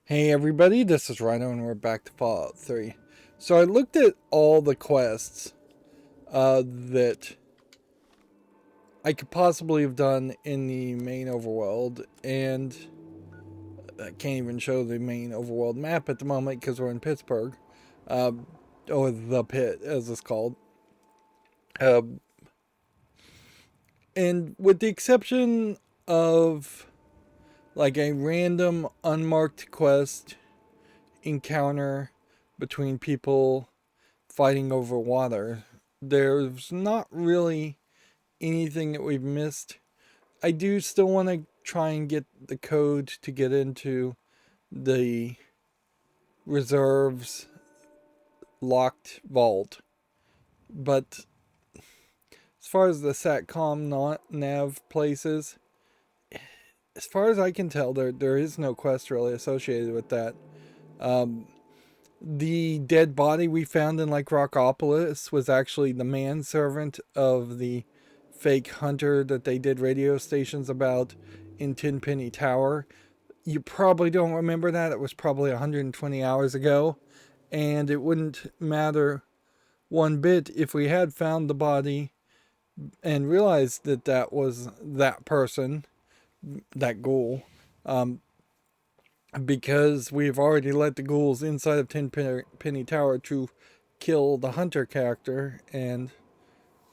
Hey everybody, this is Rydo and we're back to Fallout 3. So I looked at all the quests that I could possibly have done in the main overworld, and I can't even show the main overworld map at the moment because we're in Pittsburgh, uh, or the Pit as it's called. Uh, and with the exception of like a random unmarked quest encounter between people fighting over water, there's not really anything that we've missed. I do still want to try and get the code to get into the reserves locked vault, but as far as the satcom nav places, as far as I can tell, there is no quest really associated with that. The dead body we found in like Rockopolis was actually the manservant of the fake hunter that they did radio stations about in Tenpenny Tower. You probably don't remember that. It was probably 120 hours ago, and it wouldn't matter one bit if we had found the body and realized that that was that person, that ghoul, because we've already let the ghouls inside of Tenpenny Tower to kill the hunter character, and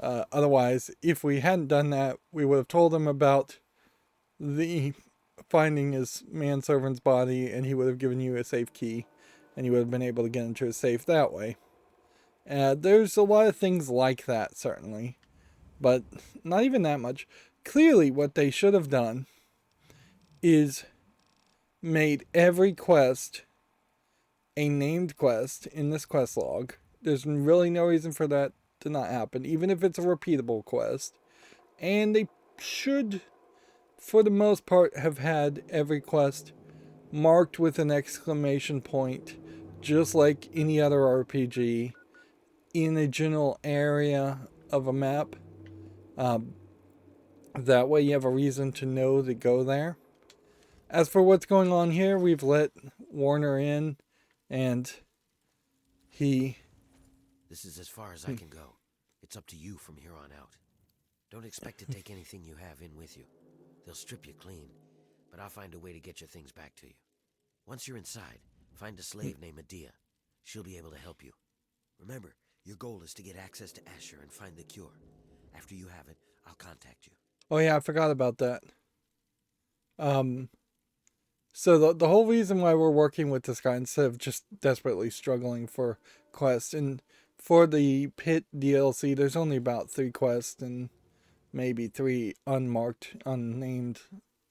otherwise, if we hadn't done that, we would have told him about the finding his manservant's body, and he would have given you a safe key, and you would have been able to get into his safe that way. There's a lot of things like that, certainly, but not even that much. Clearly, what they should have done is made every quest a named quest in this quest log. There's really no reason for that to not happen, even if it's a repeatable quest. And they should, for the most part, have had every quest marked with an exclamation point, just like any other RPG, in a general area of a map. That way you have a reason to know to go there. As for what's going on here, we've let Warner in, and he... This is as far as I can go. It's up to you from here on out. Don't expect to take anything you have in with you. They'll strip you clean, but I'll find a way to get your things back to you. Once you're inside, find a slave named Medea. She'll be able to help you. Remember, your goal is to get access to Asher and find the cure. After you have it, I'll contact you. Oh yeah, I forgot about that. So the whole reason why we're working with this guy instead of just desperately struggling for quests, and for the Pitt DLC, there's only about 3 quests and maybe 3 unmarked, unnamed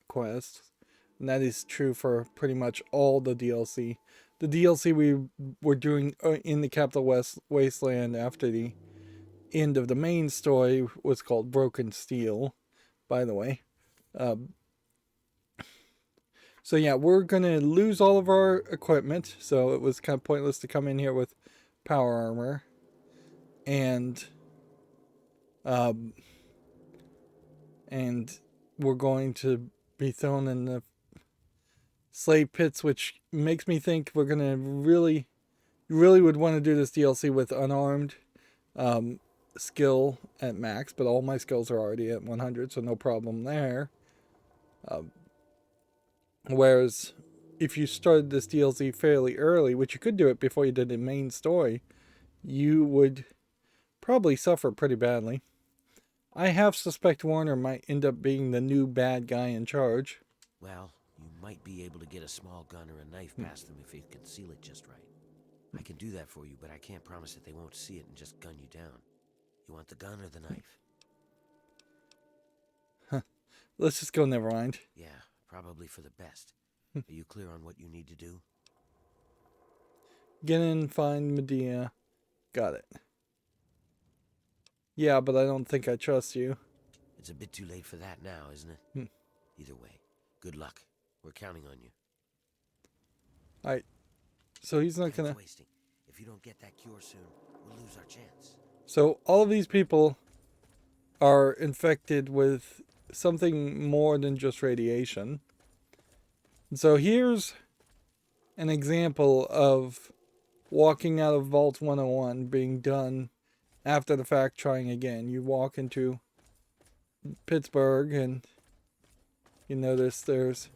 quests. And that is true for pretty much all the DLC. The DLC we were doing in the Capital Wasteland after the end of the main story was called Broken Steel, by the way. So yeah, we're going to lose all of our equipment, so it was kind of pointless to come in here with power armor. And we're going to be thrown in the slave pits, which makes me think we're going to really would want to do this DLC with unarmed skill at max, but all my skills are already at 100, so no problem there. Whereas if you started this DLC fairly early, which you could do it before you did the main story, you would probably suffer pretty badly. I half suspect Warner might end up being the new bad guy in charge. Well, you might be able to get a small gun or a knife past them if you conceal it just right. I can do that for you, but I can't promise that they won't see it and just gun you down. You want the gun or the knife? Let's just go Nevermind. Yeah, probably for the best. Are you clear on what you need to do? Get in, find Medea. Got it. Yeah, but I don't think I trust you. It's a bit too late for that now, isn't it? Either way, good luck. We're counting on you. Alright. So he's not gonna... wasting. If you don't get that cure soon, we'll lose our chance. So all of these people are infected with something more than just radiation. So here's an example of walking out of Vault 101 being done after the fact, trying again. You walk into Pittsburgh and you notice there's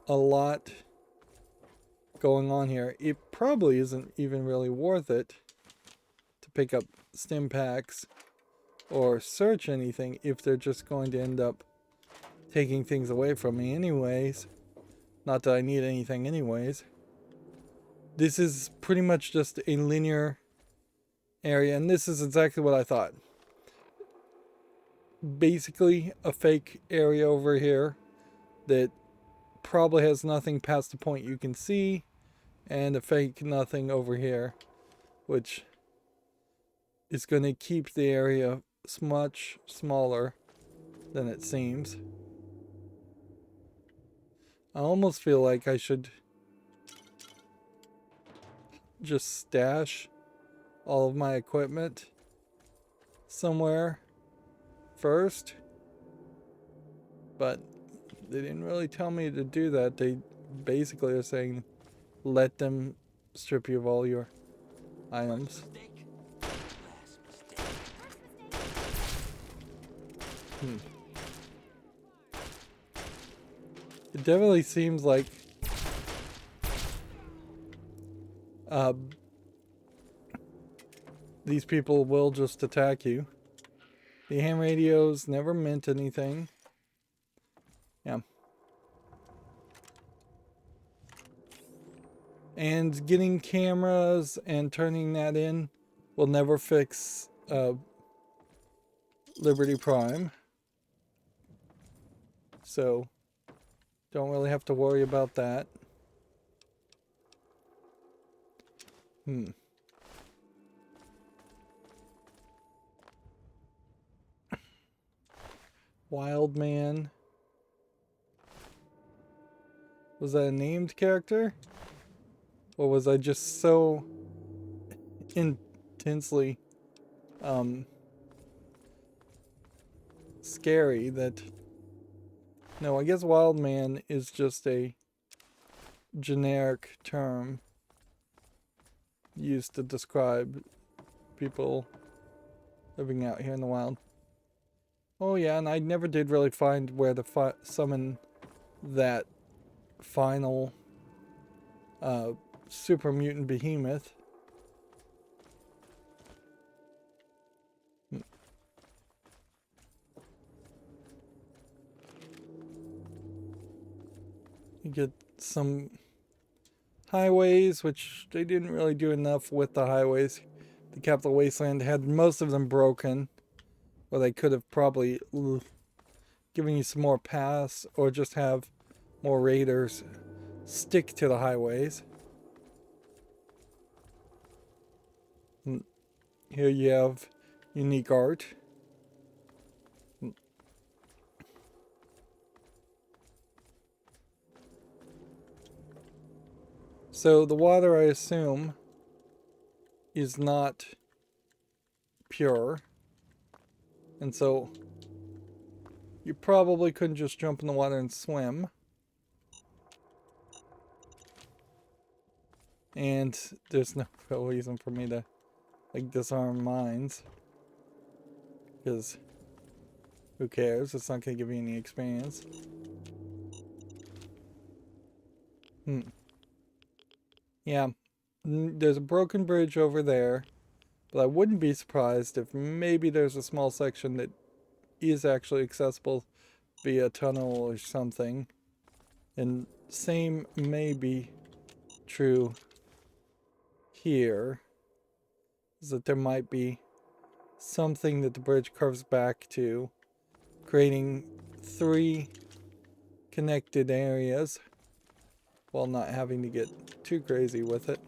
a lot going on here. It probably isn't even really worth it to pick up stim packs or search anything if they're just going to end up taking things away from me anyways. Not that I need anything anyways. This is pretty much just a linear area, and this is exactly what I thought. Basically a fake area over here that probably has nothing past the point you can see, and a fake nothing over here, which is going to keep the area much smaller than it seems. I almost feel like I should just stash all of my equipment somewhere first, but they didn't really tell me to do that. They basically are saying let them strip you of all your items. It definitely seems like these people will just attack you. The ham radios never meant anything. Yeah. And getting cameras and turning that in will never fix Liberty Prime. So don't really have to worry about that. Wild Man. Was that a named character? Or was I just so intensely scary that... No, I guess Wild Man is just a generic term used to describe people living out here in the wild. Oh yeah, and I never did really find where to summon that final super mutant behemoth. You get some highways, which they didn't really do enough with the highways. The Capital Wasteland had most of them broken, or they could have probably given you some more paths, or just have more raiders stick to the highways. Here you have unique art. So the water, I assume, is not pure. And so you probably couldn't just jump in the water and swim. And there's no real reason for me to disarm mines. Because who cares? It's not going to give you any experience. Yeah, there's a broken bridge over there, but I wouldn't be surprised if maybe there's a small section that is actually accessible via tunnel or something. And same may be true here, is that there might be something that the bridge curves back to, creating 3 connected areas while not having to get too crazy with it.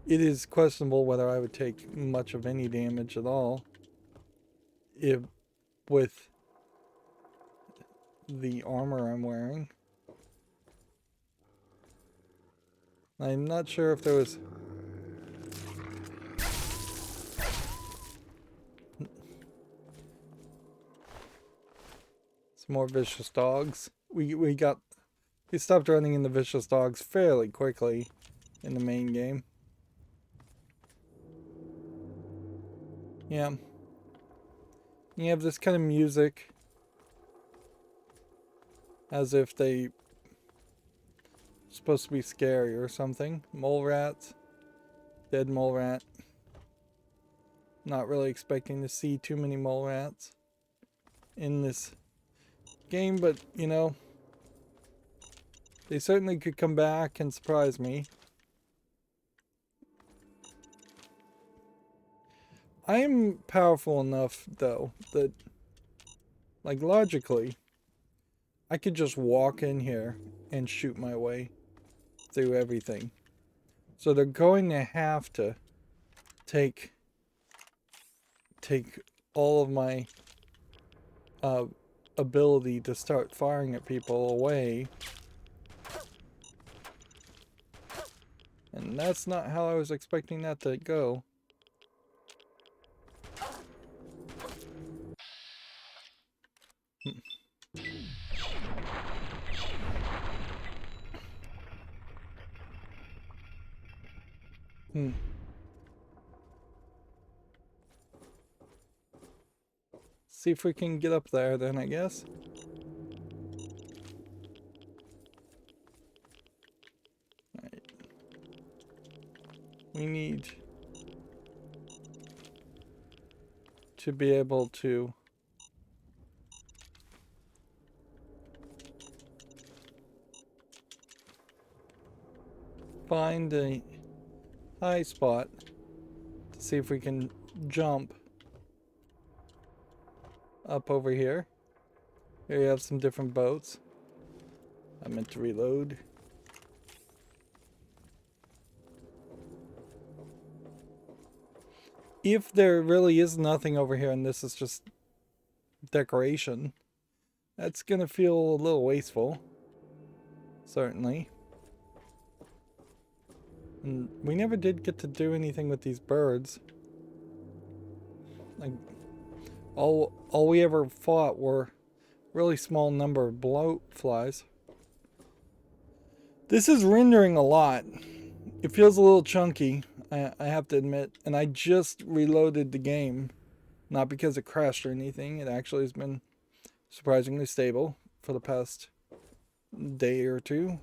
It is questionable whether I would take much of any damage at all with the armor I'm wearing. I'm not sure if there was... Some more vicious dogs. we stopped running into vicious dogs fairly quickly in the main game. Yeah. You have this kind of music as if they supposed to be scary or something. Mole rats. Dead mole rat. Not really expecting to see too many mole rats in this game, but you know, they certainly could come back and surprise me. I am powerful enough, though, that, like, logically, I could just walk in here and shoot my way through everything. So they're going to have to take all of my ability to start firing at people away. And that's not how I was expecting that to go. See if we can get up there then, I guess. Alright. We need to be able to find a high spot to see if we can jump up over here. Here you have some different boats. I meant to reload. If there really is nothing over here and this is just decoration, that's gonna feel a little wasteful. Certainly. And we never did get to do anything with these birds. Like, all we ever fought were really small number of bloatflies. This is rendering a lot. It feels a little chunky, I have to admit. And I just reloaded the game. Not because it crashed or anything. It actually has been surprisingly stable for the past day or two.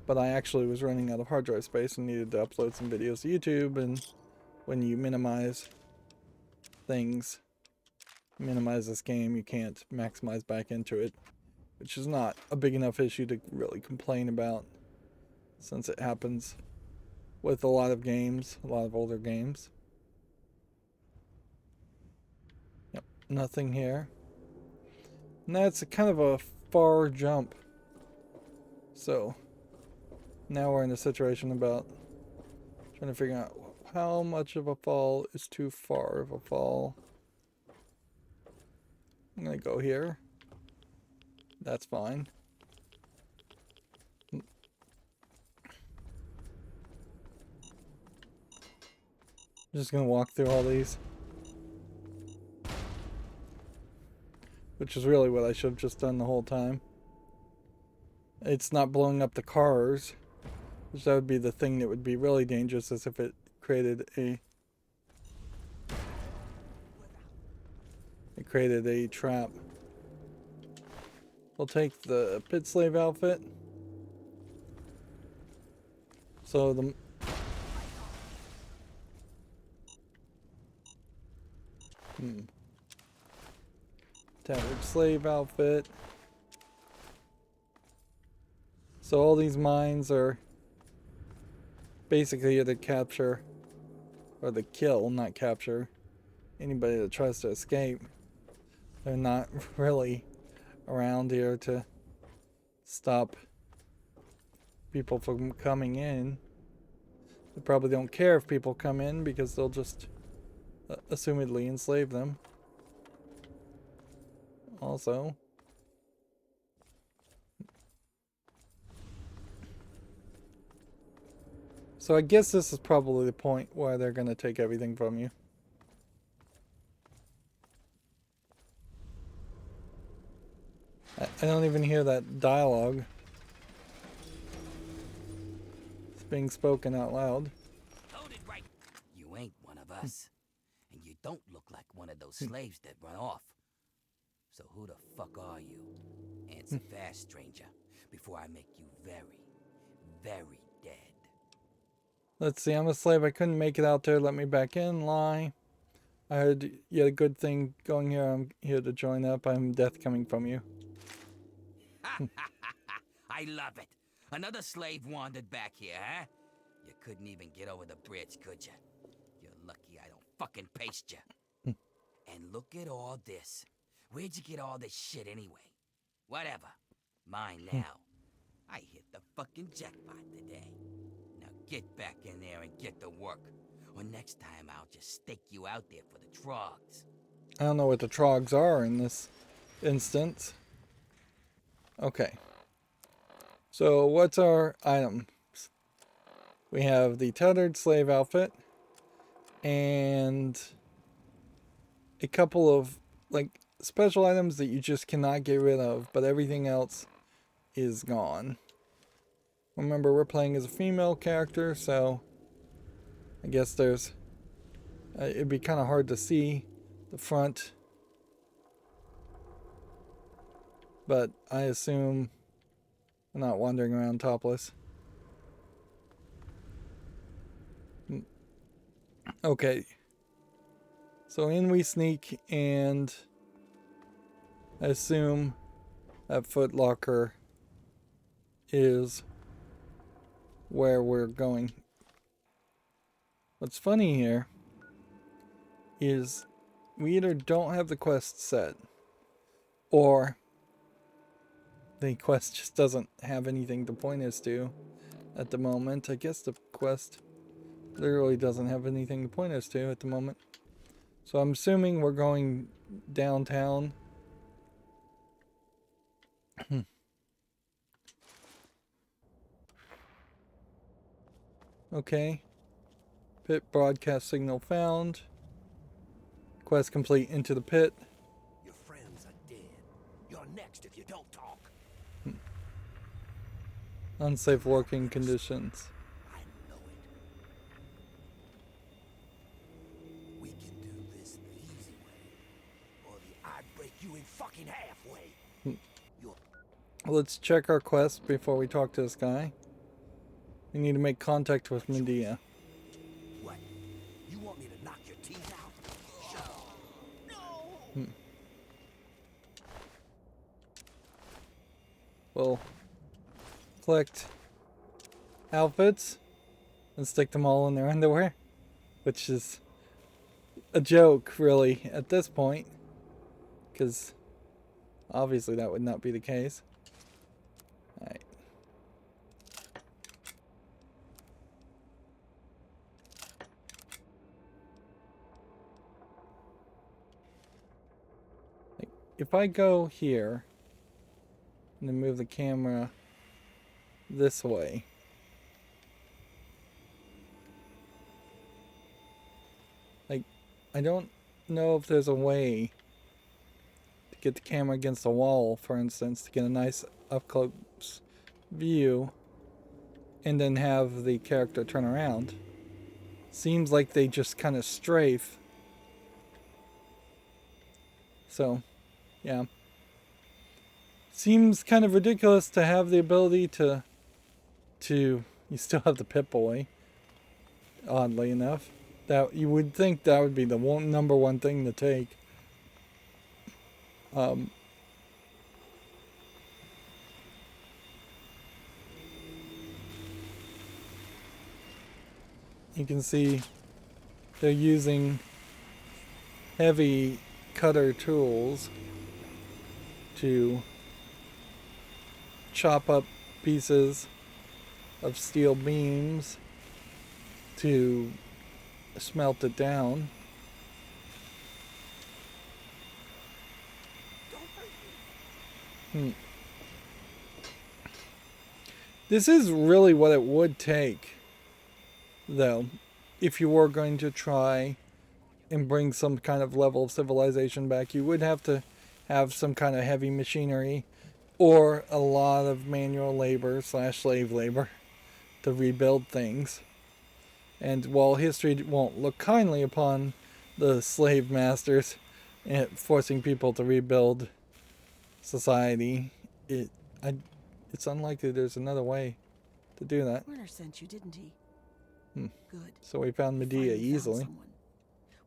But I actually was running out of hard drive space and needed to upload some videos to YouTube. And when you minimize things, minimize this game, you can't maximize back into it, which is not a big enough issue to really complain about, since it happens with a lot of games, a lot of older games. Yep, nothing here. And that's a kind of a far jump. So now we're in a situation about trying to figure out how much of a fall is too far of a fall. I'm gonna go here. That's fine. I'm just gonna walk through all these. Which is really what I should have just done the whole time. It's not blowing up the cars. Which that would be the thing that would be really dangerous, as if it created a trap. We'll take the pit slave outfit. So the tattered slave outfit. So all these mines are basically to capture, or to kill, not capture, anybody that tries to escape. They're not really around here to stop people from coming in. They probably don't care if people come in because they'll just assumedly enslave them. Also, so I guess this is probably the point where they're going to take everything from you. I don't even hear that dialogue. It's being spoken out loud. Loaded right. You ain't one of us. And you don't look like one of those slaves that run off. So who the fuck are you? Answer fast, stranger, before I make you very, very dead. Let's see, I'm a slave. I couldn't make it out there. Let me back in. Lie. I heard you had a good thing going here. I'm here to join up. I'm death coming from you. I love it. Another slave wandered back here, huh? You couldn't even get over the bridge, could you? You're lucky I don't fucking paste you. And look at all this. Where'd you get all this shit anyway? Whatever. Mine now. I hit the fucking jackpot today. Now get back in there and get to work. Or next time I'll just stake you out there for the trogs. I don't know what the trogs are in this instance. Okay. So what's our items? We have the tethered slave outfit and a couple of like special items that you just cannot get rid of, but everything else is gone. Remember, we're playing as a female character, so I guess there's it'd be kind of hard to see the front, but I assume I'm not wandering around topless. Okay, so in we sneak, and I assume that Foot Locker is where we're going. What's funny here is we either don't have the quest set, or the quest just doesn't have anything to point us to at the moment. I guess the quest literally doesn't have anything to point us to at the moment. So I'm assuming we're going downtown. Okay. Pit broadcast signal found. Quest complete, into the pit. Your friends are dead. You're next if you don't talk. Unsafe working conditions. I know it. We can do this the easy way, or I'd break you in fucking halfway. Let's check our quest before we talk to this guy. We need to make contact with Medea. What? You want me to knock your teeth out? No. We'll collect outfits and stick them all in their underwear, which is a joke, really, at this point, because obviously that would not be the case. Alright. If I go here and then move the camera this way, like, I don't know if there's a way to get the camera against the wall, for instance, to get a nice up close view and then have the character turn around. Seems like they just kind of strafe. So, yeah. Seems kind of ridiculous to have the ability to you still have the Pip-Boy, oddly enough. That you would think that would be the number one thing to take. You can see they're using heavy cutter tools to chop up pieces of steel beams to smelt it down. This is really what it would take, though, if you were going to try and bring some kind of level of civilization back. You would have to have some kind of heavy machinery or a lot of manual labor / slave labor to rebuild things. And while history won't look kindly upon the slave masters and forcing people to rebuild society, it's unlikely there's another way to do that. Werner sent you, didn't he? Good. So we found Medea Finally found easily. someone.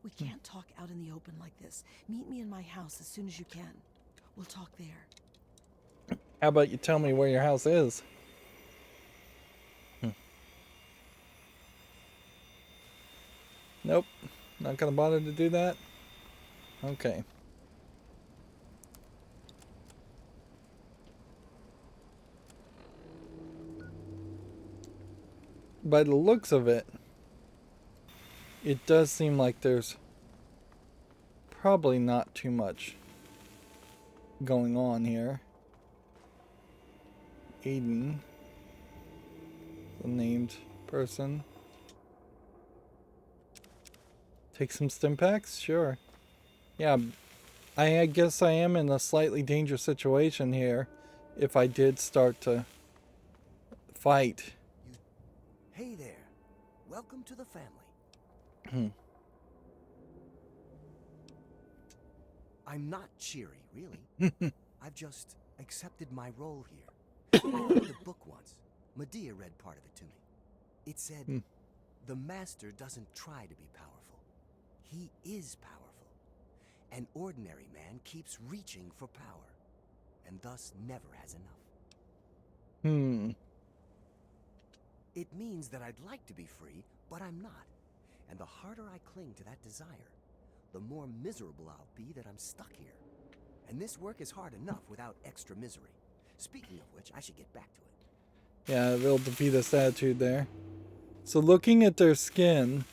We can't talk out in the open like this. Meet me in my house as soon as you can. We'll talk there. How about you tell me where your house is? Nope. Not gonna bother to do that? Okay. By the looks of it, it does seem like there's probably not too much going on here. Aiden, the named person. Take some stim packs? Sure. Yeah, I guess I am in a slightly dangerous situation here if I did start to fight. Hey there. Welcome to the family. I'm not cheery, really. I've just accepted my role here. I read a book once. Medea read part of it to me. It said, the master doesn't try to be powerful. He is powerful. An ordinary man keeps reaching for power, and thus never has enough. It means that I'd like to be free, but I'm not. And the harder I cling to that desire, the more miserable I'll be that I'm stuck here. And this work is hard enough without extra misery. Speaking of which, I should get back to it. Yeah, real defeatist attitude there. So looking at their skin,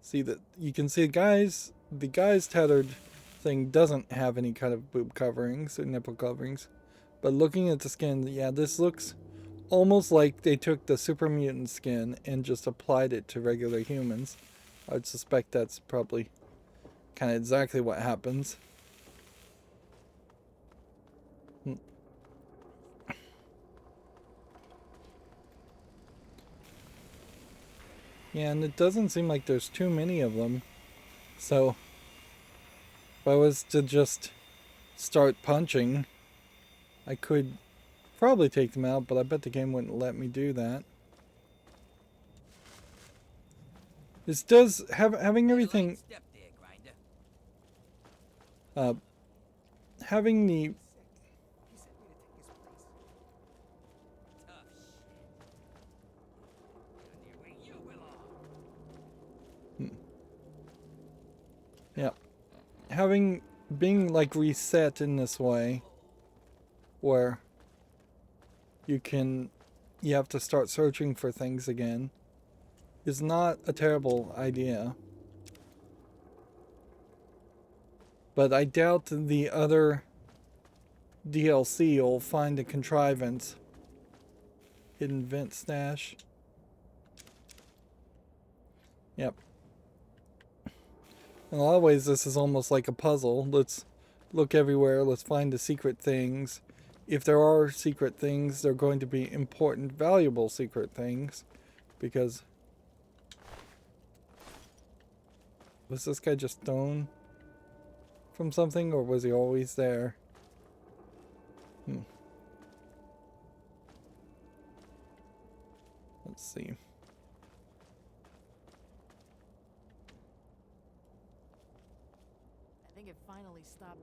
see that you can see the guy's tattered thing doesn't have any kind of boob coverings or nipple coverings. But looking at the skin, yeah, this looks almost like they took the super mutant skin and just applied it to regular humans. I'd suspect that's probably kind of exactly what happens. Yeah, and it doesn't seem like there's too many of them. So, if I was to just start punching, I could probably take them out, but I bet the game wouldn't let me do that. This does having everything Step there, Grinder. having the He sent me to take his place. Tough shit. Where you belong. having being like reset in this way where you have to start searching for things again is not a terrible idea. But I doubt the other DLC will find a contrivance. Hidden vent stash. Yep. In a lot of ways, this is almost like a puzzle. Let's look everywhere. Let's find the secret things. If there are secret things, they're going to be important, valuable secret things. Because... was this guy just thrown from something, or was he always there? Let's see. I think it finally stopped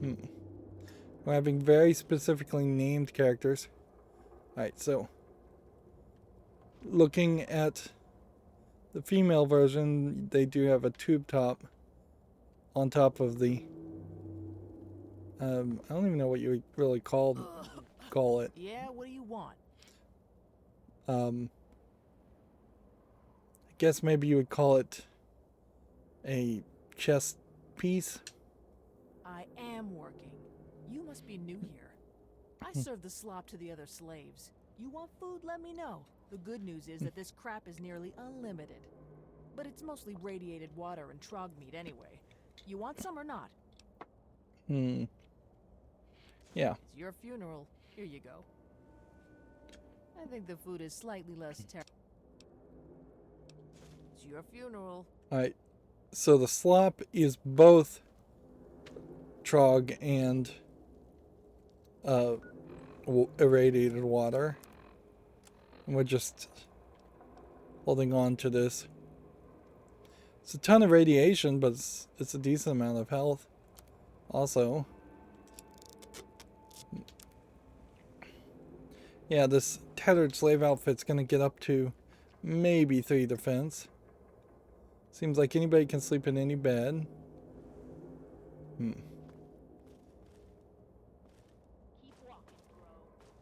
moving. We're having very specifically named characters. Alright, so looking at the female version, they do have a tube top on top of the I don't even know what you would really call it. Yeah, what do you want? I guess maybe you would call it a chest piece. I am working. You must be new here. I serve the slop to the other slaves. You want food? Let me know. The good news is that this crap is nearly unlimited. But it's mostly radiated water and trog meat anyway. You want some or not? Yeah. It's your funeral. Here you go. I think the food is slightly less terrible. It's your funeral. Alright. So the slop is both trog and irradiated water. And we're just holding on to this. It's a ton of radiation, but it's a decent amount of health. Also. Yeah, this tattered slave outfit's gonna get up to maybe 3 defense. Seems like anybody can sleep in any bed.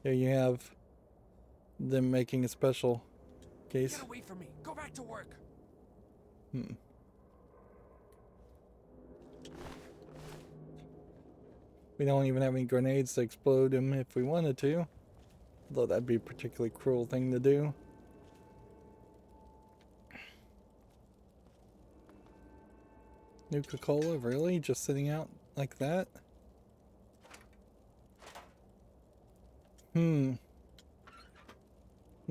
Here you have them making a special case. Get away from me. Go back to work. We don't even have any grenades to explode him if we wanted to. Although that'd be a particularly cruel thing to do. Nuka-Cola, really? Just sitting out like that? Now,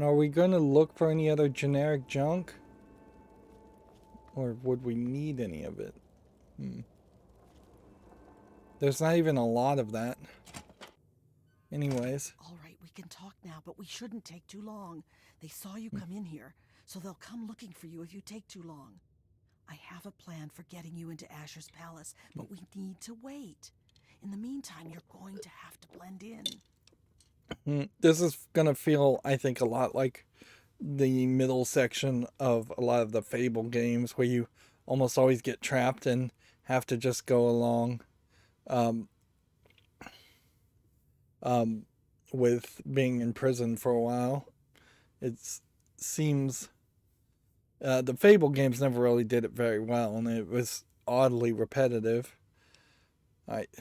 are we going to look for any other generic junk? Or would we need any of it? There's not even a lot of that. Anyways. All right, we can talk now, but we shouldn't take too long. They saw you come in here, so they'll come looking for you if you take too long. I have a plan for getting you into Asher's palace, but we need to wait. In the meantime, you're going to have to blend in. This is going to feel, I think, a lot like the middle section of a lot of the Fable games where you almost always get trapped and have to just go along with being in prison for a while. It seems the Fable games never really did it very well, and it was oddly repetitive. Alright.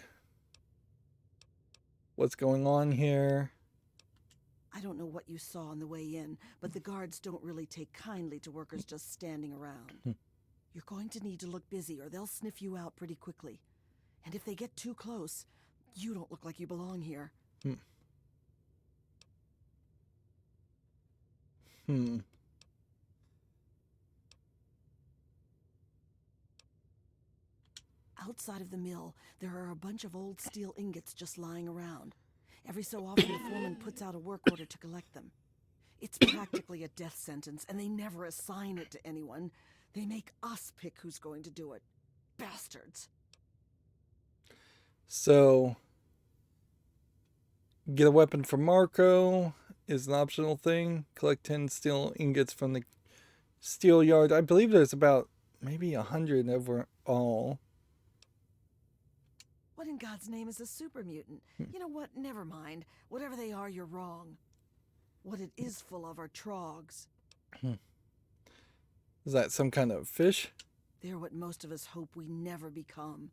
What's going on here? I don't know what you saw on the way in, but the guards don't really take kindly to workers just standing around. You're going to need to look busy or they'll sniff you out pretty quickly. And if they get too close, you don't look like you belong here. Outside of the mill, there are a bunch of old steel ingots just lying around. Every so often, the foreman puts out a work order to collect them. It's practically a death sentence, and they never assign it to anyone. They make us pick who's going to do it. Bastards. So, get a weapon from Marco is an optional thing. Collect 10 steel ingots from the steel yard. I believe there's about maybe 100 overall. What in God's name is a super mutant? You know what? Never mind. Whatever they are, you're wrong. What it is full of are trogs. Is that some kind of fish? They're what most of us hope we never become.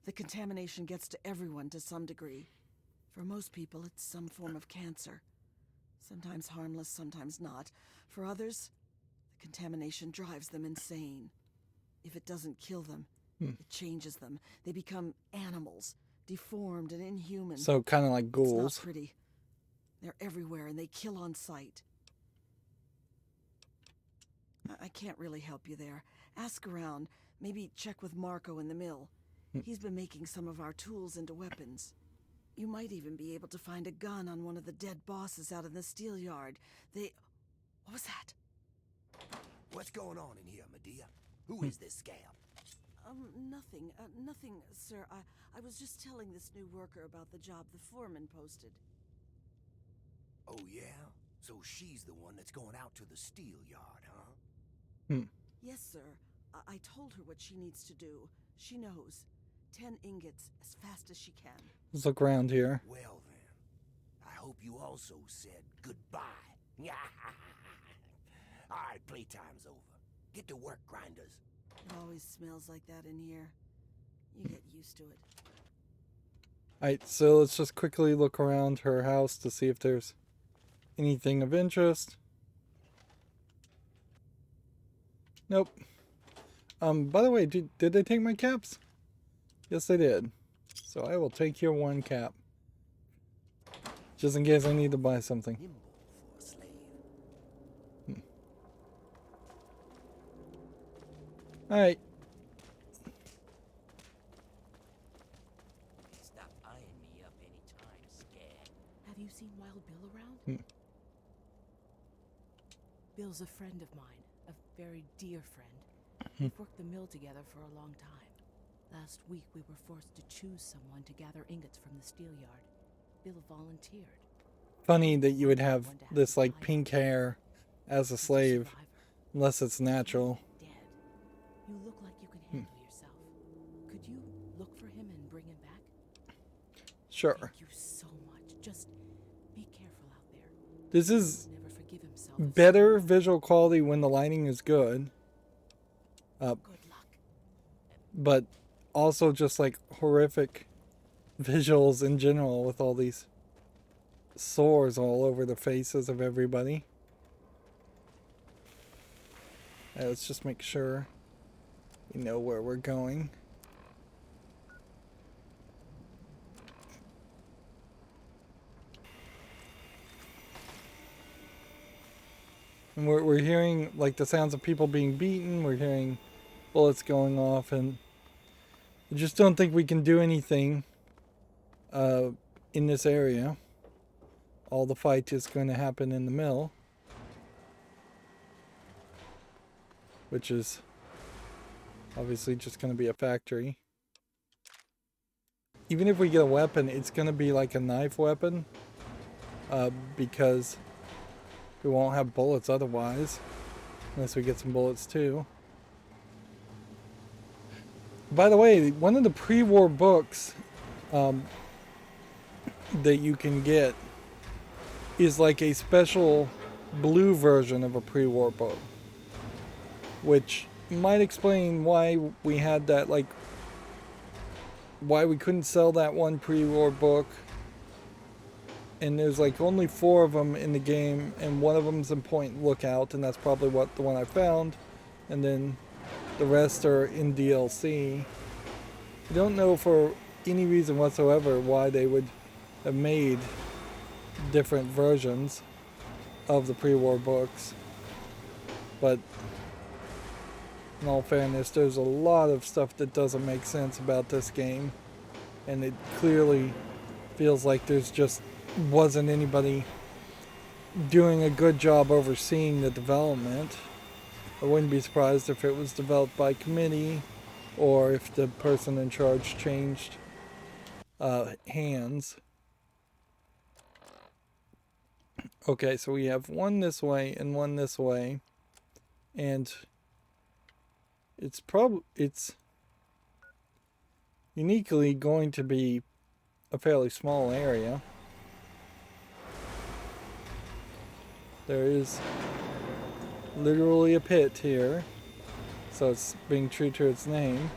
The contamination gets to everyone to some degree. For most people, it's some form of cancer. Sometimes harmless, sometimes not. For others, the contamination drives them insane. If it doesn't kill them, it changes them. They become animals, deformed and inhuman. So kind of like ghouls. It's not pretty. They're everywhere and they kill on sight. I can't really help you there. Ask around. Maybe check with Marco in the mill. He's been making some of our tools into weapons. You might even be able to find a gun on one of the dead bosses out in the steel yard. What was that? What's going on in here, Medea? Who is this scab? Nothing, sir. I was just telling this new worker about the job the foreman posted. Oh, yeah? So she's the one that's going out to the steel yard, huh? Yes, sir. I told her what she needs to do. She knows. 10 ingots as fast as she can. Let's look around here. Well, then. I hope you also said goodbye. All right, playtime's over. Get to work, grinders. It always smells like that in here. You get used to it. Alright, so let's just quickly look around her house to see if there's anything of interest. Nope. By the way, did they take my caps? Yes, they did. So I will take your one cap. Just in case I need to buy something. Nimble for a slave. Alright. Stop eyeing me up anytime, scared. Have you seen Wild Bill around? Hmm. Bill's a friend of mine, a very dear friend. We've worked the mill together for a long time. Last week we were forced to choose someone to gather ingots from the steel yard. Bill volunteered. Funny that you would have this like pink hair as a He's slave, survivor. unless it's natural. Dead. You look like you can handle yourself. Could you look for him and bring him back? Sure. Thank you so much. Just be careful out there. This is He'll never forgive himself. if better visual quality when the lighting is good. Good luck. But also just like horrific visuals in general with all these sores all over the faces of everybody. Let's just make sure we know where we're going. And we're hearing like the sounds of people being beaten. We're hearing bullets going off, and I just don't think we can do anything in this area. All the fight is going to happen in the mill, which is obviously just going to be a factory. Even if we get a weapon, it's going to be like a knife weapon, because we won't have bullets otherwise, unless we get some bullets too. By the way, one of the pre-war books that you can get is like a special blue version of a pre-war book, which might explain why we had that, like why we couldn't sell that one pre-war book. And there's like only 4 of them in the game, and one of them's in Point Lookout, and that's probably the one I found. And then the rest are in DLC. I don't know for any reason whatsoever why they would have made different versions of the pre-war books. But in all fairness, there's a lot of stuff that doesn't make sense about this game. And it clearly feels like there's just wasn't anybody doing a good job overseeing the development. I wouldn't be surprised if it was developed by committee, or if the person in charge changed hands. Okay, so we have one this way and one this way, and it's uniquely going to be a fairly small area. There is literally a pit here, so it's being true to its name.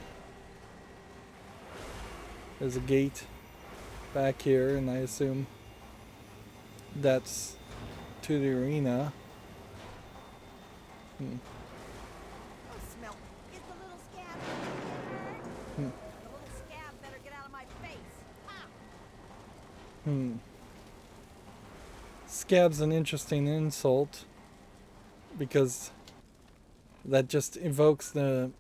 There's a gate back here, and I assume that's to the arena. Oh, smell. Is the little scab gonna get hurt? The little scab better get out of my face. Ah! Scab's an interesting insult, because that just evokes the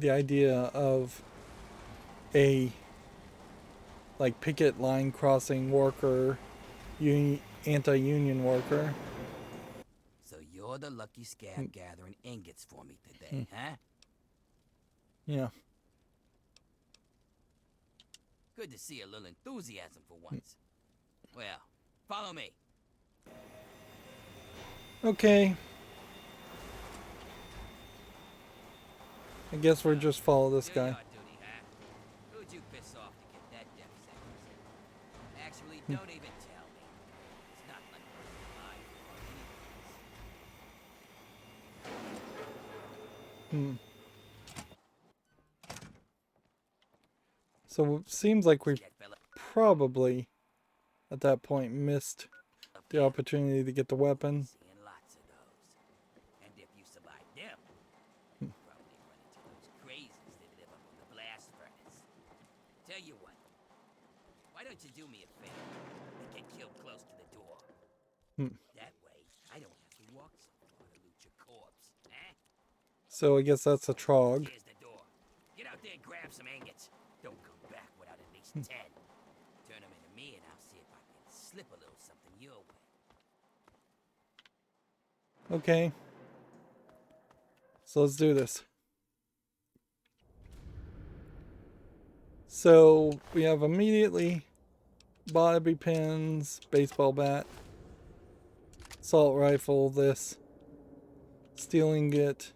idea of a like picket line crossing worker, anti-union worker. So you're the lucky scab gathering ingots for me today, huh? Yeah. Good to see a little enthusiasm for once. Well, follow me. Okay. I guess we'll just follow this Do guy. your duty, huh? Who'd you piss off to get that death sentence? Actually, don't even tell me. It's not like we're alive or anything. So it seems like we Get fella probably at that point missed up the here. opportunity to get the weapon. Seeing lots of those. And if you survive them, you probably run into those crazies that live up on the blast furnace. Tell you what, why don't you do me a favor and get killed close to the door. Hmm. That way, I don't have to walk so far to loot your corpse. Eh? So I guess that's a trog. Here's the door. Get out there and grab some ingots. Don't come back without at least 10. Turn them into me and I'll see if I can slip a little something your way. Okay. So let's do this. So we have immediately bobby pins, baseball bat, assault rifle, this, steel ingot,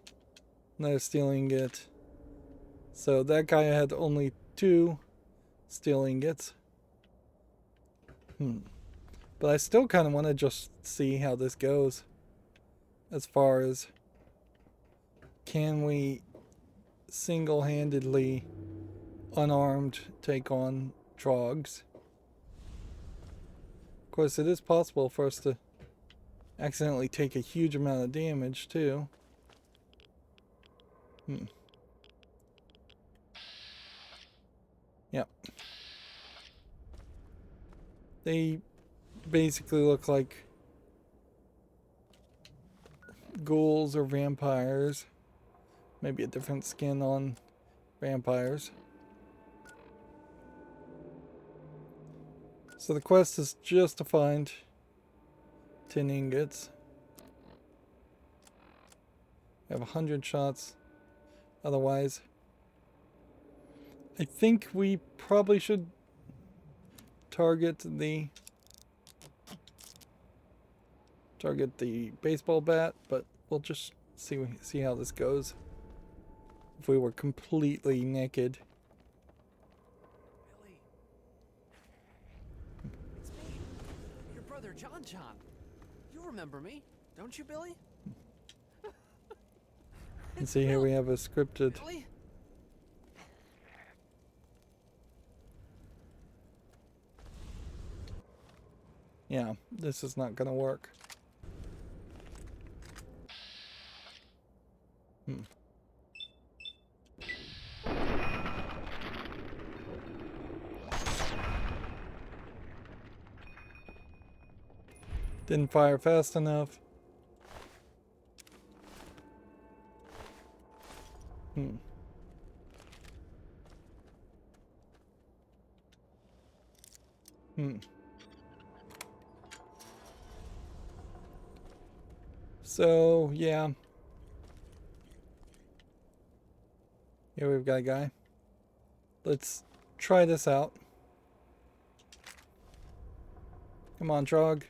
another steel ingot. So that guy had only 2 steel ingots. But I still kind of want to just see how this goes. As far as, can we single-handedly, unarmed, take on trogs? Of course, it is possible for us to accidentally take a huge amount of damage, too. Yep. They basically look like ghouls or vampires. Maybe a different skin on vampires. So the quest is just to find 10 ingots. We have 100 shots. Otherwise, I think we probably should target the baseball bat, but we'll just see how this goes. If we were completely naked. Billy. It's me. Your brother John. You remember me, don't you, Billy? And see, here we have a scripted. Billy? Yeah, this is not gonna work. Didn't fire fast enough. So, yeah. Here we've got a guy. Let's try this out. Come on, Trog.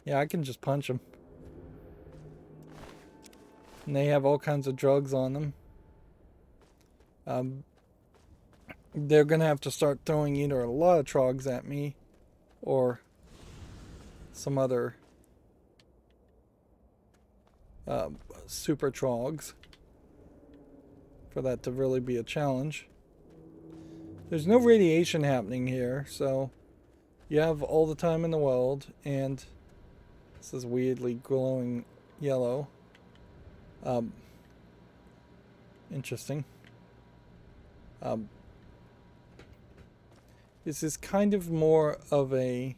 Yeah, I can just punch him. And they have all kinds of drugs on them. They're gonna have to start throwing either a lot of trogs at me or some other super trogs for that to really be a challenge. There's no radiation happening here, so you have all the time in the world, and this is weirdly glowing yellow. Interesting. This is kind of more of a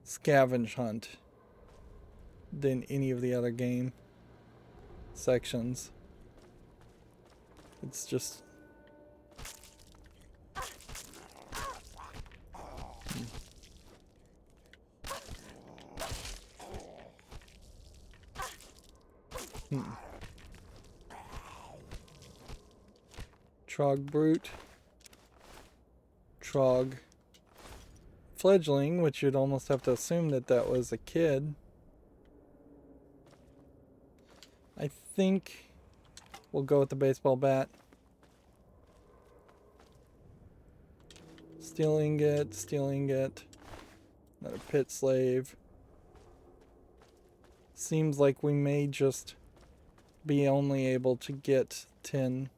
scavenge hunt than any of the other game sections. It's just Trog Brute, Trog Fledgling, which you'd almost have to assume that that was a kid. I think we'll go with the baseball bat. Steel ingot, another pit slave. Seems like we may just be only able to get 10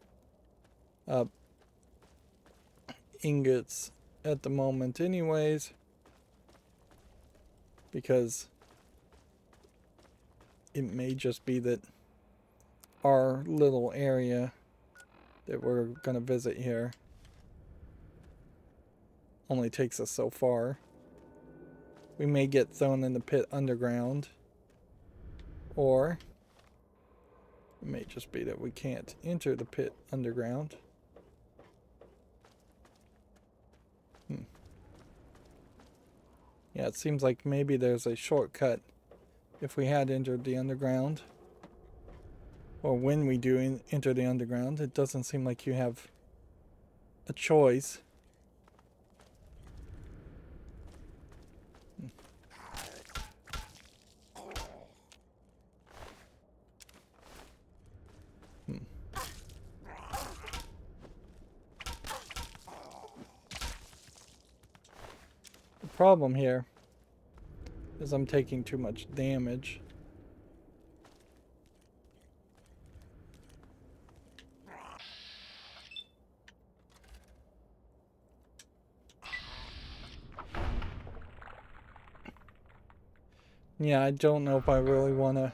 ingots at the moment anyways, because it may just be that our little area that we're going to visit here only takes us so far. We may get thrown in the pit underground, or it may just be that we can't enter the pit underground. Yeah, it seems like maybe there's a shortcut if we had entered the underground. Or when we do enter the underground, it doesn't seem like you have a choice. The problem here is I'm taking too much damage. Yeah, I don't know if I really want to.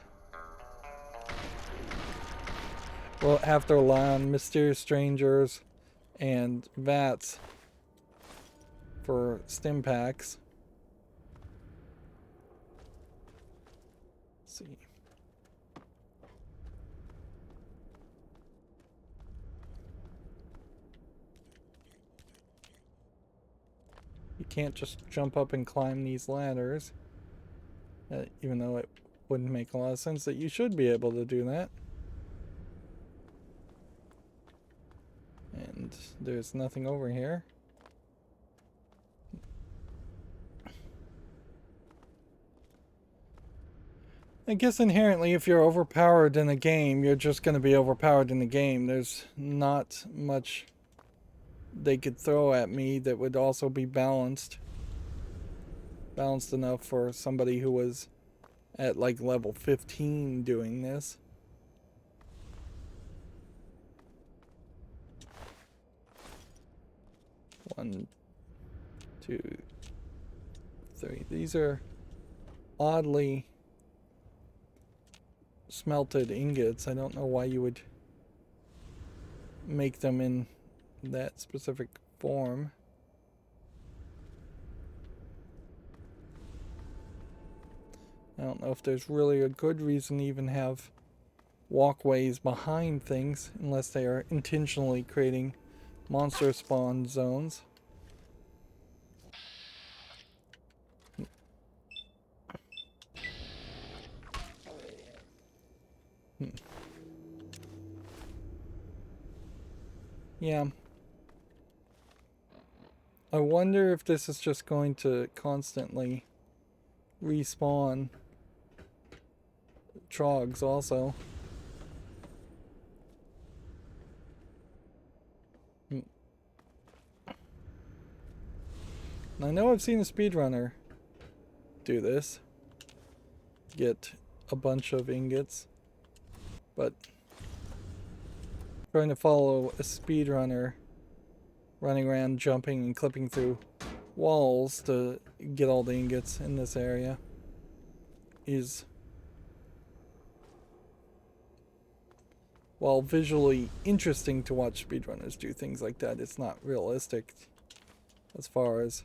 We'll have to rely on mysterious strangers and vats for stim packs. Let's see. You can't just jump up and climb these ladders. Even though it wouldn't make a lot of sense that you should be able to do that. And there's nothing over here. I guess inherently if you're overpowered in a game, you're just going to be overpowered in the game. There's not much they could throw at me that would also be balanced. Balanced enough for somebody who was at like level 15 doing this. One, two, three. These are oddly smelted ingots. I don't know why you would make them in that specific form. I don't know if there's really a good reason to even have walkways behind things unless they are intentionally creating monster spawn zones. Yeah. I wonder if this is just going to constantly respawn trogs also. I know I've seen a speedrunner do this. Get a bunch of ingots. But trying to follow a speedrunner running around jumping and clipping through walls to get all the ingots in this area is, while visually interesting to watch speedrunners do things like that, it's not realistic as far as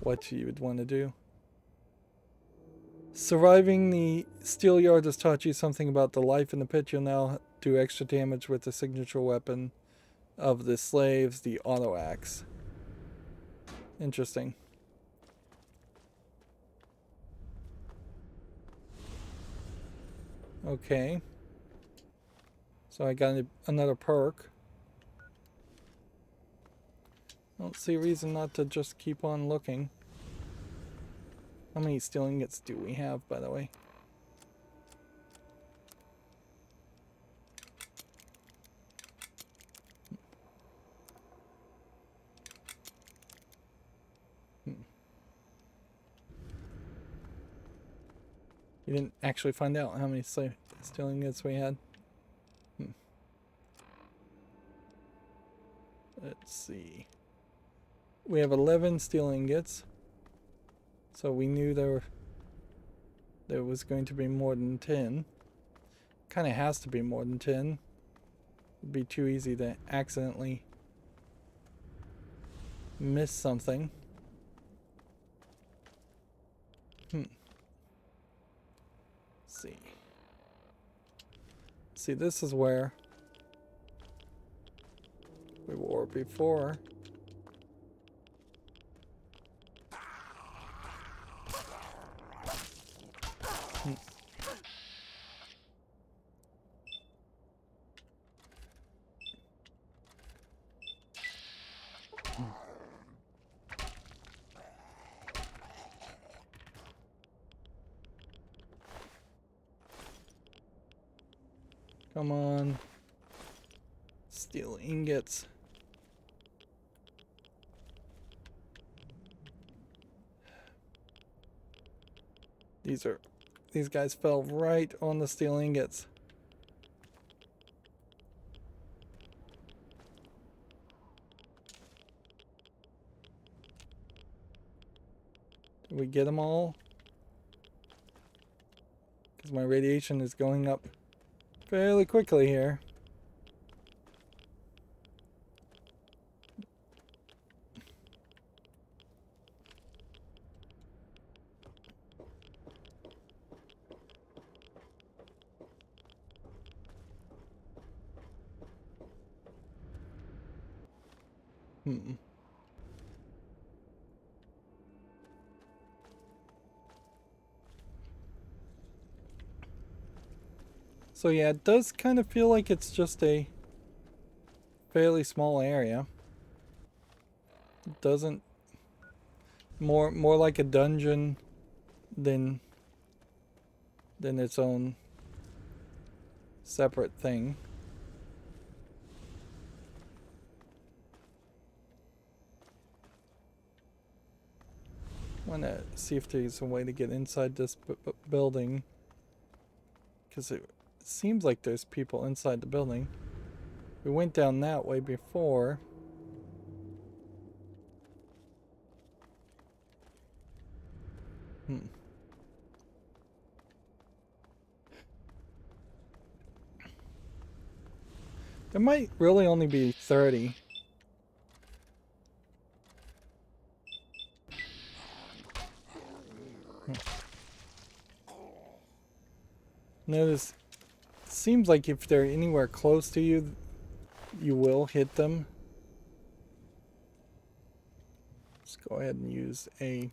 what you would want to do. Surviving the steel yard has taught you something about the life in the pit. You'll now do extra damage with the signature weapon of the slaves, the auto axe. Interesting. Okay. So I got another perk. Don't see a reason not to just keep on looking. How many steel ingots do we have, by the way? You didn't actually find out how many steel ingots we had. Let's see. We have 11 steel ingots. So we knew there was going to be more than 10. Kind of has to be more than 10. It'd be too easy to accidentally missed something. See. See, this is where we were before. Come on. Steel ingots. These guys fell right on the steel ingots. Did we get them all? Because my radiation is going up fairly quickly here. So yeah, it does kind of feel like it's just a fairly small area. It doesn't more like a dungeon than its own separate thing. I want to see if there's a way to get inside this building, because it seems like there's people inside the building. We went down that way before. There might really only be 30. Notice, it seems like if they're anywhere close to you, you will hit them. Let's go ahead and use a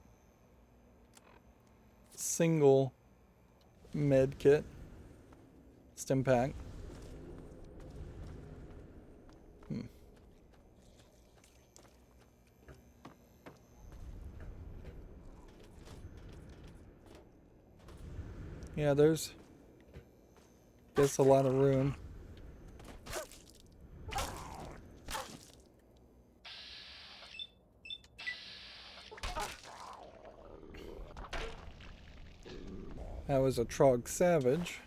single med kit. Stim pack. Yeah, there's a lot of room. That was a Trog Savage.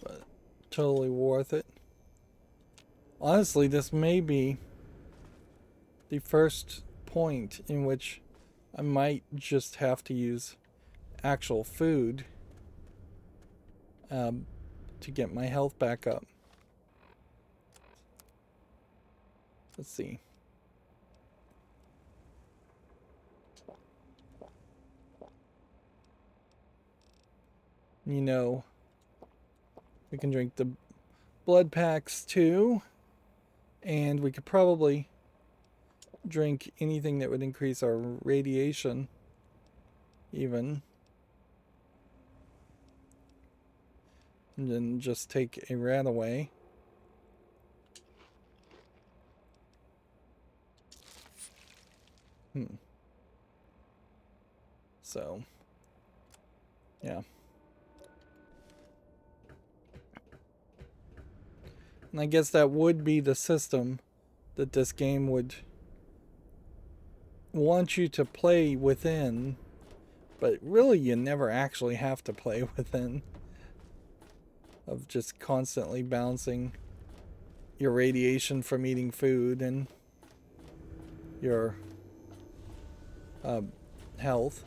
But totally worth it. Honestly, this may be the first point in which I might just have to use actual food to get my health back up. Let's see. You know, we can drink the blood packs too, and we could probably drink anything that would increase our radiation even, and then just take a rat away. So yeah, and I guess that would be the system that this game would want you to play within, but really you never actually have to play within, of just constantly balancing your radiation from eating food and your health.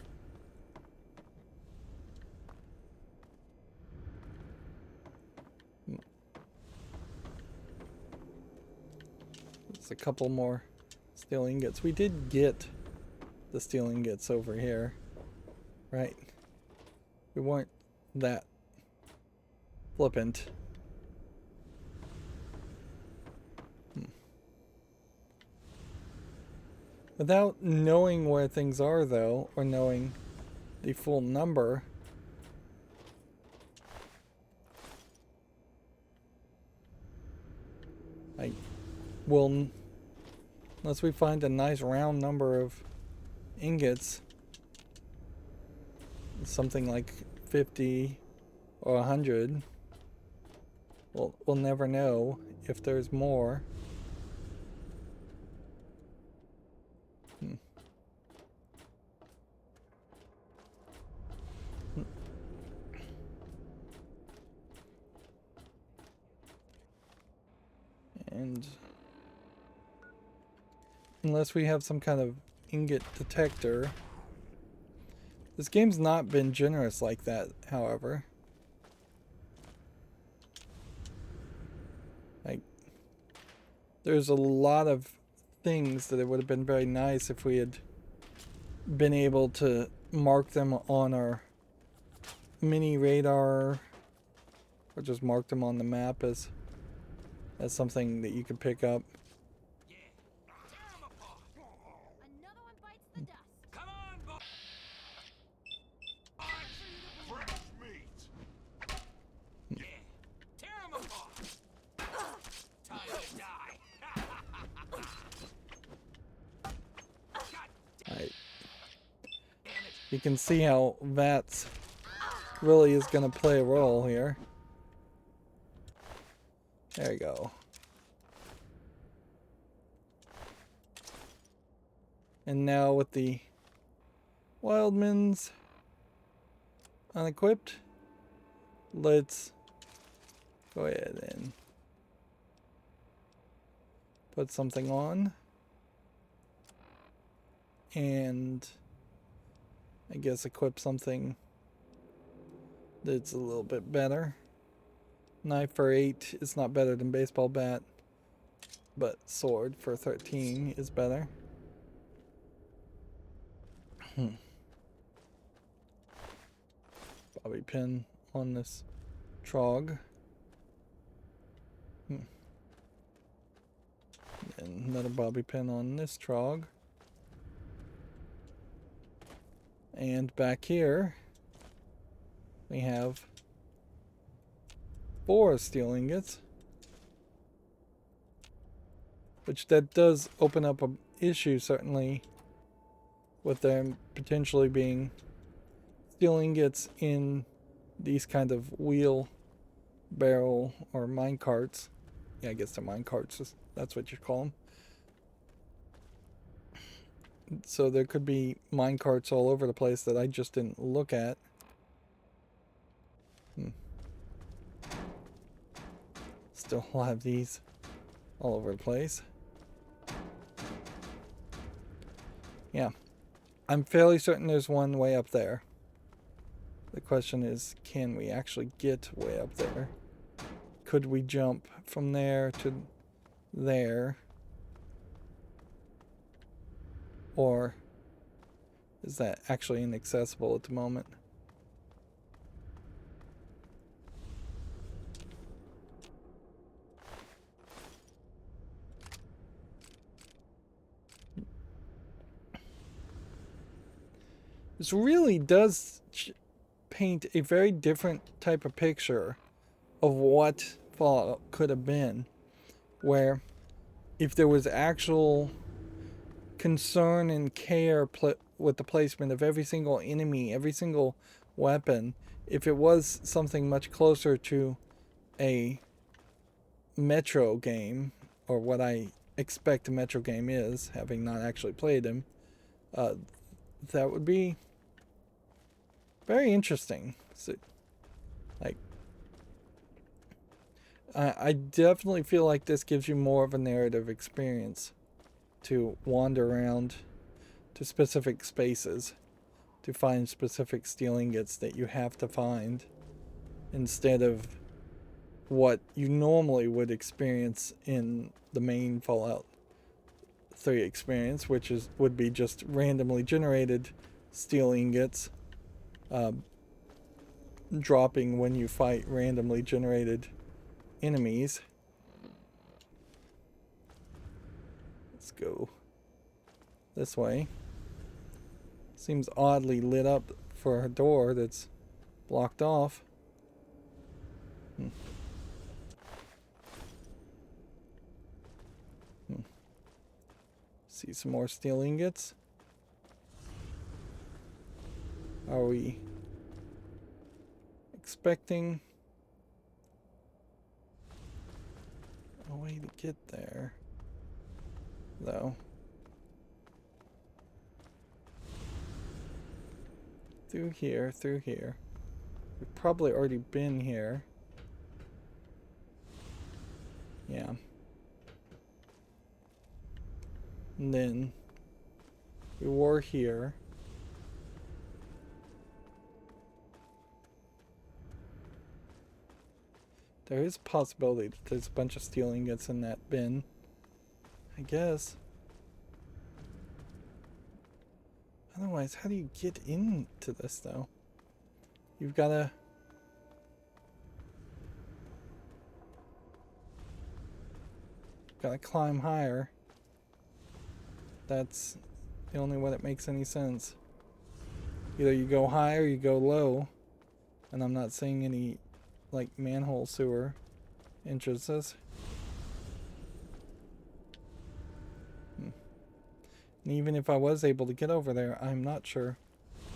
Just a couple more steel ingots. We did get the steel ingots over here, right? We weren't that flippant. Without knowing where things are, though, or knowing the full number, will, unless we find a nice round number of ingots, something like 50 or 100, we'll never know if there's more. And unless we have some kind of ingot detector. This game's not been generous like that, however. Like, there's a lot of things that it would have been very nice if we had been able to mark them on our mini radar, or just mark them on the map as something that you could pick up. Another one bites the dust. Come on, boy. Fresh meat. Yeah, tear him apart. Time to die. Right. You can see how VATS really is going to play a role here. There you go. And now with the Wildmans unequipped, let's go ahead and put something on. And I guess equip something that's a little bit better. Knife for 8 is not better than baseball bat, but sword for 13 is better. Bobby pin on this trog. And another bobby pin on this trog. And back here we have 4 steel ingots, which that does open up an issue, certainly, with them potentially being steel ingots in these kind of wheel barrel or mine carts. Yeah, I guess they're mine carts, that's what you call them. So there could be mine carts all over the place that I just didn't look at. Still have these all over the place. Yeah, I'm fairly certain there's one way up there. The question is, can we actually get way up there? Could we jump from there to there? Or is that actually inaccessible at the moment? This really does paint a very different type of picture of what Fallout could have been, where if there was actual concern and care with the placement of every single enemy, every single weapon, if it was something much closer to a Metro game, or what I expect a Metro game is, having not actually played them, that would be very interesting. So, like, I definitely feel like this gives you more of a narrative experience to wander around to specific spaces to find specific steel ingots that you have to find, instead of what you normally would experience in the main Fallout 3 experience, which would be just randomly generated steel ingots, dropping when you fight randomly generated enemies. Let's go this way. Seems oddly lit up for a door that's blocked off. See some more steel ingots. Are we expecting a way to get there, though? Through here, through here. We've probably already been here. Yeah. And then we were here. There is a possibility that there's a bunch of steel ingots in that bin, I guess. Otherwise, how do you get into this, though? You've gotta climb higher. That's the only way that makes any sense. Either you go high or you go low. And I'm not seeing any, like, manhole sewer entrances. And even if I was able to get over there, I'm not sure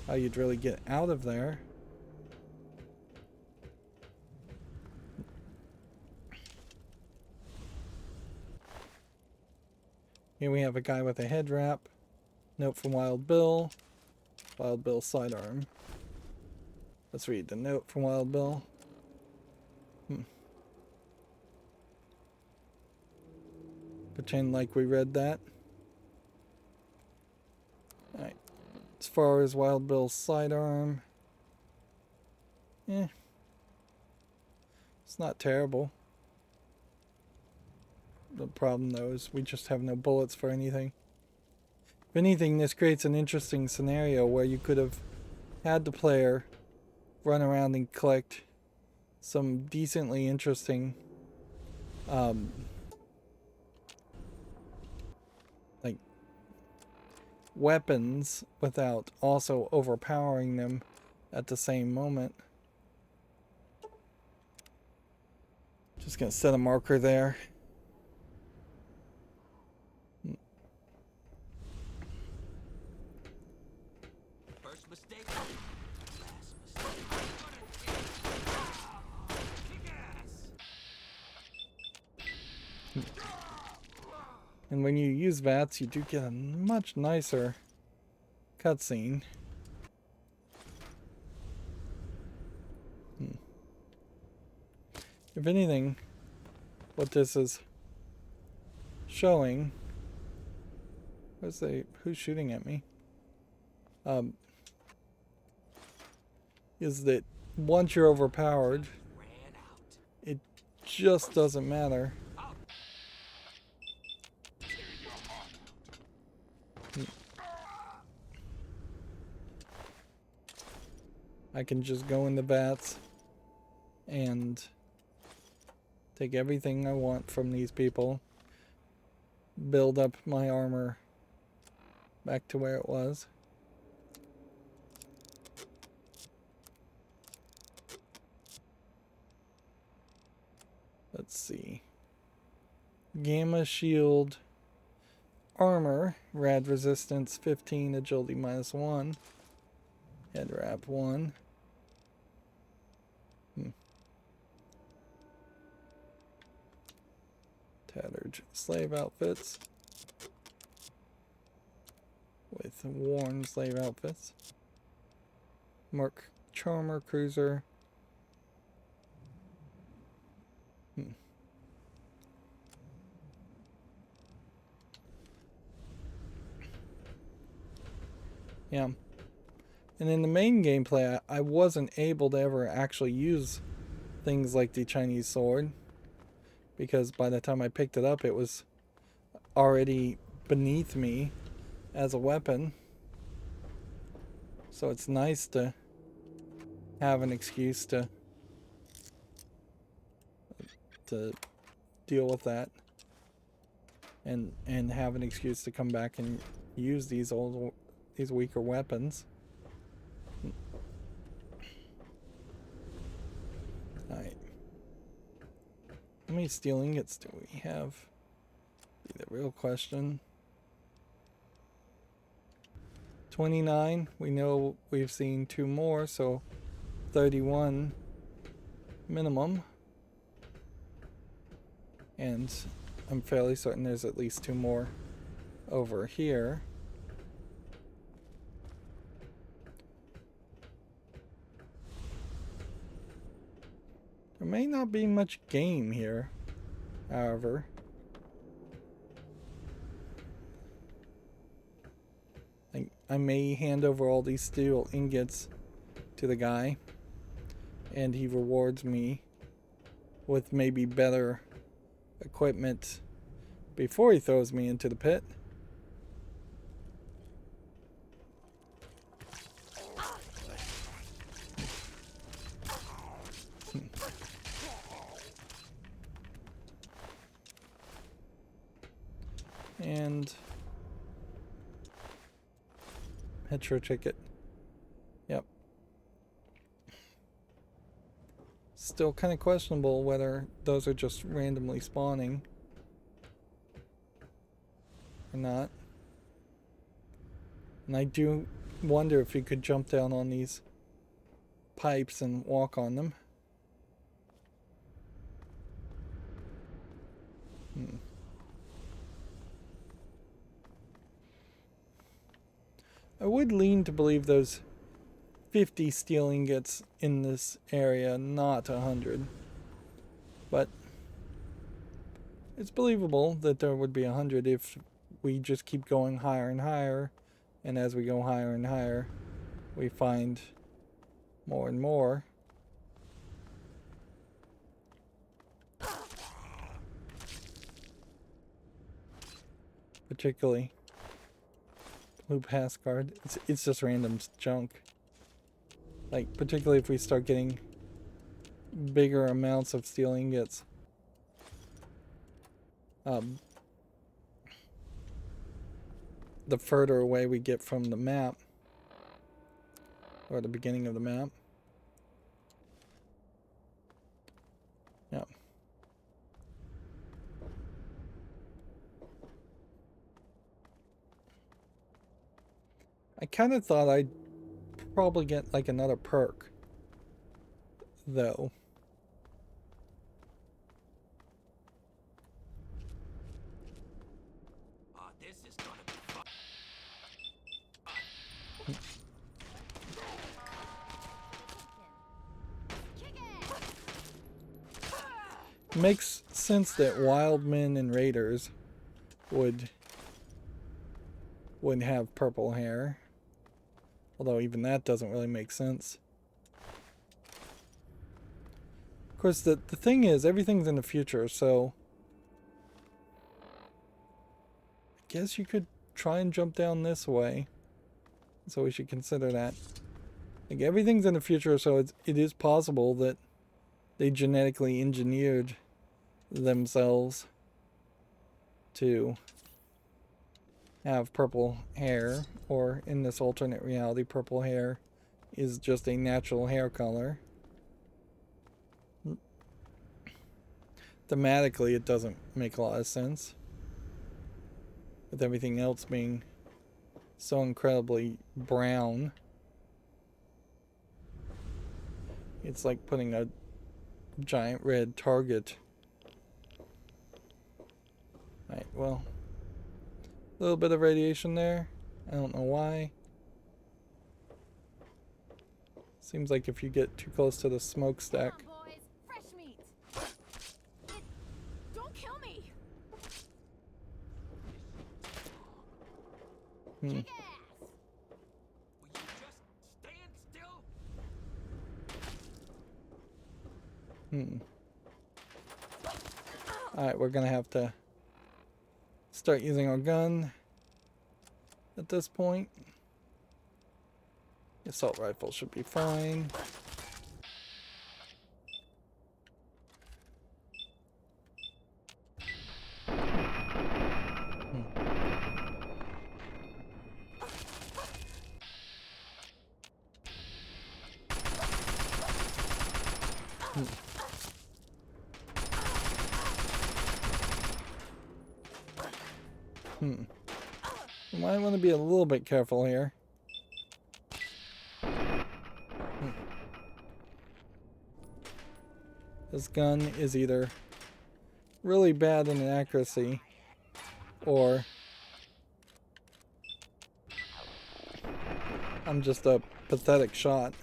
how you'd really get out of there. Here we have a guy with a head wrap. Note from Wild Bill. Wild Bill sidearm. Let's read the note from Wild Bill. Pretend like we read that. Alright. As far as Wild Bill's sidearm, it's not terrible. The problem, though, is we just have no bullets for anything. If anything, this creates an interesting scenario where you could have had the player run around and collect some decently interesting like weapons without also overpowering them at the same moment. Just gonna set a marker there. First mistake, last mistake. Kick ass. And when you use VATS, you do get a much nicer cutscene. If anything, what this is showing, who's shooting at me? Is that once you're overpowered, it just doesn't matter. I can just go into VATS and take everything I want from these people, build up my armor back to where it was. Let's see. Gamma shield armor, rad resistance 15, agility -1, head wrap 1. Tattered slave outfits with worn slave outfits. Mark Charmer cruiser. Yeah. And in the main gameplay, I wasn't able to ever actually use things like the Chinese sword, because by the time I picked it up, it was already beneath me as a weapon. So it's nice to have an excuse to deal with that, and have an excuse to come back and use these weaker weapons. Alright. How many steel ingots do we have? Be the real question. 29. We know we've seen 2 more, so 31 minimum. And I'm fairly certain there's at least 2 more over here. There may not be much game here, however. I may hand over all these steel ingots to the guy, and he rewards me with maybe better equipment before he throws me into the pit. And metro ticket. Yep. Still kind of questionable whether those are just randomly spawning or not. And I do wonder if you could jump down on these pipes and walk on them. I would lean to believe those 50 steel ingots in this area, not 100. But it's believable that there would be 100 if we just keep going higher and higher. And as we go higher and higher, we find more and more. Particularly blue pass card. It's just random junk. Like, particularly if we start getting bigger amounts of steel ingots. The further away we get from the map, or the beginning of the map. Yeah. I kind of thought I'd probably get like another perk, though. This is gonna be fun. Makes sense that wildmen and raiders would have purple hair. Although even that doesn't really make sense. Of course, the thing is, everything's in the future, so I guess you could try and jump down this way. So we should consider that. Like, everything's in the future, so it is possible that they genetically engineered themselves to have purple hair, or in this alternate reality, purple hair is just a natural hair color. Thematically, it doesn't make a lot of sense, with everything else being so incredibly brown. It's like putting a giant red target. Right, well, a little bit of radiation there. I don't know why. Seems like if you get too close to the smokestack. Come on, boys. Fresh meat. Don't kill me. Kick ass. Will you just stand still? Alright, we're gonna have to start using our gun. at this point. The assault rifle should be fine. You might want to be a little bit careful here. This gun is either really bad in accuracy or I'm just a pathetic shot.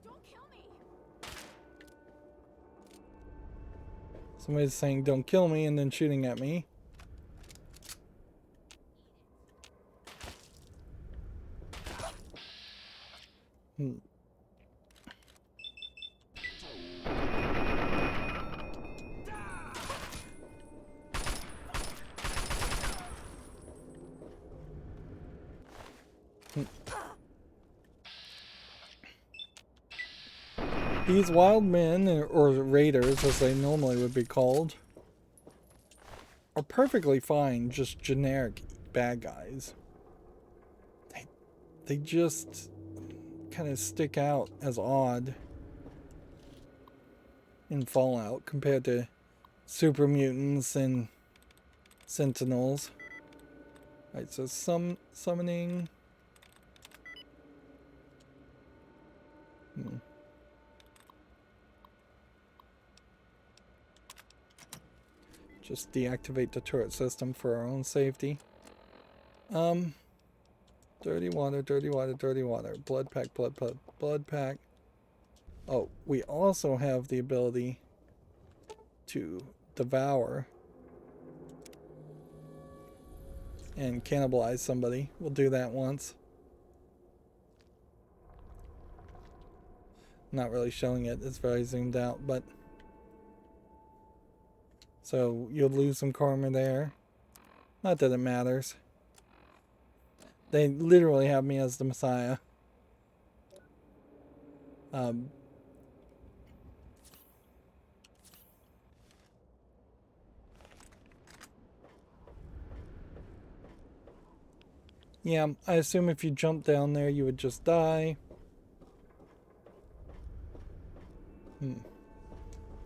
Don't kill me. Somebody's saying don't kill me and then shooting at me. These wild men, or raiders as they normally would be called, are perfectly fine, just generic bad guys. They just kind of stick out as odd in Fallout compared to super mutants and sentinels. Right, so summoning. Just deactivate the turret system for our own safety. Dirty water, dirty water, dirty water. Blood pack, blood pack. Oh, we also have the ability to devour and cannibalize somebody. We'll do that once. Not really showing it, it's very zoomed out, but so you'll lose some karma there. Not that it matters. They literally have me as the Messiah. Yeah, I assume if you jump down there you would just die.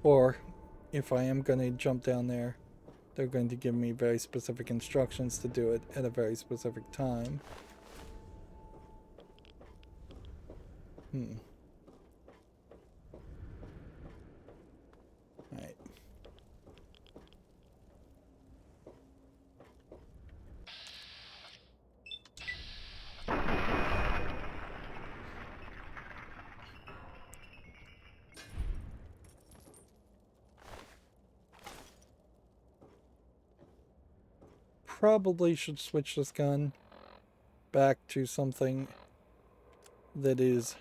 Or if I am going to jump down there, they're going to give me very specific instructions to do it at a very specific time. Alright. Probably should switch this gun back to something that is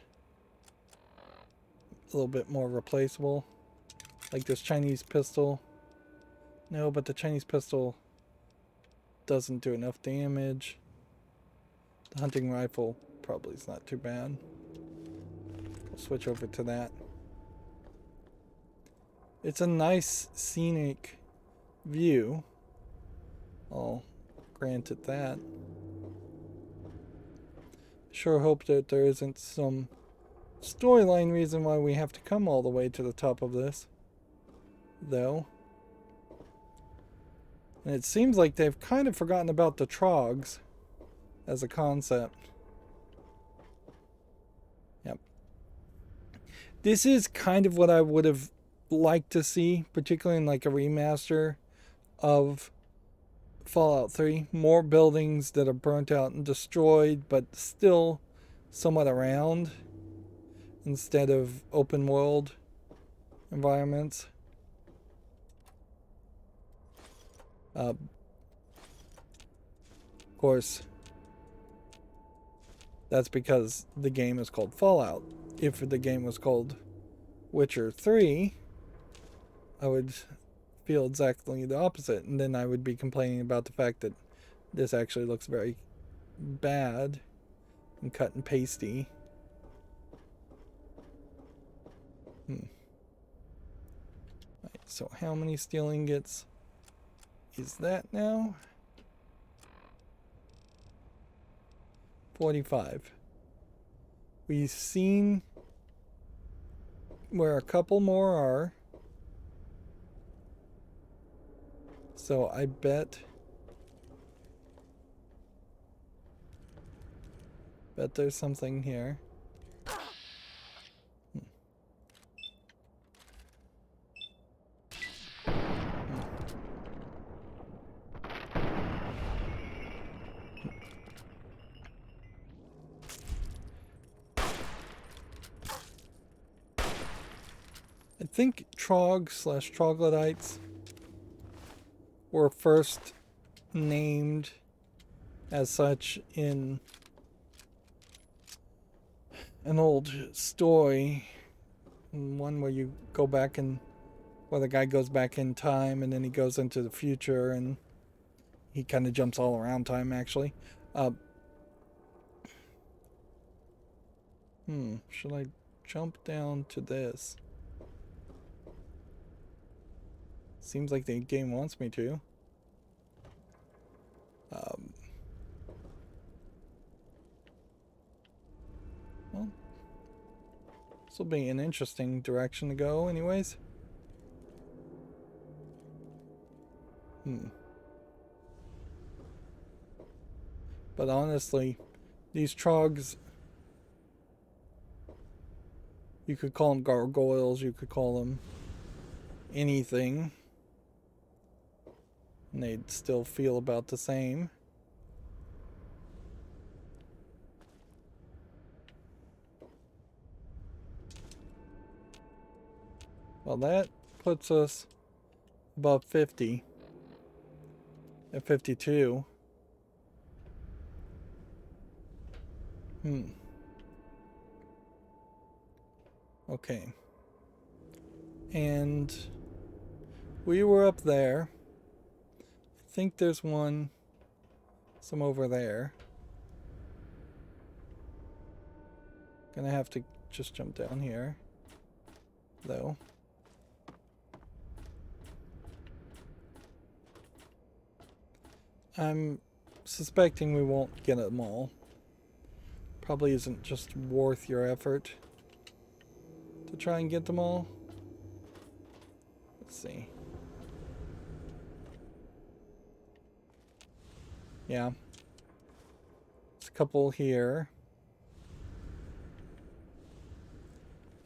a little bit more replaceable, like this Chinese pistol. No, but the Chinese pistol doesn't do enough damage. The hunting rifle probably is not too bad. We'll switch over to that. It's a nice scenic view. I'll grant it that. Sure hope that there isn't some storyline reason why we have to come all the way to the top of this, though. And it seems like they've kind of forgotten about the trogs as a concept. Yep. This is kind of what I would have liked to see, particularly in like a remaster of Fallout 3. More buildings that are burnt out and destroyed, but still somewhat around, instead of open world environments. Of course, that's because the game is called Fallout. If the game was called Witcher 3, I would feel exactly the opposite, and then I would be complaining about the fact that this actually looks very bad and cut and pasty. Right, so how many steel ingots is that now? 45. We've seen where a couple more are. So I bet there's something here. I think troglodytes were first named as such in an old story, one where you go back and where the guy goes back in time and then he goes into the future and he kind of jumps all around time actually. Should I jump down to this? Seems like the game wants me to. Well, this will be an interesting direction to go anyways. But honestly, these trogs, you could call them gargoyles, you could call them anything, and they'd still feel about the same. Well, that puts us above 50 at 52. Okay. And we were up there. I think there's some over there. Gonna have to just jump down here, though. I'm suspecting we won't get them all. Probably isn't just worth your effort to try and get them all. Let's see. Yeah. There's a couple here.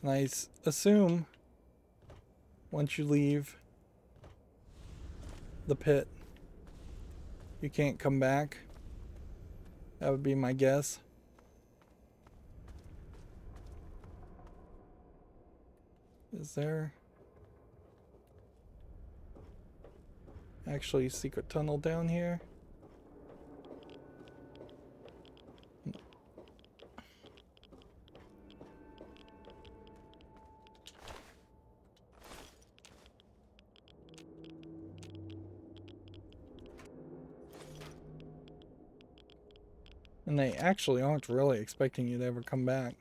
And I assume once you leave the pit, you can't come back. That would be my guess. Is there actually a secret tunnel down here? And they actually aren't really expecting you to ever come back.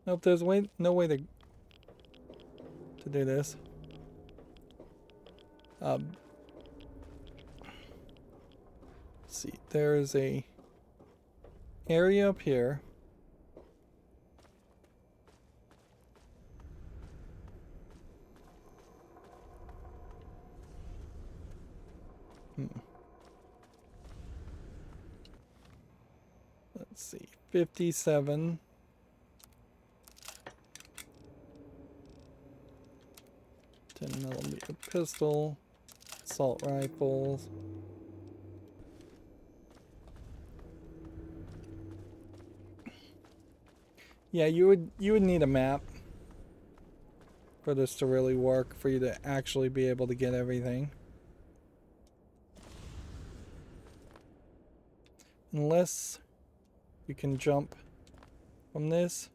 Nope, there's no way to do this. Let's see, there's a area up here. Let's see, 57. .10mm pistol, assault rifles. Yeah, you would need a map for this to really work, for you to actually be able to get everything. unless you can jump from this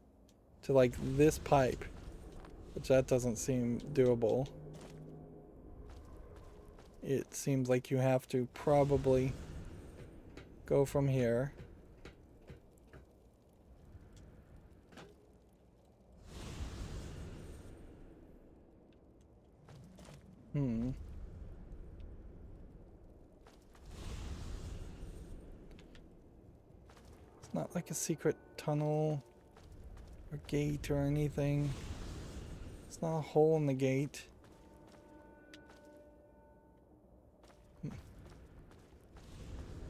to like this pipe, which that doesn't seem doable. It seems like you have to probably go from here. It's not like a secret tunnel or gate or anything. It's not a hole in the gate.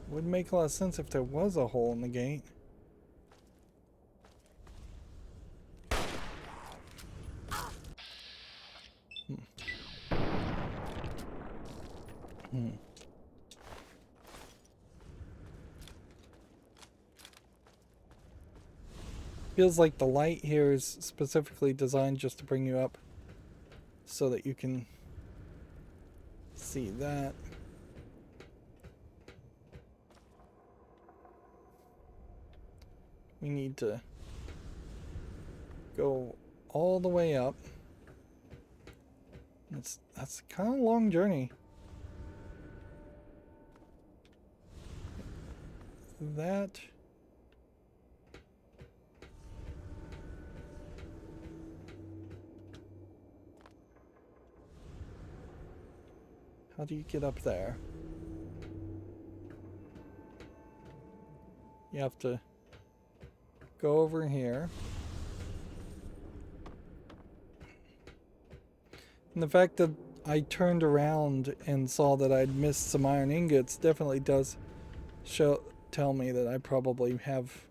Would make a lot of sense if there was a hole in the gate. Feels like the light here is specifically designed just to bring you up so that you can see that. We need to go all the way up. That's kind of a long journey. That. How do you get up there? You have to go over here. And the fact that I turned around and saw that I'd missed some iron ingots definitely does tell me that I probably have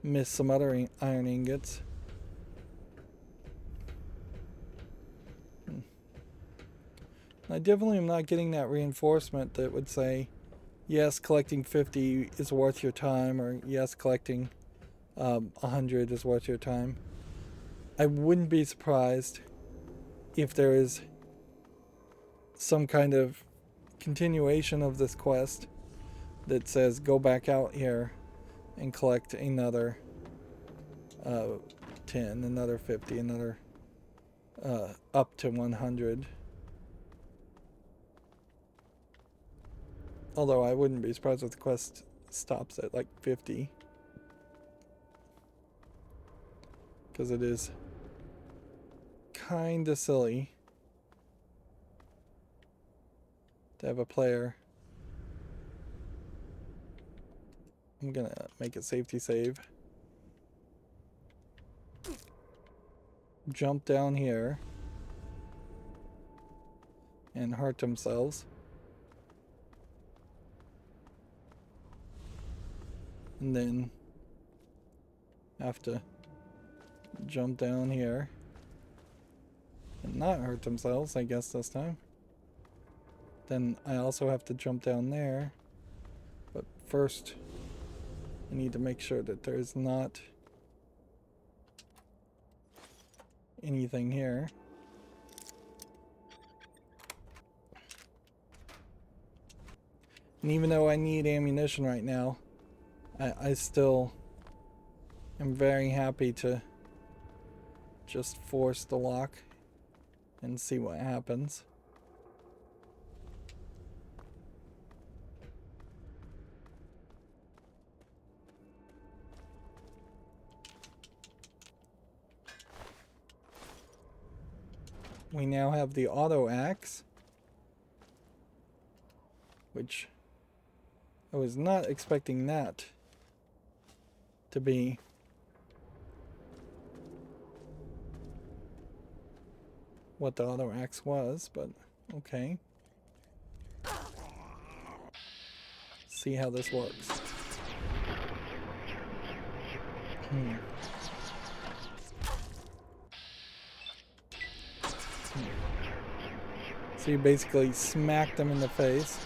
missed some other iron ingots. I definitely am not getting that reinforcement that would say, yes, collecting 50 is worth your time, or yes, collecting 100 is worth your time. I wouldn't be surprised if there is some kind of continuation of this quest that says go back out here and collect another 10, another 50, another up to 100. Although I wouldn't be surprised if the quest stops at like 50. Because it is kinda silly to have a player. I'm gonna make a safety save. Jump down here and hurt themselves. And then have to jump down here and not hurt themselves, I guess, this time. Then I also have to jump down there. But first, I need to make sure that there's not anything here. And even though I need ammunition right now, I still am very happy to just force the lock and see what happens. We now have the auto axe, which I was not expecting that to be what the auto axe was, but okay. See how this works. So you basically smack them in the face.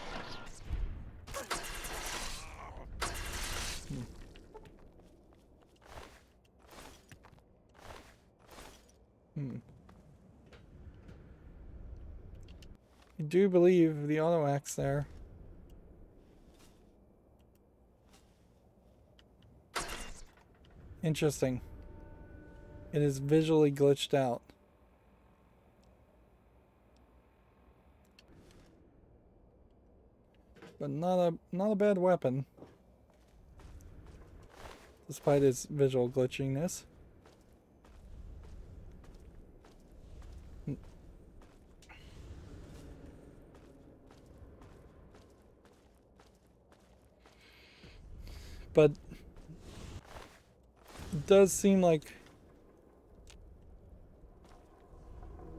I do believe the auto axe there Interesting. It is visually glitched out. But not a bad weapon. Despite its visual glitchiness. But it does seem like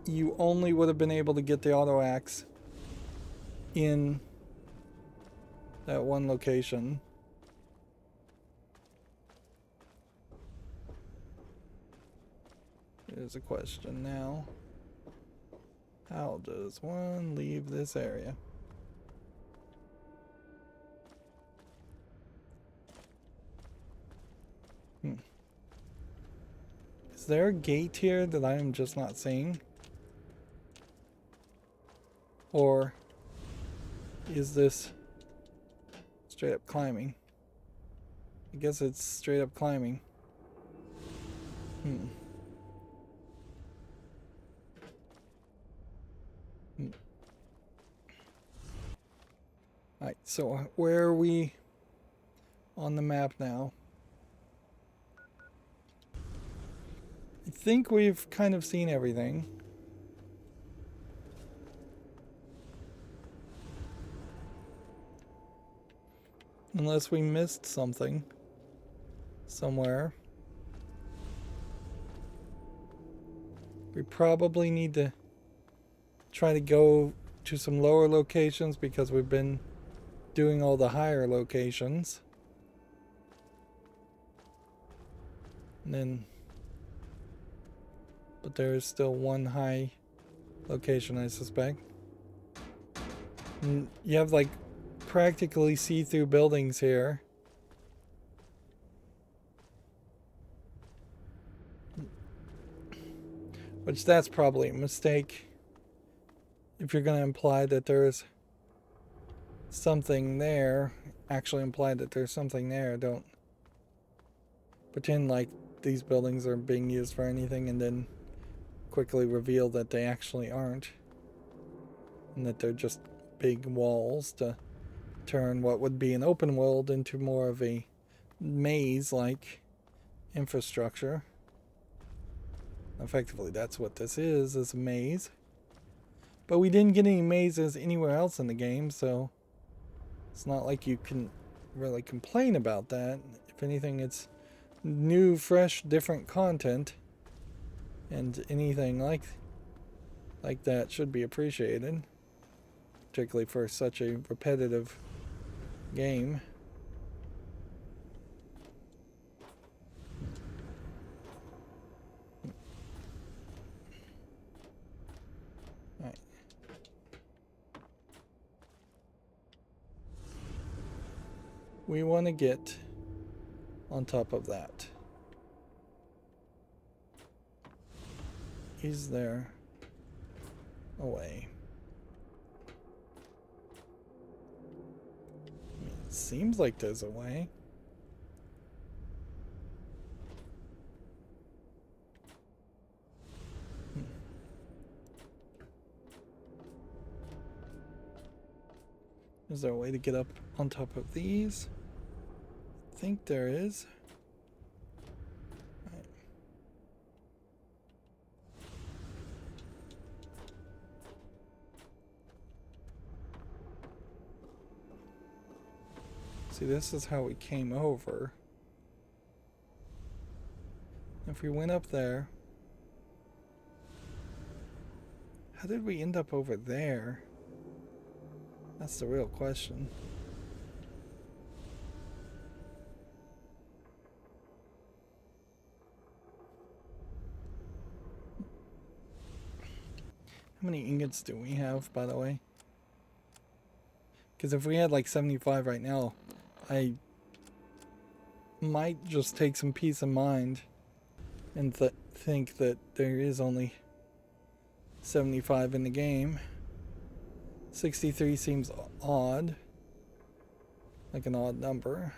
you only would have been able to get the auto axe in that one location. Here's a question now. How does one leave this area? Is there a gate here that I am just not seeing? Or is this straight up climbing? I guess it's straight up climbing. Alright, so where are we on the map now? I think we've kind of seen everything. Unless we missed something somewhere. We probably need to try to go to some lower locations because we've been doing all the higher locations. And then, but there is still one high location, I suspect. And you have like practically see-through buildings here. Which that's probably a mistake. If you're going to imply that there's something there, actually imply that there's something there. Don't pretend like these buildings are being used for anything and then quickly reveal that they actually aren't. And that they're just big walls to turn what would be an open world into more of a maze-like infrastructure. Effectively, that's what this is a maze. But we didn't get any mazes anywhere else in the game, so it's not like you can really complain about that. If anything, it's new, fresh, different content, and anything like that should be appreciated, particularly for such a repetitive game. Alright. We want to get on top of that. Is there a way? I mean, it seems like there's a way. Is there a way to get up on top of these? I think there is. Right. See, this is how we came over. If we went up there, how did we end up over there? That's the real question. How many ingots do we have, by the way? Because if we had like 75 right now, I might just take some peace of mind and think that there is only 75 in the game. 63 seems odd. Like an odd number.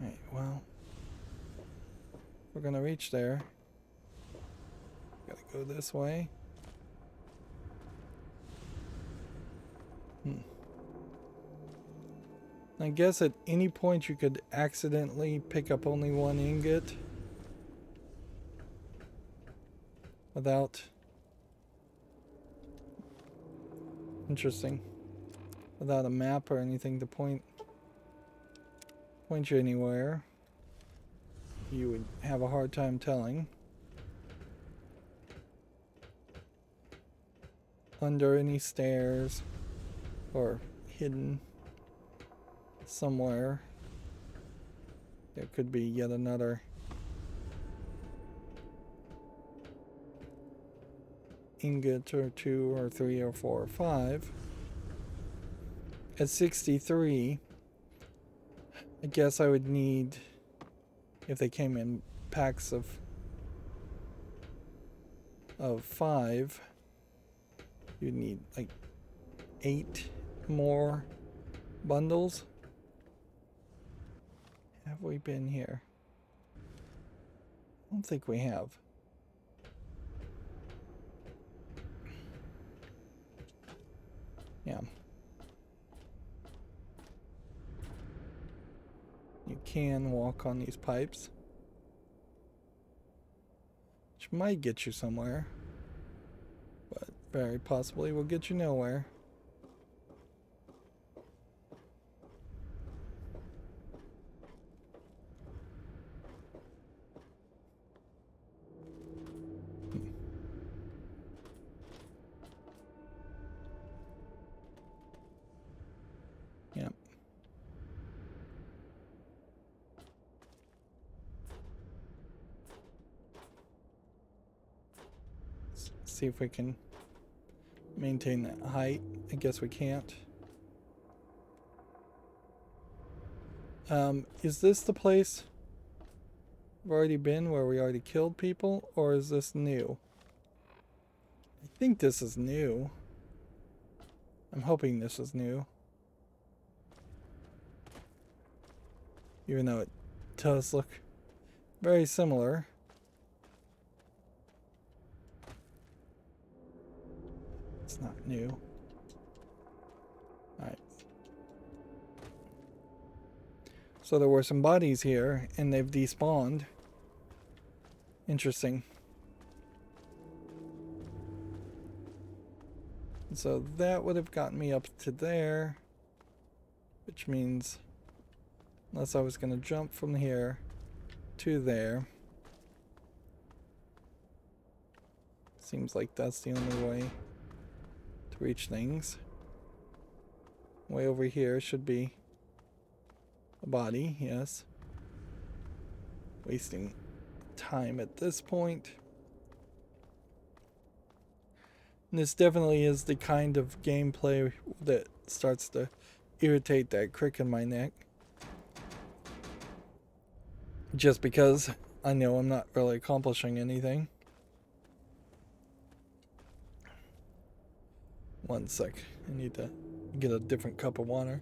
Right, well, we're gonna reach there. Gotta go this way. I guess at any point you could accidentally pick up only one ingot without... Interesting. Without a map or anything to point you anywhere. You would have a hard time telling. Under any stairs or hidden somewhere there could be yet another ingot or 2 or 3 or 4 or 5. At 63, I guess I would need, if they came in packs of 5, you'd need like 8 more bundles. Have we been here? I don't think we have. Yeah. You can walk on these pipes, which might get you somewhere, but very possibly will get you nowhere. Yep. Let's see if we can maintain that height. I guess we can't. Is this the place we've already been where we already killed people, or is this new? I think this is new. I'm hoping this is new. Even though it does look very similar. It's not new. Alright. So there were some bodies here, and they've despawned. Interesting. So that would have gotten me up to there, which means... unless I was going to jump from here to there. Seems like that's the only way to reach things. Way over here should be a body, yes. Wasting time at this point. And this definitely is the kind of gameplay that starts to irritate that crick in my neck. Just because I know I'm not really accomplishing anything. One sec. I need to get a different cup of water.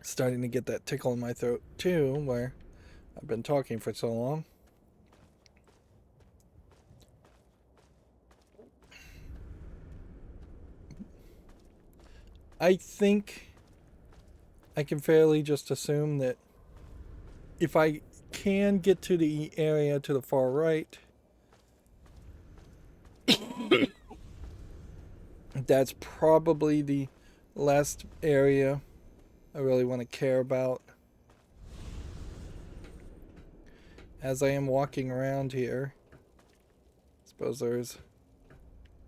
Starting to get that tickle in my throat too, where I've been talking for so long. I think I can fairly just assume that if I can get to the area to the far right, that's probably the last area I really want to care about. As I am walking around here, I suppose there's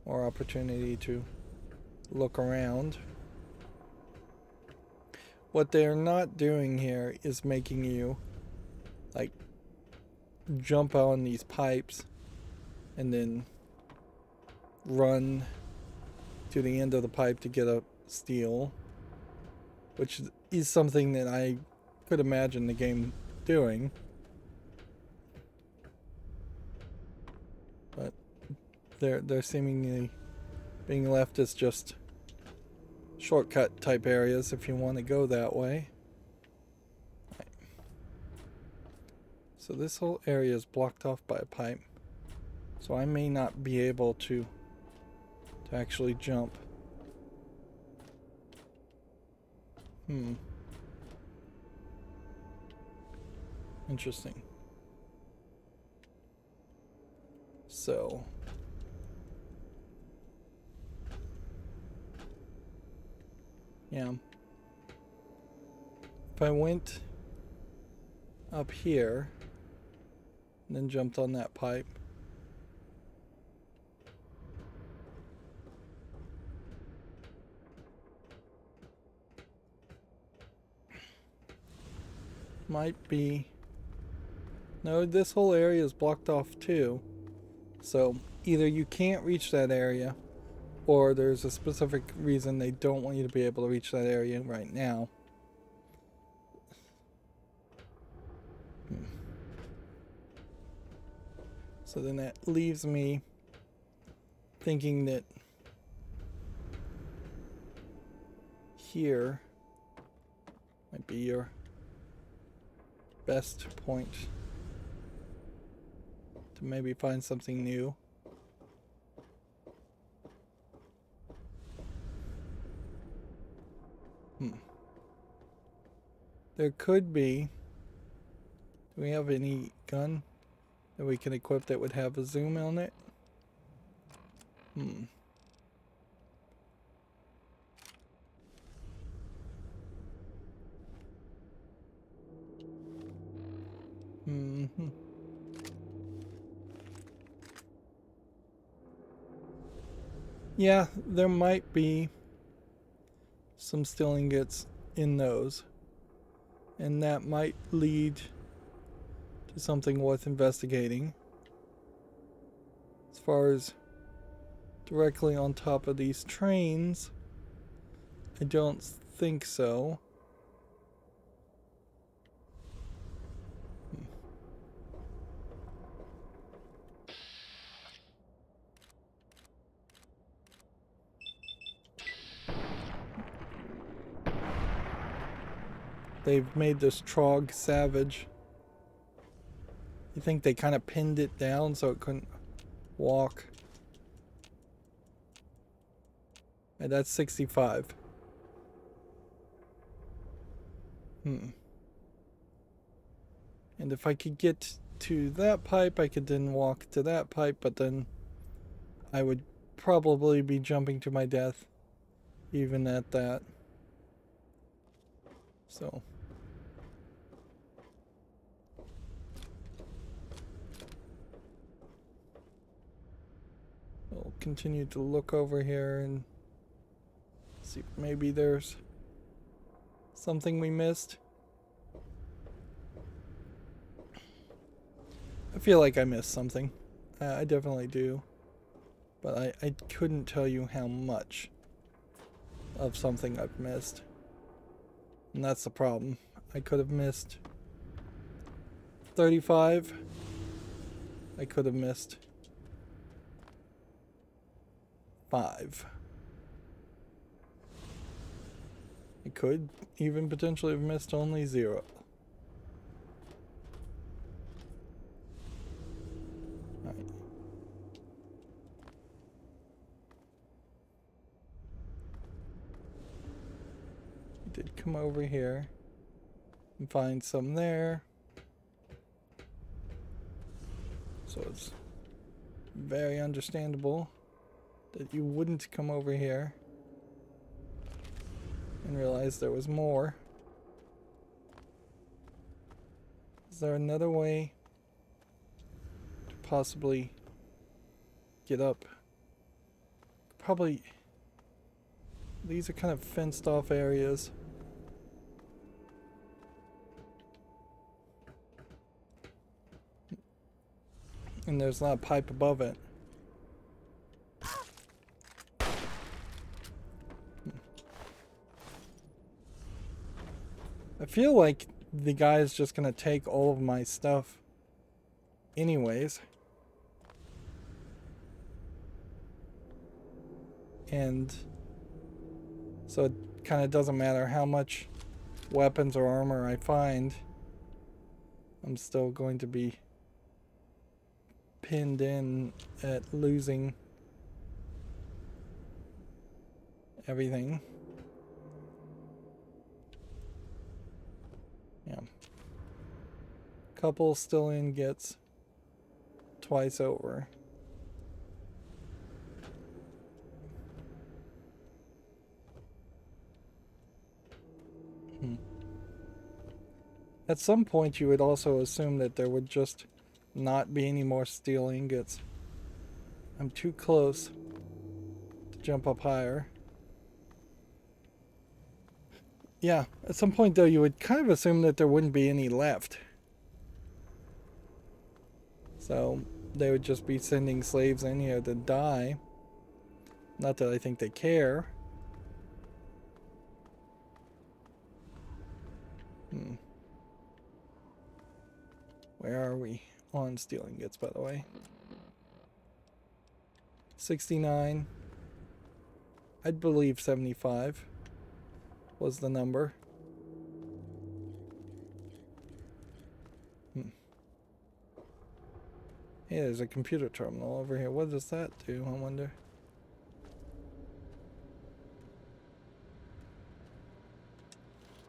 more opportunity to look around. What they're not doing here is making you like jump on these pipes and then run to the end of the pipe to get a steel, which is something that I could imagine the game doing, but they're seemingly being left as just shortcut type areas if you want to go that way. So this whole area is blocked off by a pipe. So I may not be able to actually jump. Interesting. So yeah. If I went up here and then jumped on that pipe, might be... No, this whole area is blocked off too. So either you can't reach that area, or there's a specific reason they don't want you to be able to reach that area right now. So then that leaves me thinking that here might be your best point to maybe find something new. There could be... Do we have any gun that we can equip that would have a zoom on it? Yeah, there might be some steel ingots in those, and that might lead to something worth investigating. As far as directly on top of these trains, I don't think so. They've made this trog savage. You think they kind of pinned it down so it couldn't walk. And that's 65. And if I could get to that pipe, I could then walk to that pipe, but then I would probably be jumping to my death even at that. So we'll continue to look over here and see if maybe there's something we missed. I feel like I missed something. I definitely do. But I couldn't tell you how much of something I've missed. And that's the problem. I could have missed 35. I could have missed 5. I could even potentially have missed only 0. Right. I did come over here and find some there. So it's very understandable that you wouldn't come over here and realize there was more. Is there another way to possibly get up? Probably. These are kind of fenced off areas. And there's not a pipe above it. I feel like the guy's just gonna take all of my stuff anyways. And so it kind of doesn't matter how much weapons or armor I find. I'm still going to be pinned in at losing everything. Yeah. Couple still in gets twice over. At some point you would also assume that there would just not be any more steel ingots. I'm too close to jump up higher. Yeah, at some point though you would kind of assume that there wouldn't be any left. So they would just be sending slaves in here to die. Not that I think they care. Where are we on steel ingots, by the way? 69. I'd believe 75 was the number. Hey, there's a computer terminal over here. What does that do, I wonder?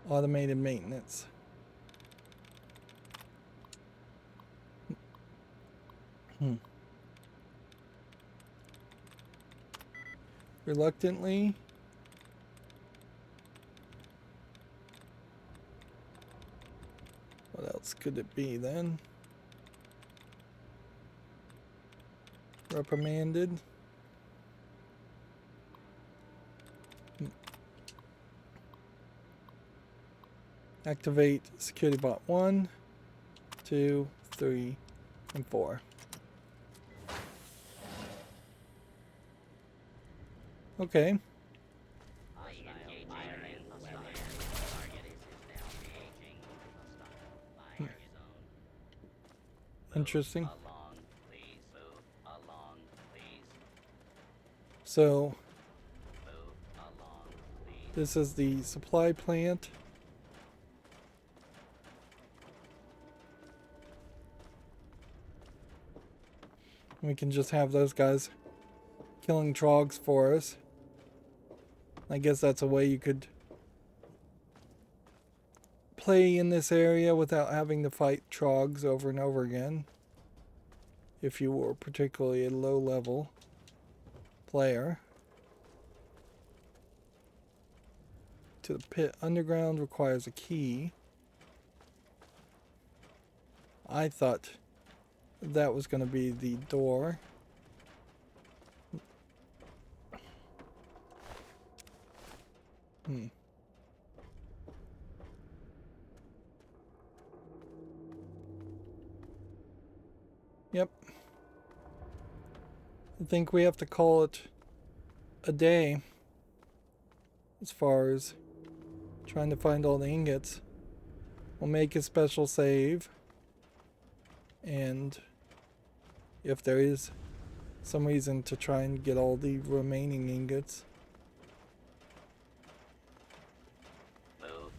Automated maintenance. Reluctantly. What else could it be then? Reprimanded. Activate security bot 1, 2, 3, and 4. Okay. Interesting. So, this is the supply plant. We can just have those guys killing trogs for us. I guess that's a way you could play in this area without having to fight trogs over and over again. If you were particularly a low level player. To the pit underground requires a key. I thought that was going to be the door. Yep. I think we have to call it a day as far as trying to find all the ingots. We'll make a special save, and if there is some reason to try and get all the remaining ingots,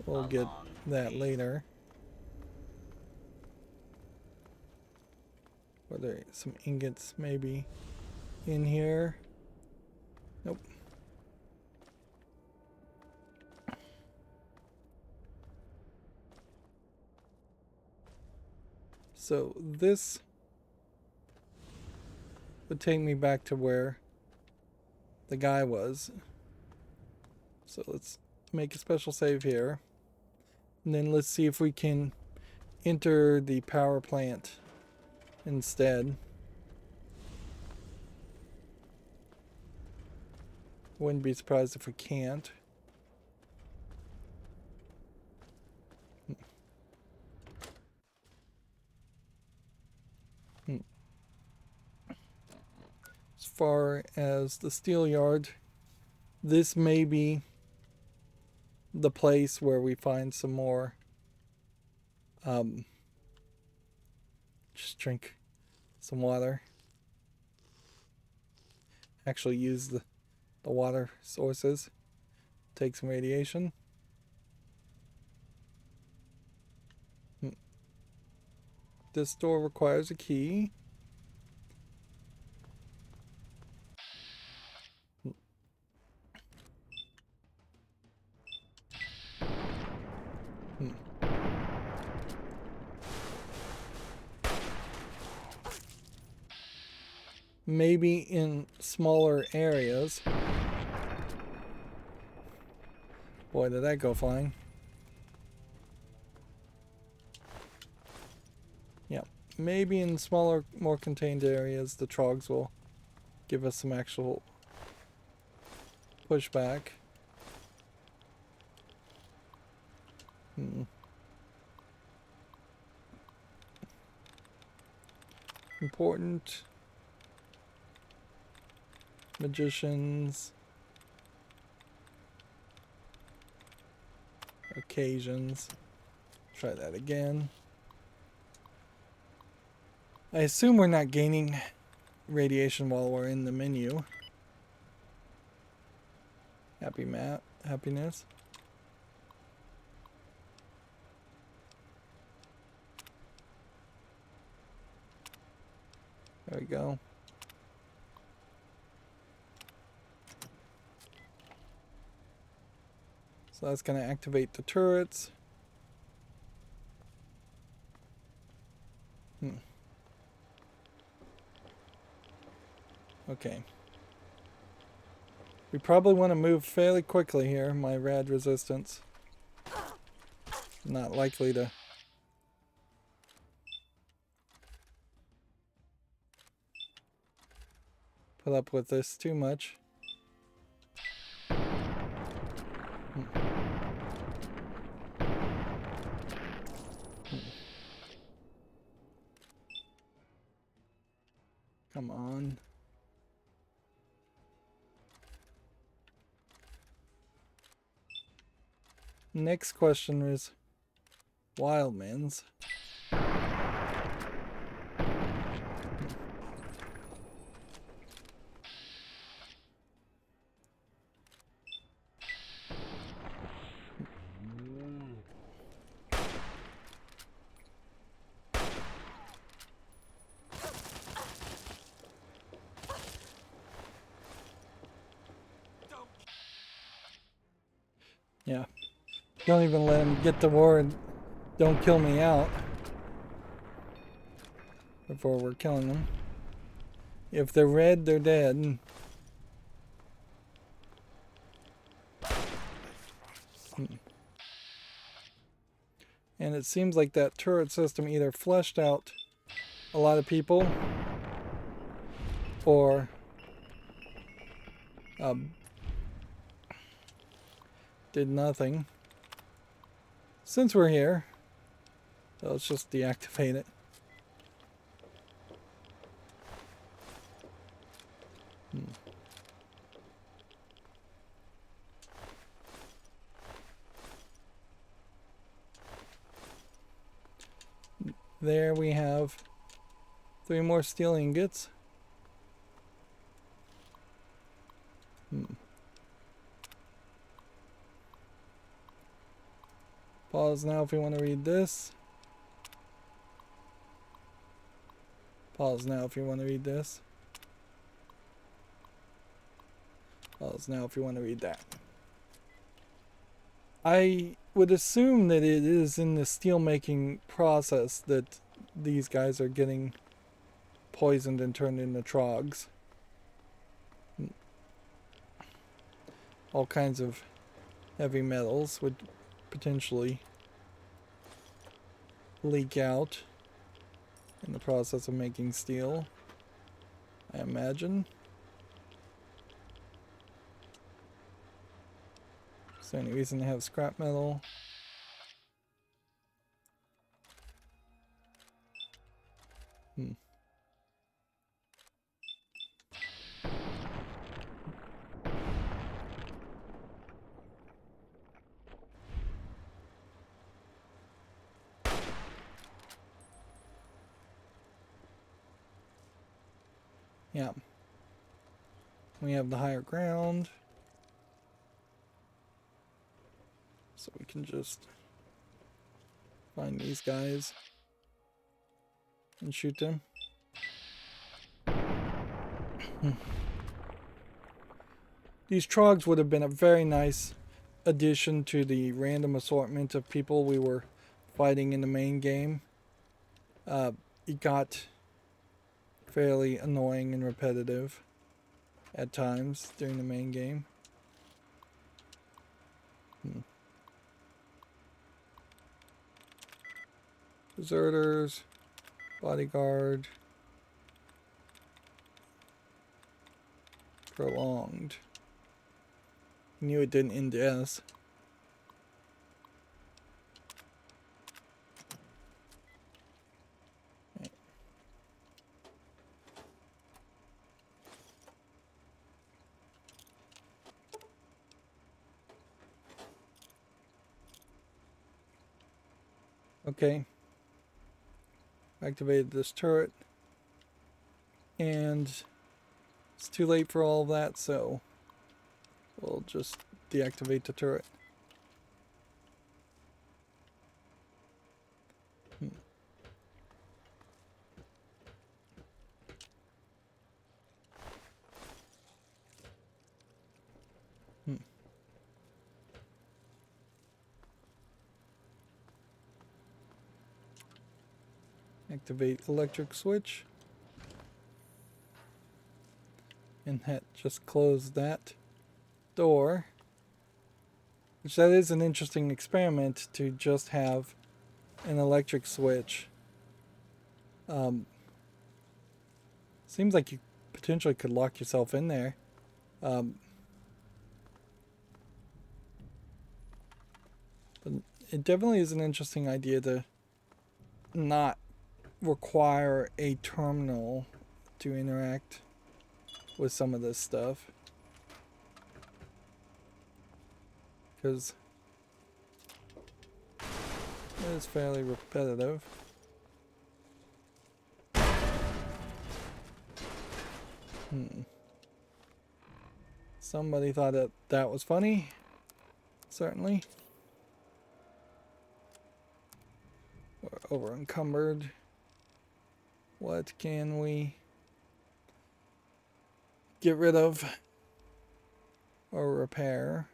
we'll get that later. Were there some ingots maybe in here? Nope. So this would take me back to where the guy was. So let's make a special save here. And then let's see if we can enter the power plant instead. Wouldn't be surprised if we can't. As far as the steel yard, this may be the place where we find some more. Just drink some water. Actually use the water sources. Take some radiation. this door requires a key. Maybe in smaller areas. Boy, did that go flying. Yeah, maybe in smaller, more contained areas, the trogs will give us some actual pushback. Important. Magicians. Occasions. Try that again. I assume we're not gaining radiation while we're in the menu. Happy Matt. Happiness. There we go. So that's going to activate the turrets. Okay. We probably want to move fairly quickly here, my rad resistance. Not likely to put up with this too much. Come on. Next question is Wildman's. Yeah. Don't even let him get the war and don't kill me out before we're killing them. If they're red, they're dead. And it seems like that turret system either flushed out a lot of people or did nothing. Since we're here, let's just deactivate it. There we have 3 more steel ingots. Pause now if you want to read this. Pause now if you want to read this. Pause now if you want to read that. I would assume that it is in the steel making process that these guys are getting poisoned and turned into trogs. All kinds of heavy metals would potentially leak out in the process of making steel, I imagine. Is there any reason to have scrap metal? Yeah. We have the higher ground. So we can just find these guys. and shoot them. These trogs would have been a very nice addition to the random assortment of people we were fighting in the main game. It got fairly annoying and repetitive at times during the main game. Deserters, bodyguard, prolonged. Knew it didn't end as. Okay. Activated this turret. And it's too late for all of that, so we'll just deactivate the turret. Activate electric switch. And that just closed that door. Which that is an interesting experiment to just have an electric switch. Seems like you potentially could lock yourself in there. But it definitely is an interesting idea to not require a terminal to interact with some of this stuff, because it is fairly repetitive. Somebody thought that that was funny, certainly. We're over encumbered. What can we get rid of or repair?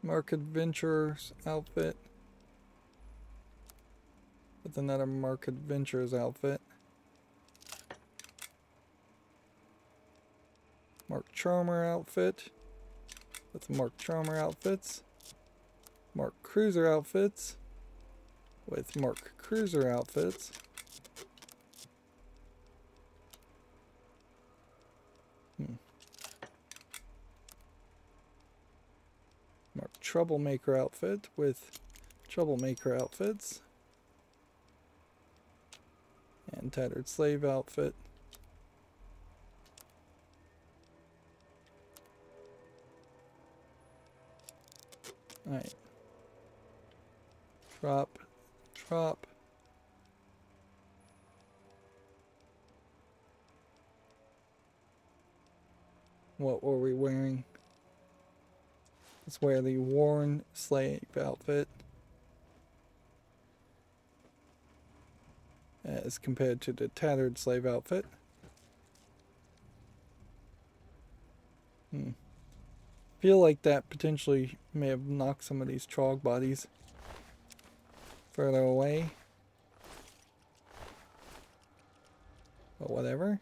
Mark Adventurer's outfit. With another Mark Adventurer's outfit. Mark Charmer outfit. With Mark Charmer outfits. Mark Cruiser outfits. With Mark Cruiser outfits. Mark Troublemaker outfit with Troublemaker outfits. And Tattered Slave outfit. Alright. Drop. Drop. What were we wearing? Let's wear the worn slave outfit. As compared to the tattered slave outfit. Feel like that potentially may have knocked some of these trog bodies further away. But whatever.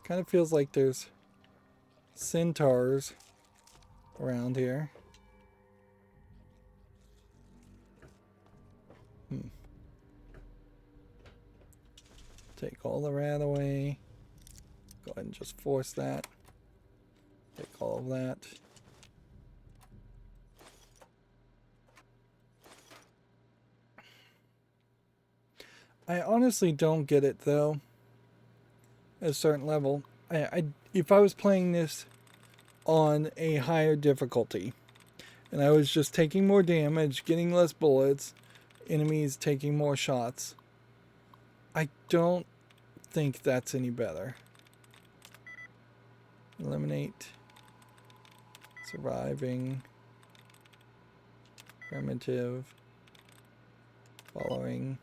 Kind of feels like there's centaurs around here. Take all the rat away. Go ahead and just force that. Take all of that. I honestly don't get it though. At a certain level. If I was playing this on a higher difficulty, and I was just taking more damage, getting less bullets, enemies taking more shots. I don't think that's any better. Eliminate. Surviving. Primitive. Following.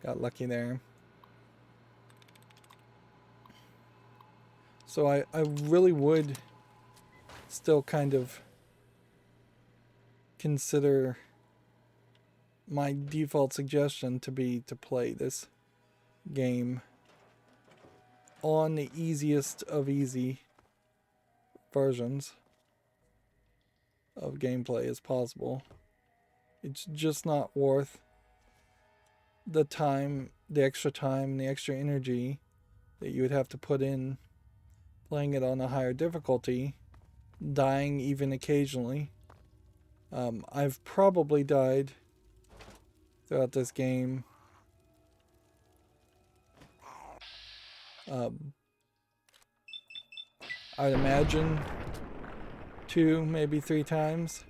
Got lucky there. So I really would still kind of consider my default suggestion to be to play this game on the easiest of easy versions of gameplay as possible. It's just not worth the time, the extra energy that you would have to put in playing it on a higher difficulty, dying even occasionally. I've probably died throughout this game I'd imagine 2, maybe 3 times.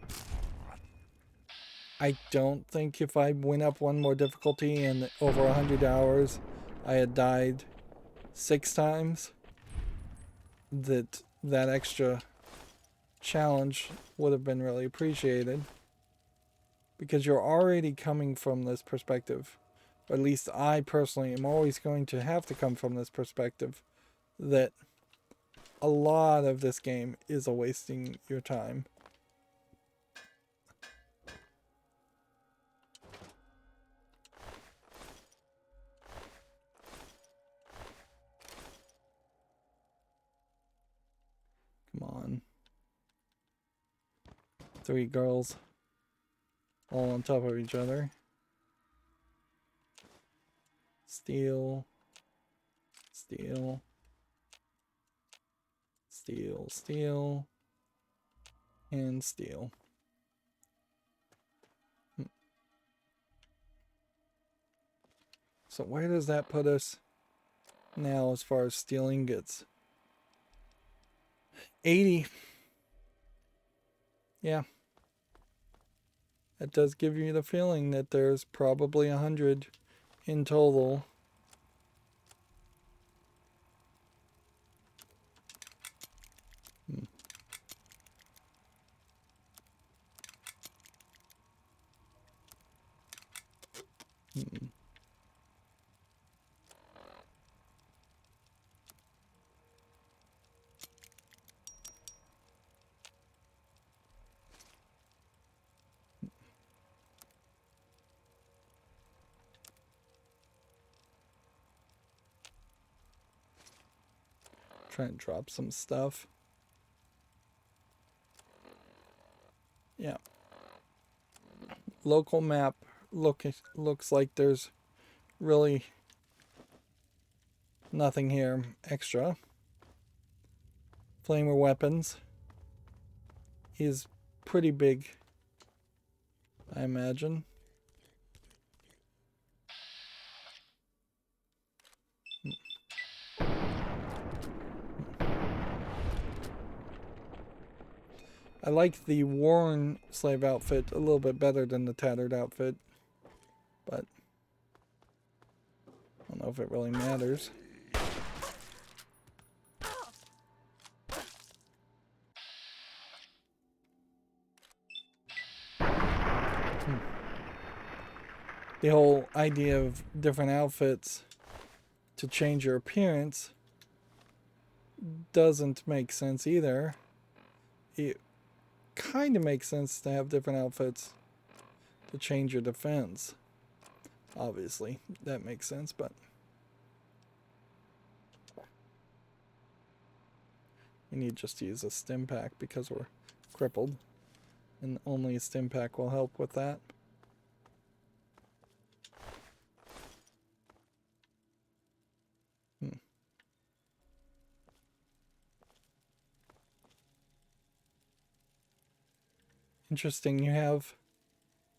I don't think if I went up one more difficulty and over 100 hours I had died 6 times, that extra challenge would have been really appreciated, because you're already coming from this perspective, or at least I personally am always going to have to come from this perspective, that a lot of this game is a wasting your time. Come on. 3 girls all on top of each other. Steal. Steal. Steal. Steal. And steal. So where does that put us now as far as stealing gets? 80. Yeah. That does give you the feeling that there's probably 100 in total. Try and drop some stuff. Yeah. Local map looks like there's really nothing here extra. Flamer weapons is pretty big, I imagine. I like the worn slave outfit a little bit better than the tattered outfit, but I don't know if it really matters. The whole idea of different outfits to change your appearance doesn't make sense either. It kind of makes sense to have different outfits to change your defense. Obviously, that makes sense, but we need just to use a stim pack because we're crippled, and only a stim pack will help with that. Interesting, you have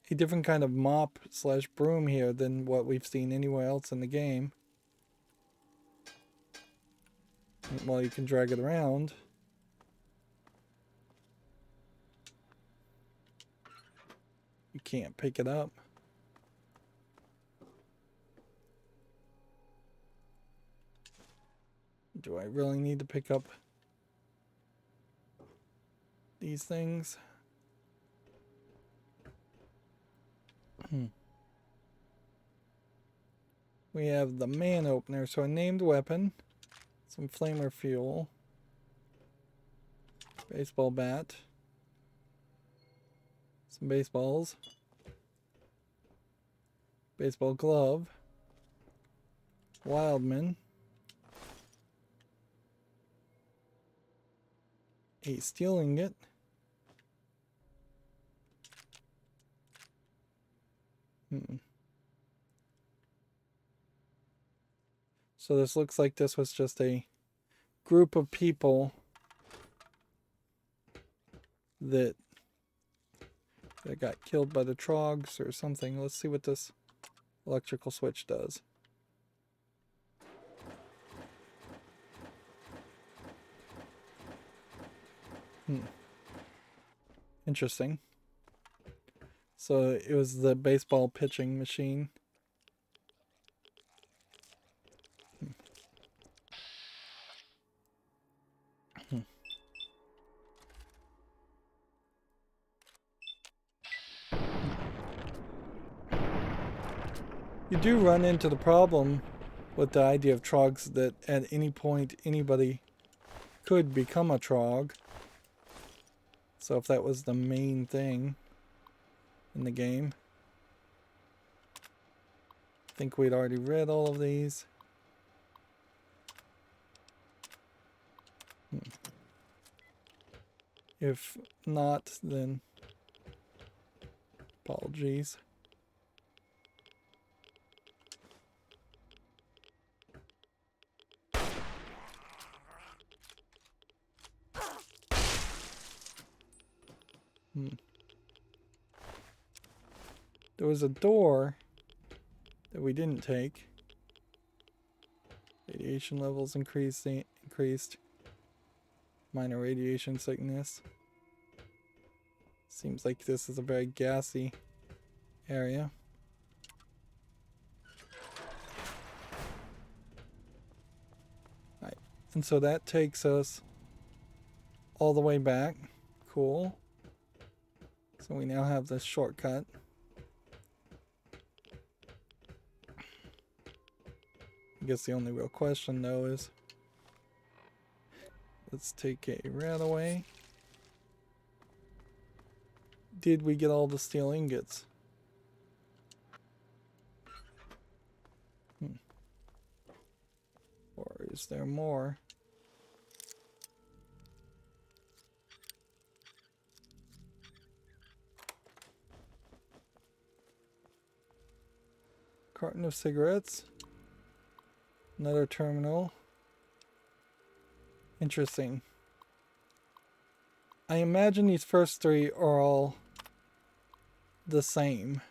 a different kind of mop slash broom here than what we've seen anywhere else in the game. Well, you can drag it around. You can't pick it up. Do I really need to pick up these things? We have the man opener, so a named weapon, some flamer fuel, baseball bat, some baseballs, baseball glove, wildman, a steel ingot, So this looks like this was just a group of people that got killed by the trogs or something. Let's see what this electrical switch does. Interesting. So it was the baseball pitching machine. You do run into the problem with the idea of trogs that at any point anybody could become a trog. So if that was the main thing in the game. I think we'd already read all of these. If not, then apologies. There was a door that we didn't take. Radiation levels increased. Minor radiation sickness. Seems like this is a very gassy area. Alright, and so that takes us all the way back. Cool. So we now have this shortcut. I guess the only real question though is, let's take a rat away. Did we get all the steel ingots? Or is there more? Carton of cigarettes. Another terminal. Interesting. I imagine these first three are all the same.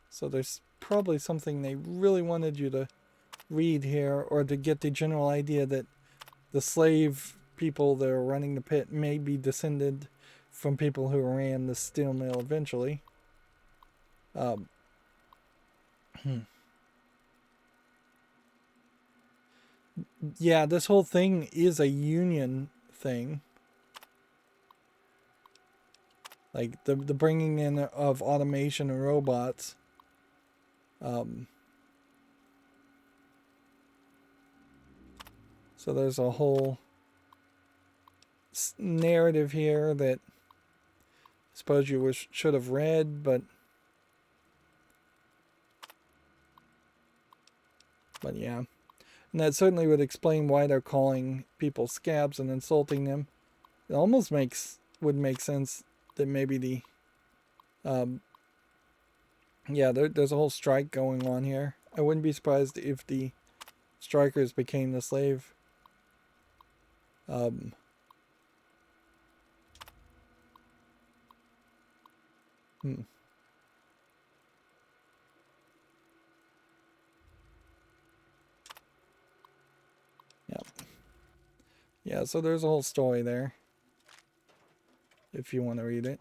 So there's probably something they really wanted you to read here, or to get the general idea that the slave people that are running the pit may be descended from people who ran the steel mill eventually. Yeah, this whole thing is a union thing. Like the bringing in of automation and robots. So there's a whole narrative here that I suppose you should have read, but yeah. And that certainly would explain why they're calling people scabs and insulting them. It almost would make sense that maybe the yeah, there's a whole strike going on here. I wouldn't be surprised if the strikers became the slave Yeah, so there's a whole story there, if you want to read it.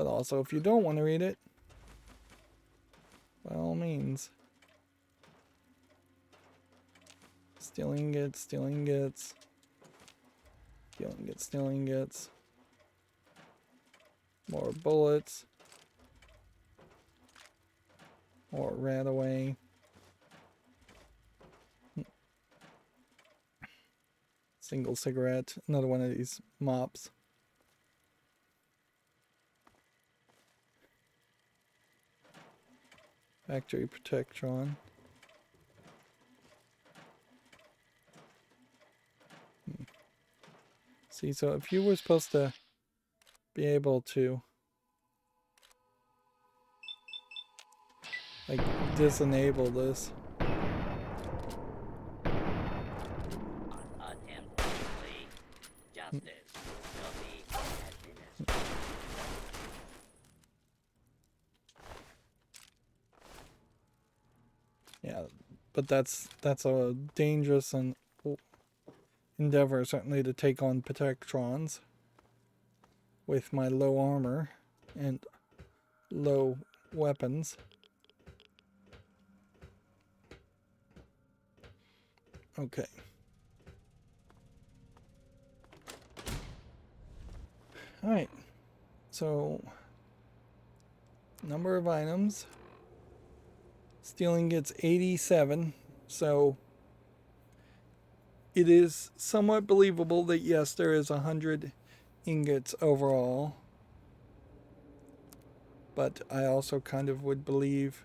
But also, if you don't want to read it, by all means. Steel ingots, steel ingots. Steel ingots, steel ingots. More bullets. More Radaway. Single cigarette. Another one of these mops. Factory Protectron. See, so if you were supposed to be able to like disenable this. Yeah, but that's a dangerous and endeavor, certainly, to take on Protectrons with my low armor and low weapons. Okay. Alright. So, number of items. Stealing gets 87, so it is somewhat believable that yes, there is 100 ingots overall. But I also kind of would believe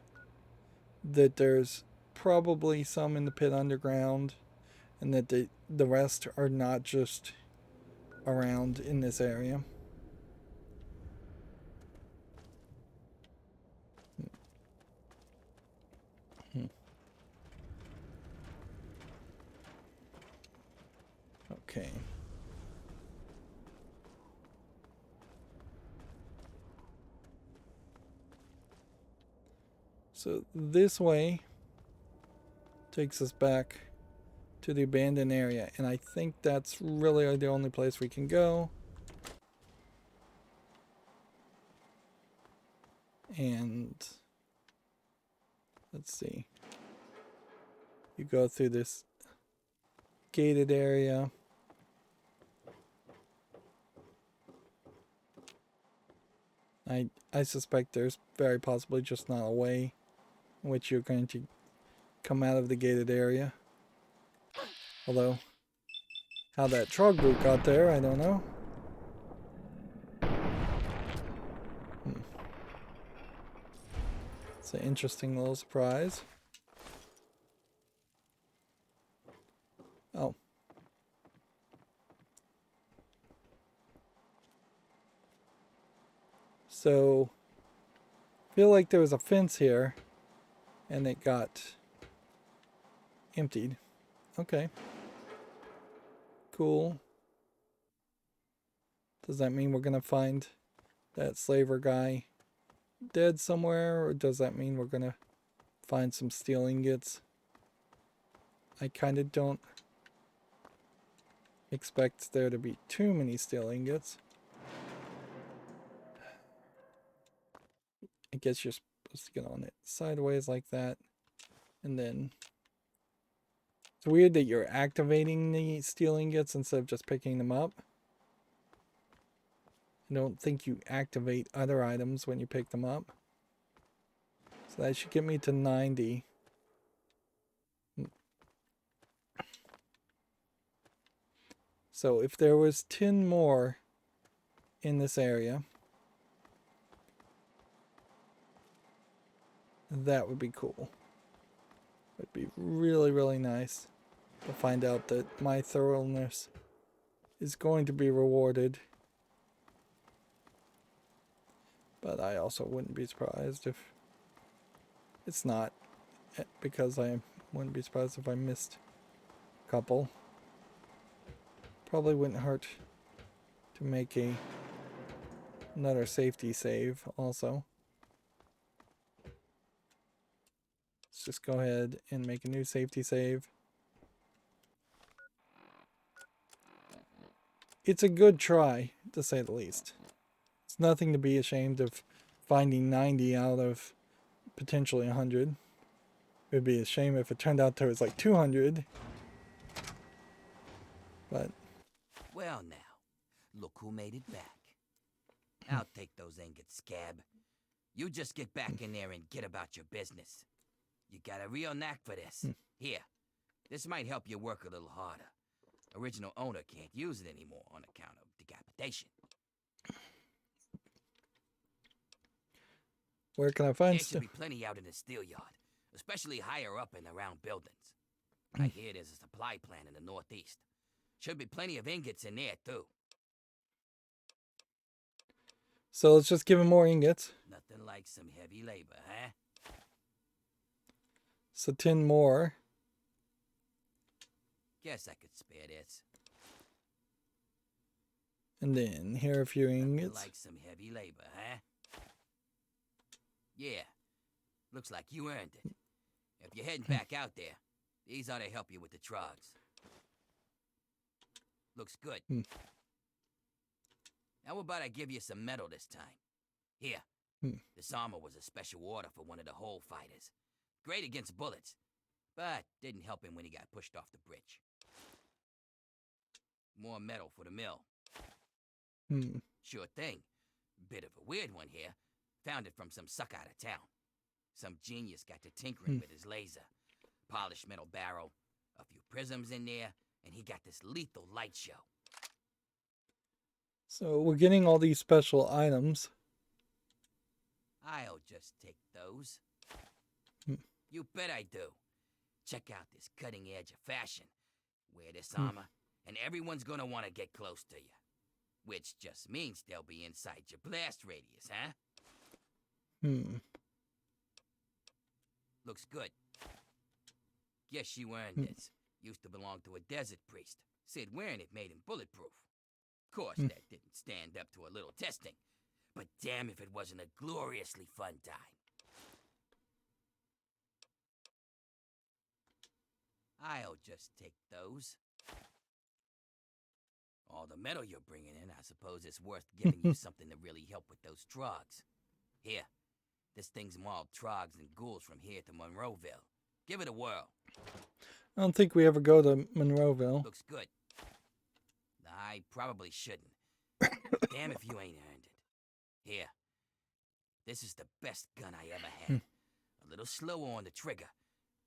that there's probably some in the pit underground, and that the rest are not just around in this area. Okay. So this way takes us back to the abandoned area, and I think that's really the only place we can go. And let's see. You go through this gated area. I suspect there's very possibly just not a way in which you're going to come out of the gated area. Although, how that trog boot got there, I don't know. It's an interesting little surprise. Oh. So, I feel like there was a fence here, and it got emptied. Okay. Cool. Does that mean we're gonna find that slaver guy dead somewhere, or does that mean we're gonna find some steel ingots? I kind of don't expect there to be too many steel ingots. I guess you're supposed to get on it sideways like that, and then it's weird that you're activating the steel ingots instead of just picking them up. I don't think you activate other items when you pick them up. So that should get me to 90. So if there was 10 more in this area, that would be cool. It would be really, really nice to find out that my thoroughness is going to be rewarded. But I also wouldn't be surprised if it's not, because I wouldn't be surprised if I missed a couple. Probably wouldn't hurt to make another safety save also. Let's just go ahead and make a new safety save. It's a good try, to say the least. It's It's nothing to be ashamed of finding 90 out of potentially 100. It would be a shame if it turned out there was like 200. But Well now, look who made it back. I'll take those ingots, Scab. You just get back in there and get about your business. You got a real knack for this. Here, this might help you work a little harder. Original owner can't use it anymore on account of decapitation. where can I find There should stuff? be plenty out in the steel yard, especially higher up and around buildings. I hear there's a supply plant in the northeast. Should be plenty of ingots in there, too. So let's just give him more ingots. Nothing like some heavy labor, huh? So 10 more. Guess I could spare this. And then here are a few Nothing ingots. like some heavy labor, huh? Yeah. Looks like you earned it. If you're heading back out there, these ought to help you with the trogs. Looks good. How about I give you some metal this time? Here. This armor was a special order for one of the hole fighters. Great against bullets, but didn't help him when he got pushed off the bridge. More metal for the mill. Sure thing. Bit of a weird one here. Found it from some suck out of town. Some genius got to tinkering with his laser. Polished metal barrel, a few prisms in there, and he got this lethal light show. So we're getting all these special items. I'll just take those. You bet I do. Check out this cutting edge of fashion. Wear this armor, and everyone's gonna want to get close to you. Which just means they'll be inside your blast radius, huh? Looks good. Guess you earned this. Used to belong to a desert priest. Said wearing it made him bulletproof. Of course, that didn't stand up to a little testing. But damn if it wasn't a gloriously fun time. I'll just take those. All the metal you're bringing in, I suppose it's worth giving you something to really help with those trogs. Here, this thing's mauled trogs and ghouls from here to Monroeville. Give it a whirl. I don't think we ever go to Monroeville. Looks good. I probably shouldn't. Damn if you ain't earned it. Here, this is the best gun I ever had. A little slower on the trigger,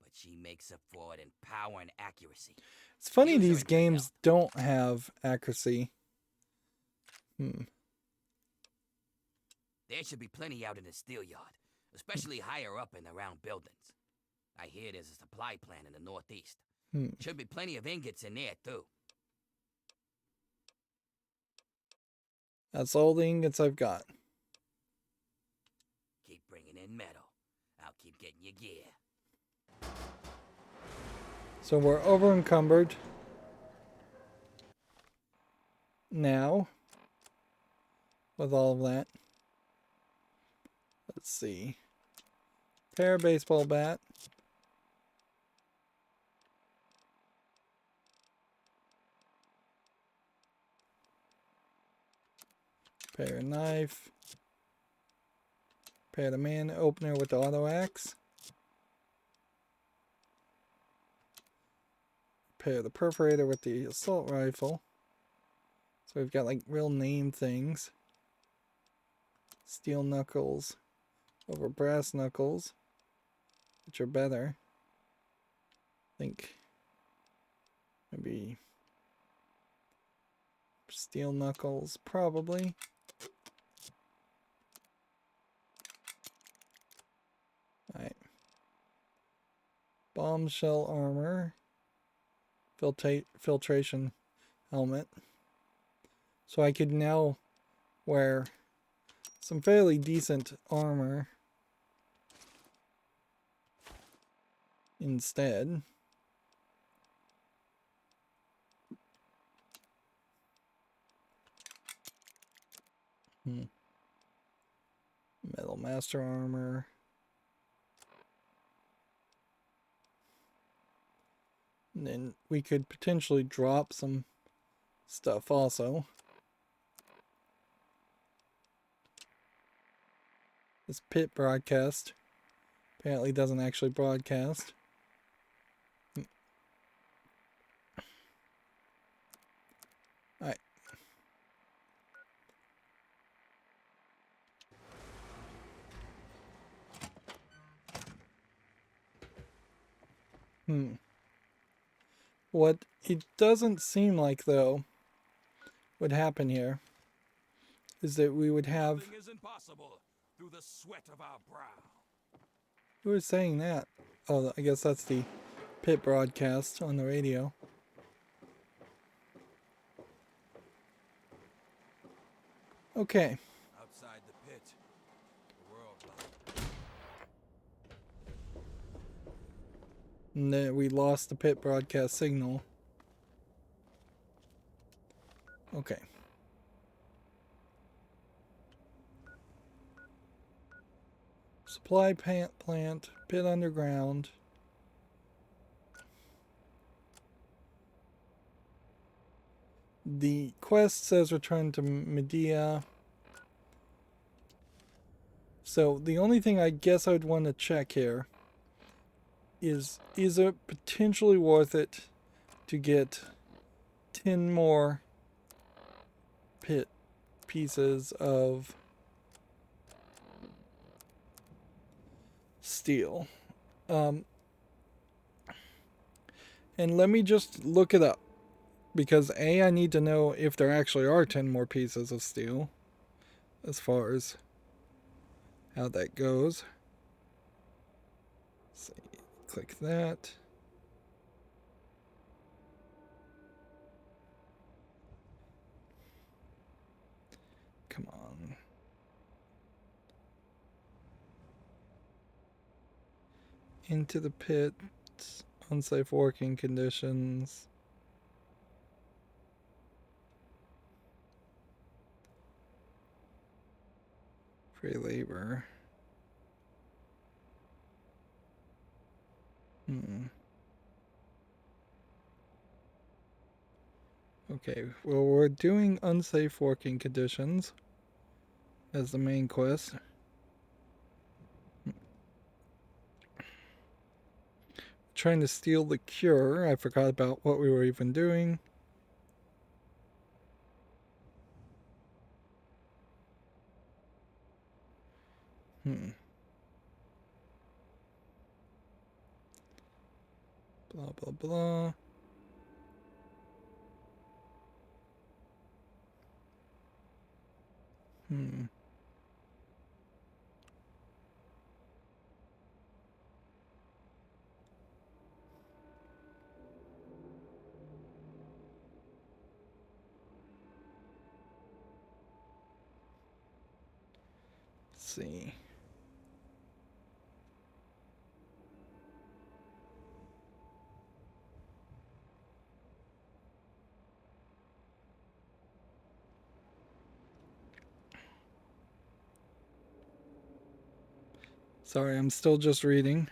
but she makes up for it in power and accuracy. It's funny Use her these in your games belt. don't have accuracy. There should be plenty out in the steel yard, especially higher up and around buildings. I hear there's a supply plant in the northeast. Should be plenty of ingots in there, too. That's all the ingots I've got. Keep bringing in metal. I'll keep getting you gear. So we're over encumbered now with all of that. Let's see. Pair of baseball bat. Pair of knife. Pair of man opener with the auto axe. Pair of the perforator with the assault rifle. So we've got like real name things. Steel knuckles over brass knuckles, which are better. I think maybe steel knuckles, probably. Alright. Bombshell armor. Filtration helmet. So I could now wear some fairly decent armor instead. Metal Master armor. And then we could potentially drop some stuff also. This Pitt broadcast apparently doesn't actually broadcast. Alright. What it doesn't seem like, though, would happen here is that we would have... Nothing is impossible through the sweat of our brow. Who is saying that? Oh, I guess that's the Pitt broadcast on the radio. Okay. Outside the pit, the world. And then we lost the Pitt broadcast signal. Okay. Supply plant, Pitt underground. The quest says return to Medea. So the only thing I guess I'd want to check here is it potentially worth it to get 10 more Pitt pieces of steel? And let me just look it up. Because A, I need to know if there actually are 10 more pieces of steel. As far as how that goes. Let's see, click that. Come on. Into the pit. Unsafe working conditions. Free labor. Okay, well, we're doing unsafe working conditions as the main quest. Trying to steal the cure. I forgot about what we were even doing. Blah, blah, blah. Let's see. Sorry, I'm still just reading.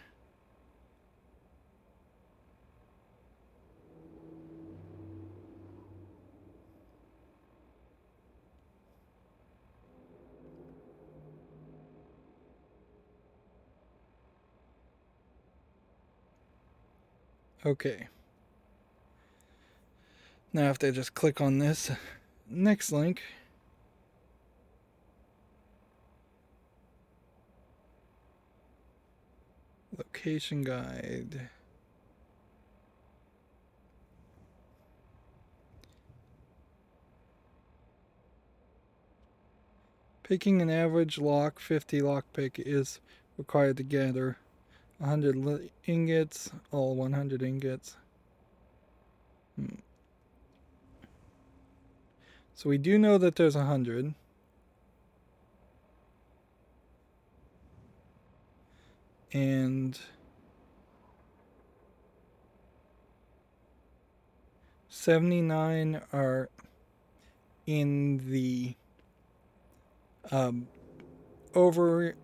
Okay. Now I have to just click on this next link. Location guide. Picking an average lock, 50 lockpick is required to gather 100 ingots, all 100 ingots. So we do know that there's 100. And 79 are in the over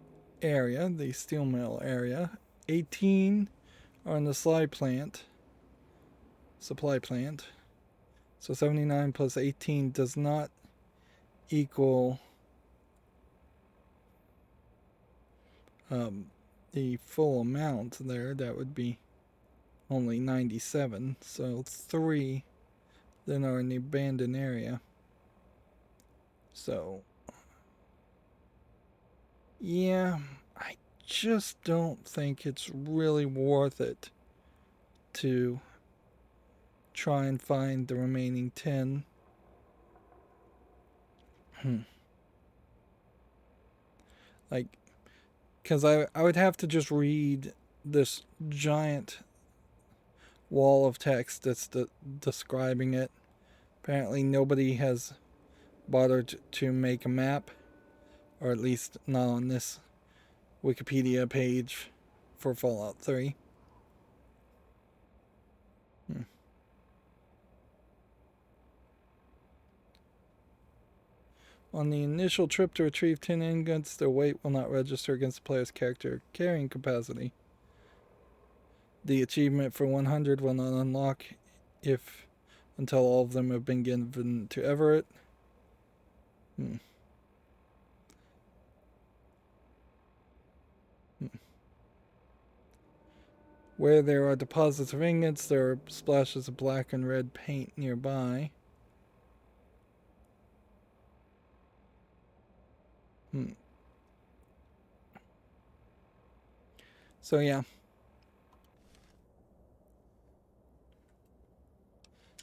area, the steel mill area. 18 are in the supply plant. So 79 plus 18 does not equal the full amount there, that would be only 97. So 3 then are in the abandoned area. So, yeah, I just don't think it's really worth it to try and find the remaining 10. Like, because I would have to just read this giant wall of text that's describing it. Apparently nobody has bothered to make a map, or at least not on this Wikipedia page for Fallout 3. On the initial trip to retrieve 10 ingots, their weight will not register against the player's character carrying capacity. The achievement for 100 will not unlock until all of them have been given to Everett. Where there are deposits of ingots, there are splashes of black and red paint nearby. So yeah.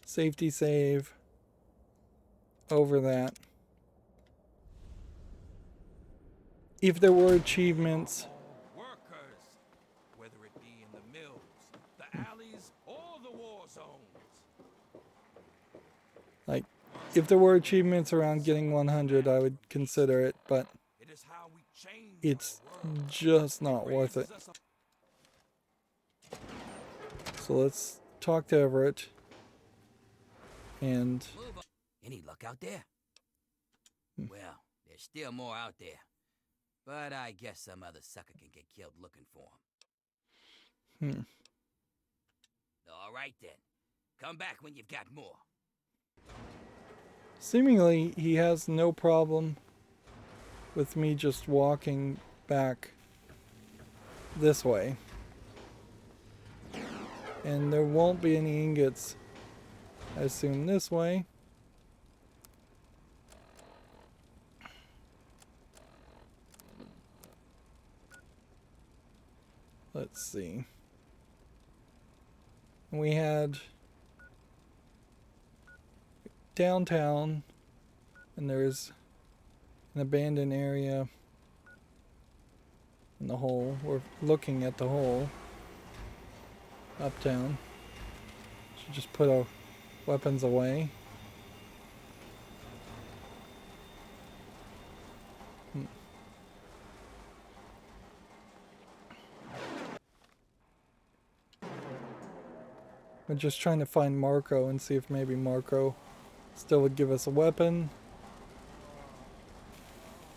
Safety save. Over that. If there were achievements... Workers, whether it be in the mills, the alleys, or the war zones. Like, if there were achievements around getting 100, I would consider it, but It is how we change it's our world. just not worth it. So let's talk to Everett. And... Any luck out there? Well, there's still more out there. But I guess some other sucker can get killed looking for him. All right then. Come back when you've got more. Seemingly, he has no problem with me just walking back this way. And there won't be any ingots, I assume, this way. Let's see. We had downtown, and there's an abandoned area in the hole. We're looking at the hole. Uptown. Should just put our weapons away. We're just trying to find Marco and see if maybe Marco still would give us a weapon.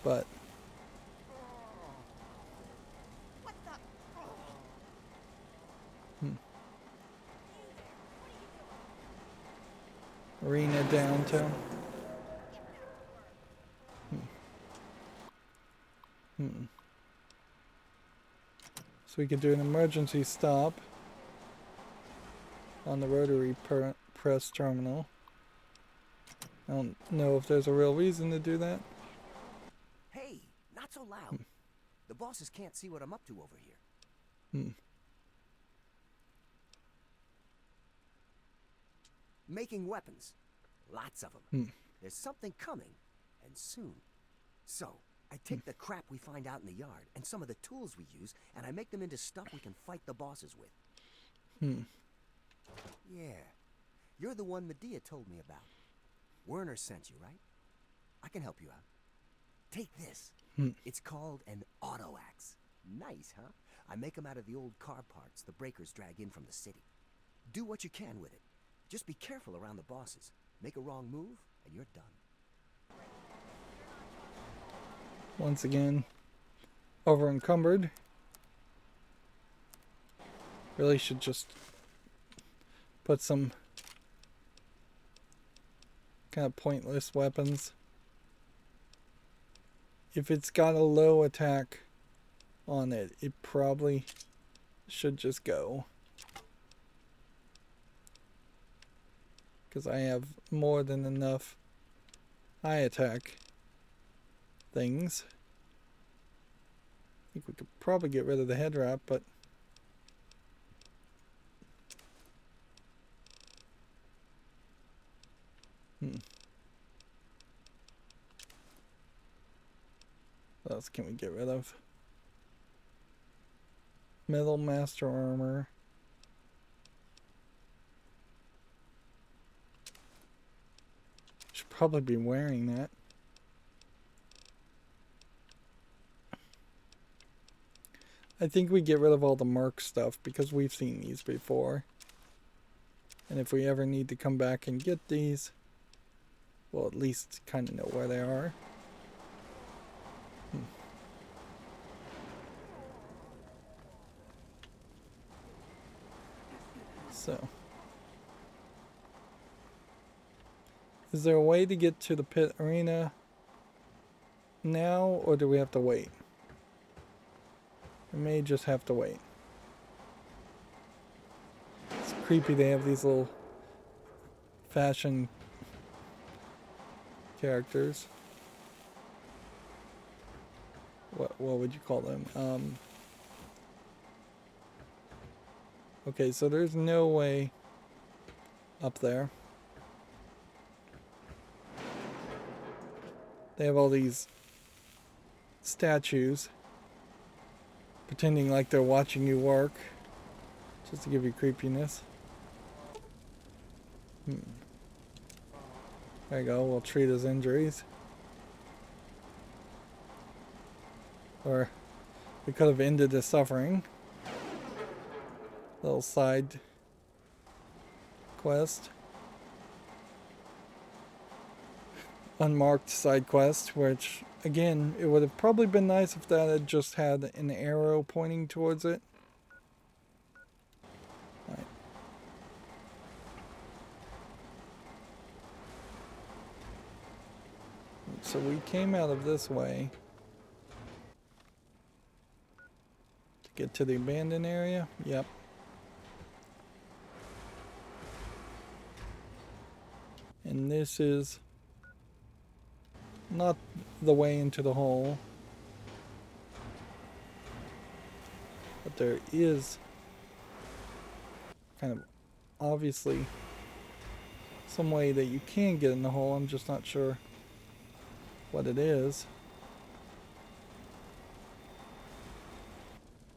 But Arena downtown. So we could do an emergency stop on the rotary press terminal. I don't know if there's a real reason to do that. Hey, not so loud. The bosses can't see what I'm up to over here. Making weapons. Lots of them. There's something coming, and soon. So, I take the crap we find out in the yard, and some of the tools we use, and I make them into stuff we can fight the bosses with. Yeah. You're the one Medea told me about. Werner sent you, right? I can help you out. Take this. It's called an auto axe. Nice, huh? I make them out of the old car parts the breakers drag in from the city. Do what you can with it. Just be careful around the bosses. Make a wrong move, and you're done. Once again, over encumbered. Really should just put some kind of pointless weapons. If it's got a low attack on it, it probably should just go. Because I have more than enough high attack things. I think we could probably get rid of the head wrap, but what else can we get rid of? Metal Master Armor. Should probably be wearing that. I think we get rid of all the Merc stuff because we've seen these before. And if we ever need to come back and get these, we'll at least kind of know where they are. So, is there a way to get to the Pitt Arena now, or do we have to wait? We may just have to wait. It's creepy they have these little fashion characters. What would you call them? Okay, so there's no way up there. They have all these statues pretending like they're watching you work, just to give you creepiness. There you go, we'll treat his injuries. Or we could have ended his suffering. Little side quest. Unmarked side quest, which again, it would have probably been nice if that had just had an arrow pointing towards it. Right. So we came out of this way to get to the abandoned area. Yep. And this is not the way into the hole, but there is kind of obviously some way that you can get in the hole. I'm just not sure what it is.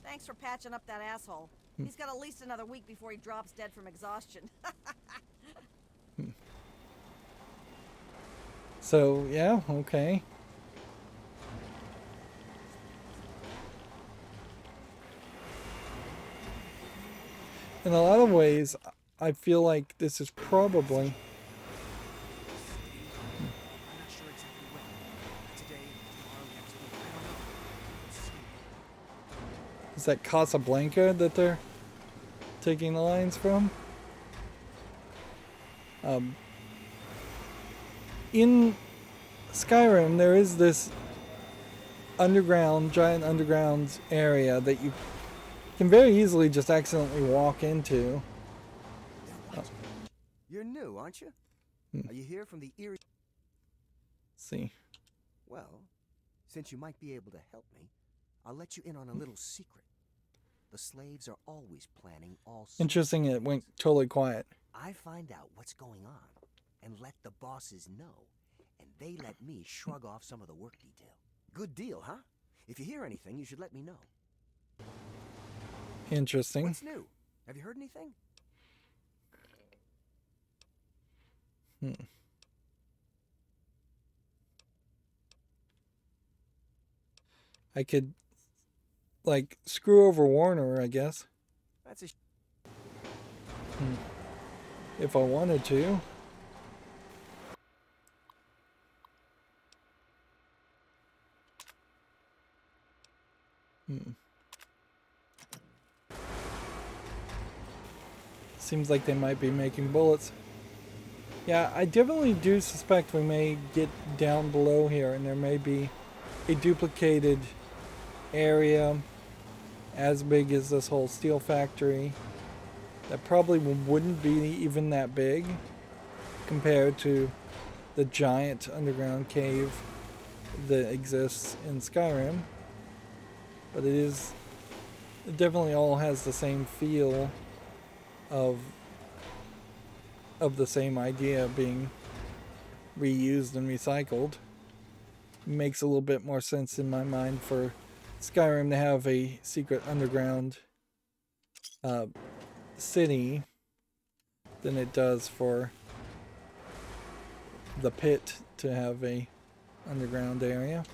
Thanks for patching up that asshole. He's got at least another week before he drops dead from exhaustion. So, yeah, okay. In a lot of ways, I feel like this is probably... Is that Casablanca that they're taking the lines from? In Skyrim, there is this giant underground area that you can very easily just accidentally walk into. You're new, aren't you? Are you here from the Erie? See. Well, since you might be able to help me, I'll let you in on a little secret. The slaves are always planning all sorts. Interesting, it went totally quiet. I find out what's going on and let the bosses know, and they let me shrug off some of the work detail. Good deal, huh? If you hear anything, you should let me know. Interesting. What's new? Have you heard anything? I could, like, screw over Warner, I guess. That's a If I wanted to. Seems like they might be making bullets. Yeah, I definitely do suspect we may get down below here and there may be a duplicated area as big as this whole steel factory. That probably wouldn't be even that big compared to the giant underground cave that exists in Skyrim. But it definitely all has the same feel of the same idea being reused and recycled. Makes a little bit more sense in my mind for Skyrim to have a secret underground city than it does for the Pit to have a underground area.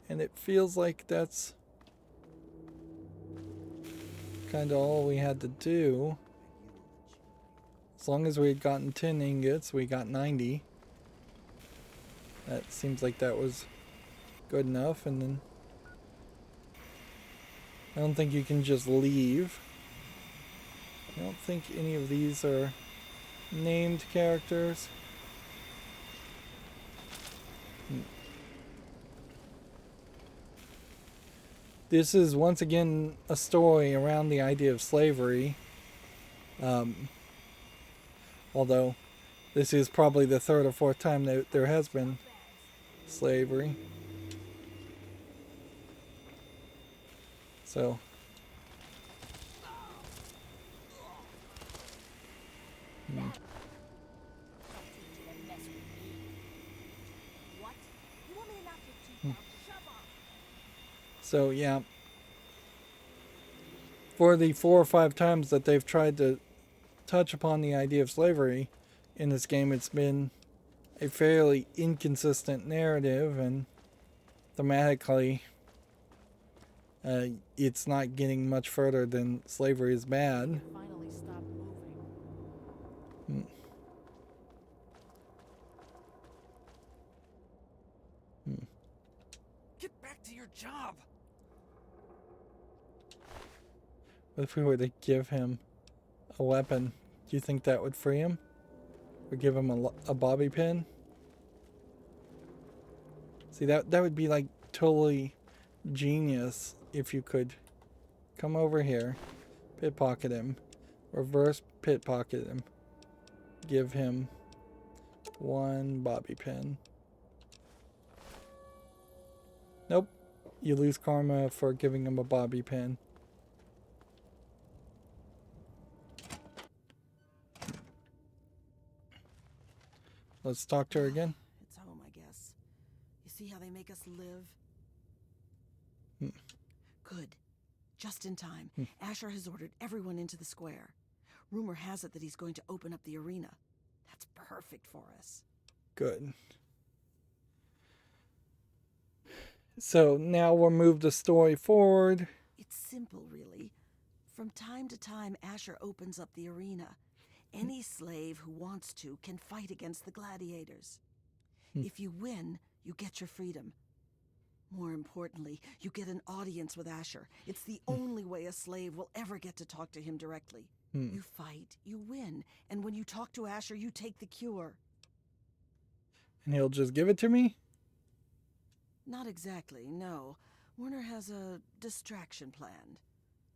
And it feels like that's kind of all we had to do. As long as we had gotten 10 ingots, we got 90. That seems like that was good enough. And then I don't think you can just leave. I don't think any of these are named characters. This is once again a story around the idea of slavery. Although this is probably the third or fourth time that there has been slavery. So So yeah, for the 4 or 5 times that they've tried to touch upon the idea of slavery in this game, it's been a fairly inconsistent narrative, and thematically it's not getting much further than slavery is bad. Finally stop moving. Get back to your job. What if we were to give him a weapon? Do you think that would free him? Or give him a bobby pin? See, that would be like totally genius if you could come over here, pickpocket him, reverse pickpocket him, give him 1 bobby pin. Nope, you lose karma for giving him a bobby pin. Let's talk to her again. It's home, I guess. You see how they make us live? Good. Just in time. Asher has ordered everyone into the square. Rumor has it that he's going to open up the arena. That's perfect for us. Good. So now we'll move the story forward. It's simple, really. From time to time, Asher opens up the arena. Any slave who wants to can fight against the gladiators. If you win, you get your freedom. More importantly, you get an audience with Asher. It's the only way a slave will ever get to talk to him directly. You fight, you win, and when you talk to Asher, you take the cure. And he'll just give it to me? Not exactly, no. Werner has a distraction planned.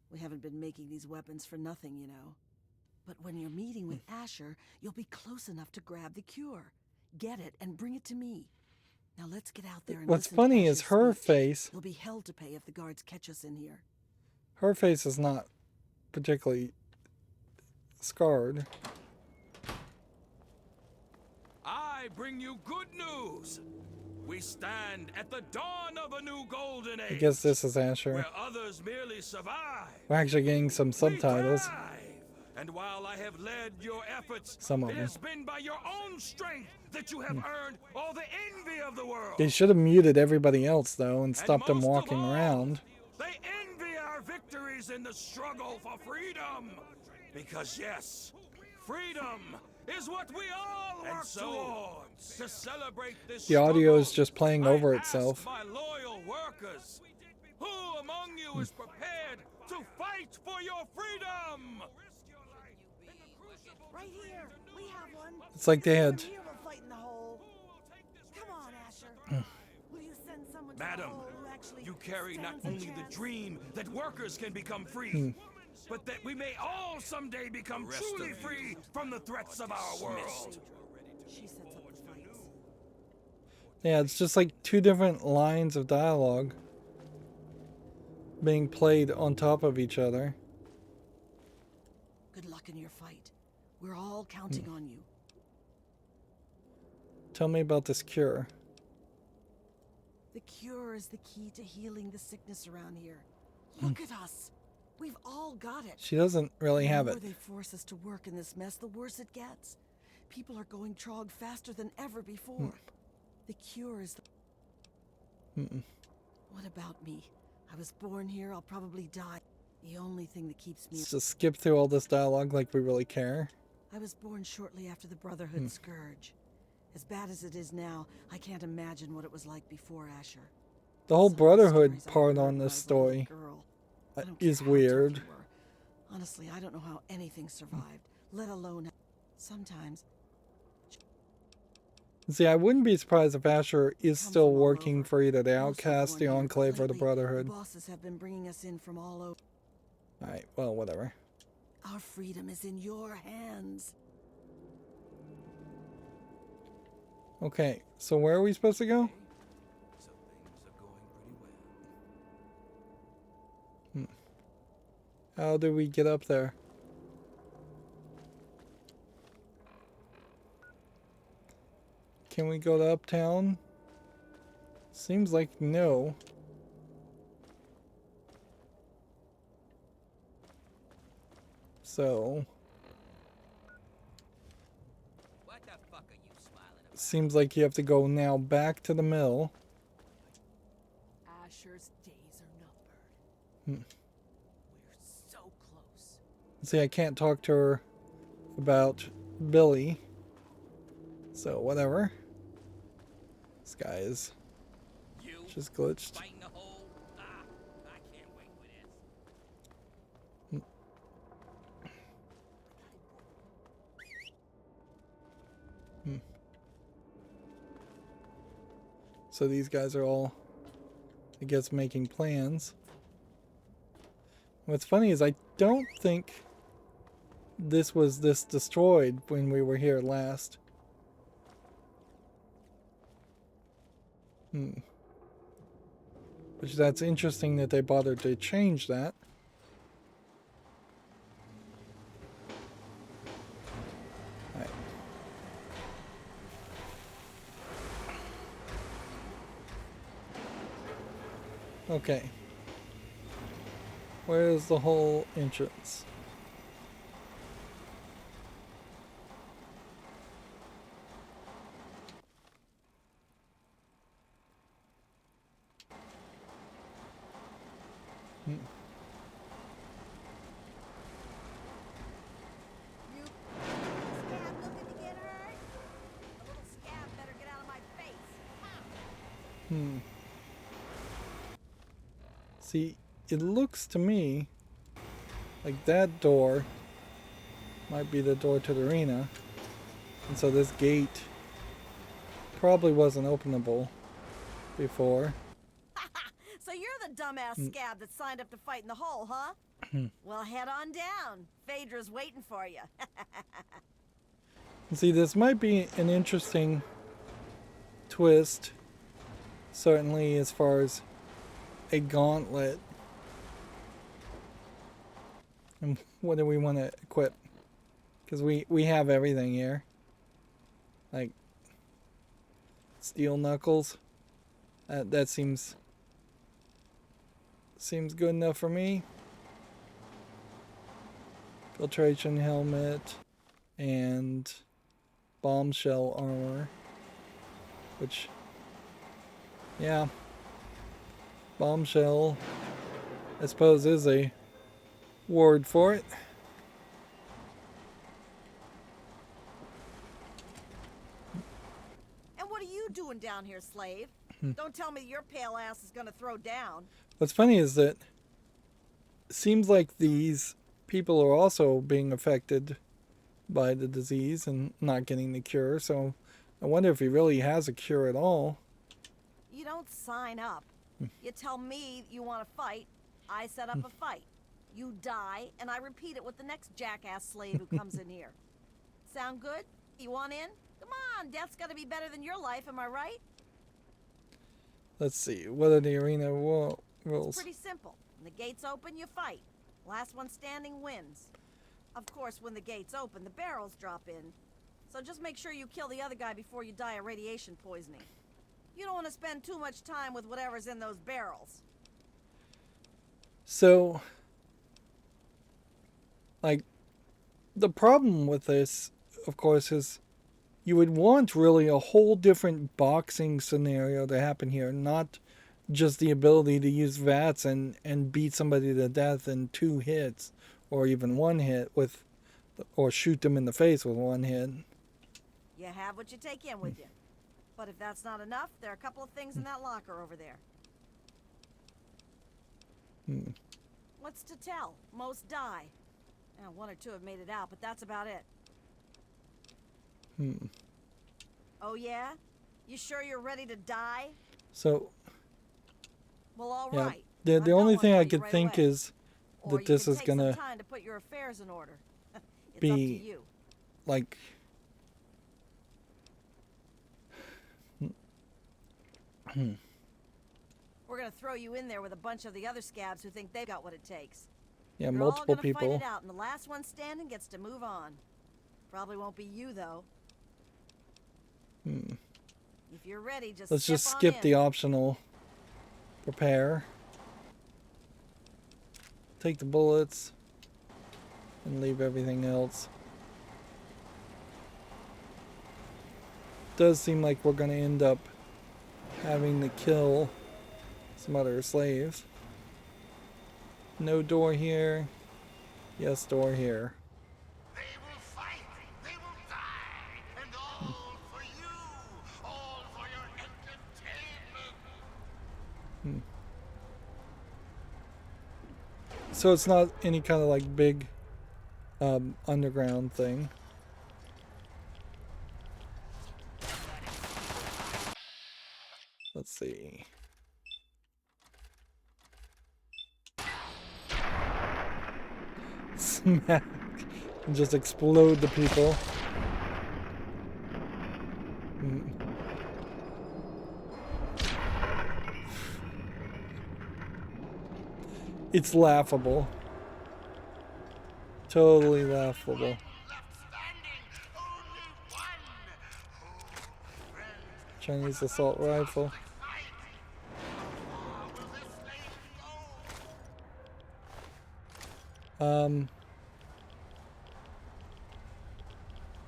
We haven't been making these weapons for nothing, you know. But when you're meeting with Asher, you'll be close enough to grab the cure. Get it and bring it to me. Now let's get out there and What's listen funny to is Asher's her speech. face. There'll be hell to pay if the guards catch us in here. Her face is not particularly scarred. I bring you good news. We stand at the dawn of a new golden age. I guess this is Asher. Where others merely survive. We're actually getting some subtitles. We thrive. And while I have led your efforts, Some of it them. has been by your own strength that you have earned all the envy of the world. They should have muted everybody else, though, and stopped them most of walking all, around. They envy our victories in the struggle for freedom. Because yes, freedom is what we all work towards. To celebrate this The audio is struggle, just playing I over ask itself. my loyal workers, who among you is prepared to fight for your freedom? Right here. We have one. It's like they had Here we'll fight in the hole. Come on, Asher. Madam, actually you carry not stands a only the chance. dream that workers can become free, but that we may all someday become truly free from the threats of our world. She sets up the fights. Yeah, it's just like two different lines of dialogue being played on top of each other. Good luck in your fight. We're all counting on you. Tell me about this cure. The cure is the key to healing the sickness around here. Look at us. We've all got it. She doesn't really have The it. more they force us to work in this mess, the worse it gets. People are going trog faster than ever before. The cure is the... What about me? I was born here, I'll probably die. The only thing that keeps me... Let's just skip through all this dialogue like we really care. I was born shortly after the Brotherhood Scourge. As bad as it is now, I can't imagine what it was like before Asher. The whole Some of the Brotherhood stories I part heard on when I this was a little story girl. I don't is care how tough weird. you were. Honestly, I don't know how anything survived, let alone... Sometimes, See, I wouldn't be surprised if Asher is Come still from all working over. for either the mostly Outcast, born the here, but Enclave, or the lately, Brotherhood. The bosses have been bringing us in from all over. Alright, well, whatever. Our freedom is in your hands. Okay, so where are we supposed to go? So things are going pretty well. How do we get up there? Can we go to Uptown? Seems like no. So, What the fuck are you smiling about? seems like you have to go now back to the mill. Asher's days are numbered. We're so close. See, I can't talk to her about Billy. So, whatever. This guy is You just glitched. fighting the whole... Ah, I can't wait for this. So these guys are all, I guess, making plans. What's funny is I don't think this was this destroyed when we were here last. Which that's interesting that they bothered to change that. Alright. Okay. Where's the whole entrance? You scab looking to get hurt? A little scab better get out of my face. See, it looks to me like that door might be the door to the arena. And so this gate probably wasn't openable before. So you're the dumbass scab that signed up to fight in the hole, huh? Well, head on down. Phaedra's waiting for you. See, this might be an interesting twist, certainly as far as a gauntlet. And what do we want to equip? Because we have everything here. Like steel knuckles. That seems good enough for me. Filtration helmet and bombshell armor, which, yeah, bombshell I suppose is a word for it. And what are you doing down here, slave? Don't tell me your pale ass is gonna throw down. What's funny is that it seems like these people are also being affected by the disease and not getting the cure, so I wonder if he really has a cure at all. You don't don't sign up. You tell me you want to fight, I set up a fight. You die, and I repeat it with the next jackass slave who comes in here. Sound good? You want in? Come on, death's gotta be better than your life, am I right? Let's see. What are the arena rules? It's pretty simple. When the gates open, you fight. Last one standing wins. Of course, when the gates open, the barrels drop in. So just make sure you kill the other guy before you die of radiation poisoning. You don't want to spend too much time with whatever's in those barrels. So, like, the problem with this, of course, is you would want really a whole different boxing scenario to happen here, not just the ability to use VATS and beat somebody to death in 2 hits, or even 1 hit with, or shoot them in the face with 1 hit. You have what you take in with you. But if that's not enough, there are a couple of things in that locker over there. What's to tell? Most die. Now, 1 or 2 have made it out, but that's about it. Oh yeah? You sure you're ready to die? So, Well, all yeah, right. the only thing I could right think away. is Or that you this can is take gonna some time to put your affairs in order. It's up to be you. like, We're gonna throw you in there with a bunch of the other scabs who think they've got what it takes. yeah, You're multiple all gonna people. fight it out, and the last one standing gets to move on. Probably won't be you though. If you're ready, just Let's step just on skip in. the optional prepare. Take the bullets and leave everything else. Does seem like we're going to end up having to kill some other slaves. No door here. Yes, door here. They will fight, they will die, and all for you, all for your entertainment. So it's not any kind of like big underground thing. Let's see. Smack. And just explode the people. It's laughable. Totally laughable. Chinese assault rifle.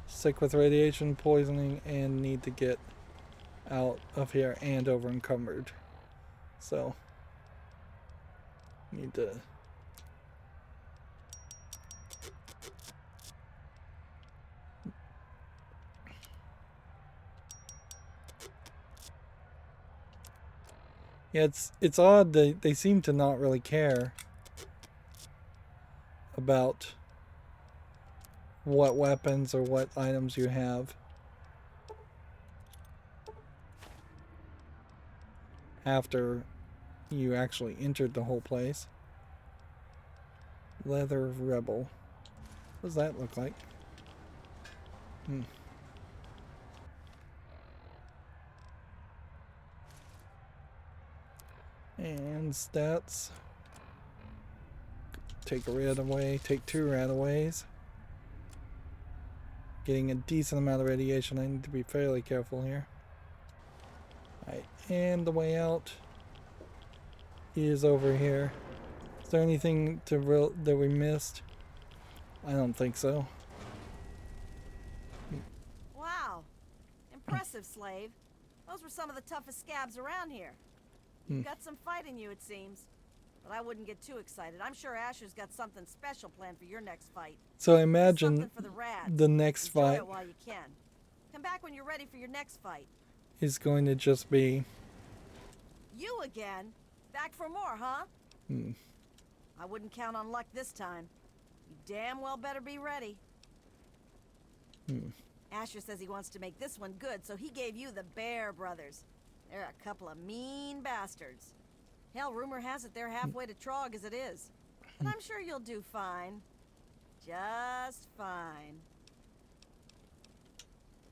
Sick with radiation poisoning and need to get out of here and over encumbered. So need to yeah, it's odd they seem to not really care about what weapons or what items you have after you actually entered the whole place. Leather Rebel. What does that look like? And stats. Take a rat away, take 2 rataways. Getting a decent amount of radiation. I need to be fairly careful here. Alright, and the way out is over here. Is there anything that we missed? I don't think so. Wow. Impressive, slave. Those were some of the toughest scabs around here. You've got some fight in you, it seems. But I wouldn't get too excited. I'm sure Asher's got something special planned for your next fight. So I imagine Something for the rads. the next Enjoy fight it while you can. Come back when you're ready for your next fight. is going to just be You again? Back for more, huh? I wouldn't count on luck this time. You damn well better be ready. Asher says he wants to make this one good, so he gave you the Bear Brothers. They're a couple of mean bastards. Hell, rumor has it they're halfway to Trog as it is. But I'm sure you'll do fine. Just fine.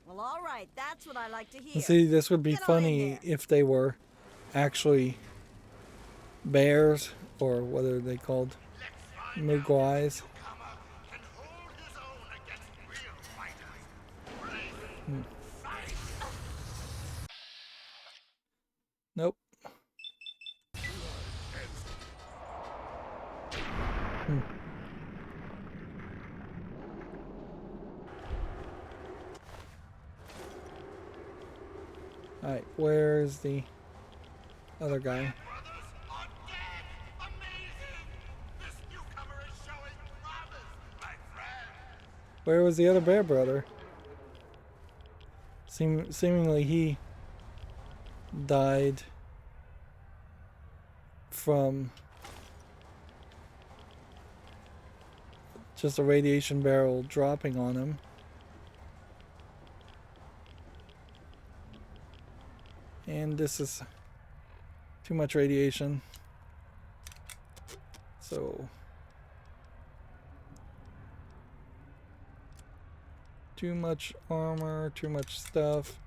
Well, all right. That's what I like to hear. See, this would be Get on in funny there. if they were actually bears, or what are they called? Mogwais. Nope. Alright, where's the other guy? Where was the other bear brother? Seemingly he died from just a radiation barrel dropping on him. And this is too much radiation. So too much armor, too much stuff.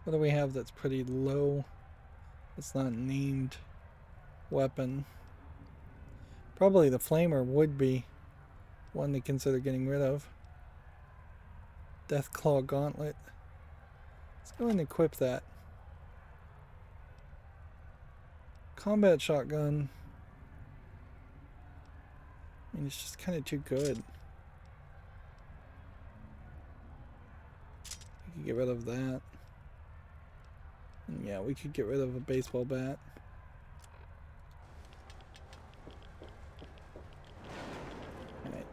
What do we have that's pretty low? It's not named weapon. Probably the flamer would be one to consider getting rid of. Deathclaw gauntlet. Let's go and equip that. Combat shotgun. I mean, it's just kind of too good. We could get rid of that. And yeah, we could get rid of a baseball bat. Alright.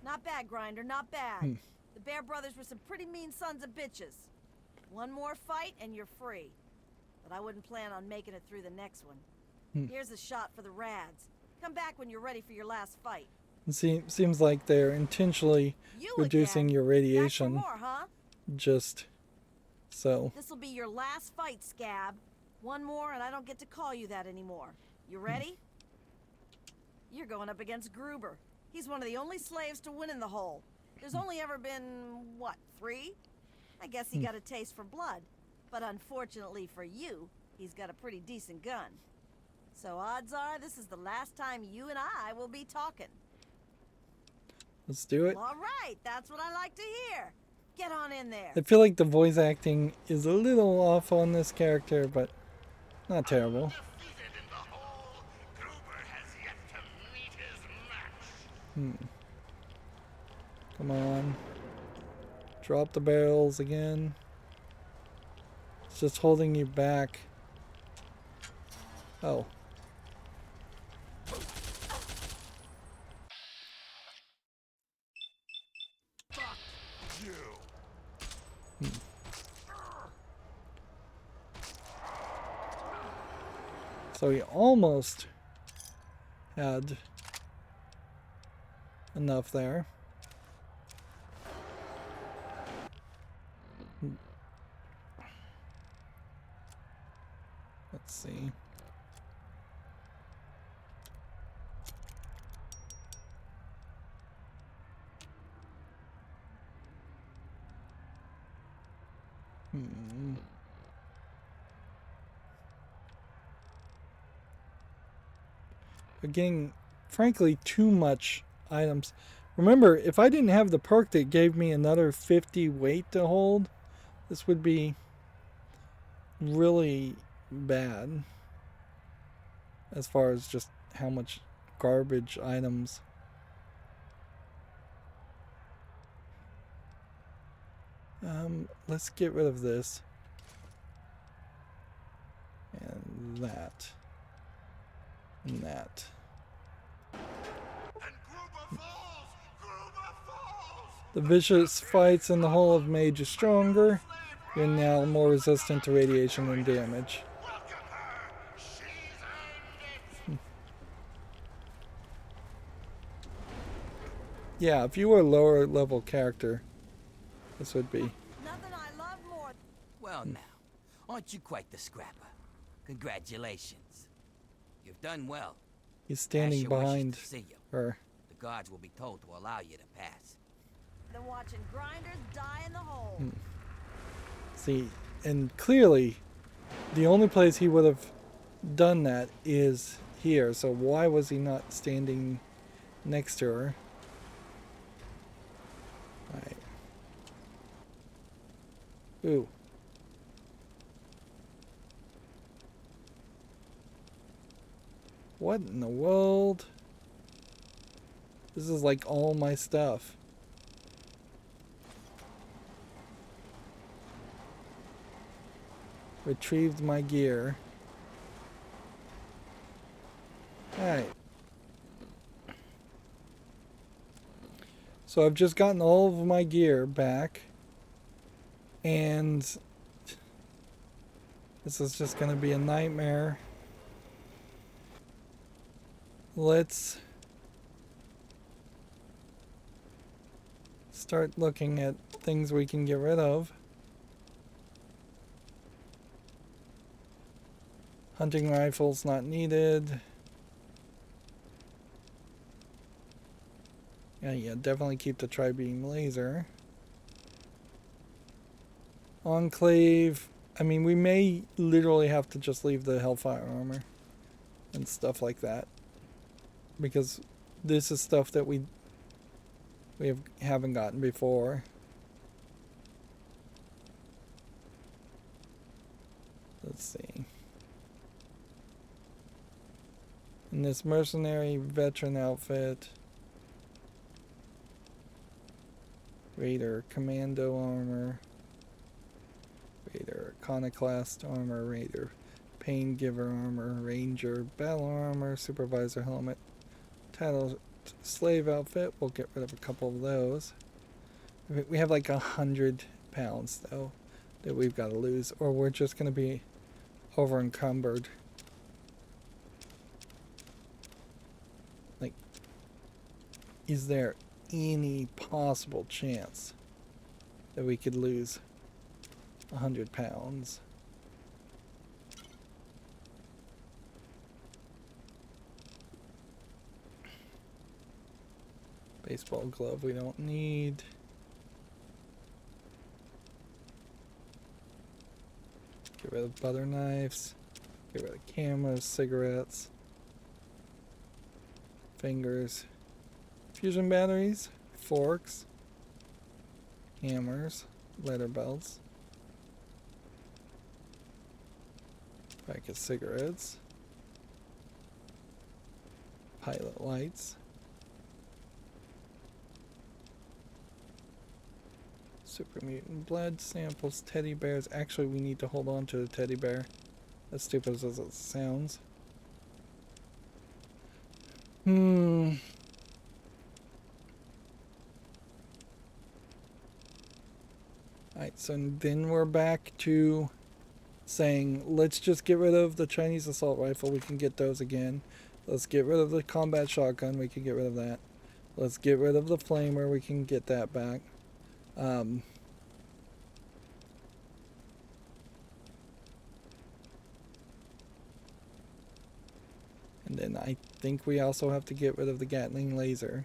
Not bad, Grinder, not bad. The Bear Brothers were some pretty mean sons of bitches. One more fight and you're free. But I wouldn't plan on making it through the next one. Here's a shot for the Rads. Come back when you're ready for your last fight. It seems like they're intentionally reducing your radiation. Back for more, huh? Just so. This'll be your last fight, Scab. One more and I don't get to call you that anymore. You ready? You're going up against Gruber. He's one of the only slaves to win in the hole. There's only ever been, what, 3? I guess he got a taste for blood. But unfortunately for you, he's got a pretty decent gun. So odds are this is the last time you and I will be talking. Let's do it. Well, all right, that's what I like to hear. Get on in there. I feel like the voice acting is a little off on this character, but not terrible. Come on. Drop the barrels again. It's just holding you back. Oh. So he almost had enough there. Let's see. We're getting, frankly, too much items. Remember, if I didn't have the perk that gave me another 50 weight to hold, this would be really bad as far as just how much garbage items. Let's get rid of this and that and that. The vicious fights in the Hall of Mage are stronger. You're now more resistant to radiation and damage. Yeah, if you were a lower level character, this would be. Nothing I love more. Well, now, aren't you quite the scrapper? Congratulations. You've done well. He's standing Asher wishes behind to see you. her. The guards will be told to allow you to pass. Than watching grinders die in the hole. See, and clearly, the only place he would have done that is here. So why was he not standing next to her? Alright. Ooh. What in the world? This is like all my stuff. Retrieved my gear. Alright. So I've just gotten all of my gear back. And this is just going to be a nightmare. Let's start looking at things we can get rid of. Hunting rifles not needed. Yeah, definitely keep the tri-beam laser. Enclave. I mean, we may literally have to just leave the Hellfire armor and stuff like that, because this is stuff that we haven't gotten before. Let's see. In this mercenary veteran outfit, Raider commando armor, Raider iconoclast armor, Raider pain giver armor, Ranger battle armor, supervisor helmet, title slave outfit. We'll get rid of a couple of those. We have like 100 pounds though that we've got to lose, or we're just going to be over encumbered. Like, is there any possible chance that we could lose 100 pounds? Baseball glove we don't need. Get rid of butter knives. Get rid of cameras, cigarettes, fingers, fusion batteries, forks, hammers, leather belts, pack of cigarettes, pilot lights, super mutant blood samples, teddy bears. Actually, we need to hold on to the teddy bear, as stupid as it sounds. Alright, so then we're back to saying, let's just get rid of the Chinese assault rifle. We can get those again. Let's get rid of the combat shotgun. We can get rid of that. Let's get rid of the flamer. We can get that back. And then I think we also have to get rid of the Gatling laser,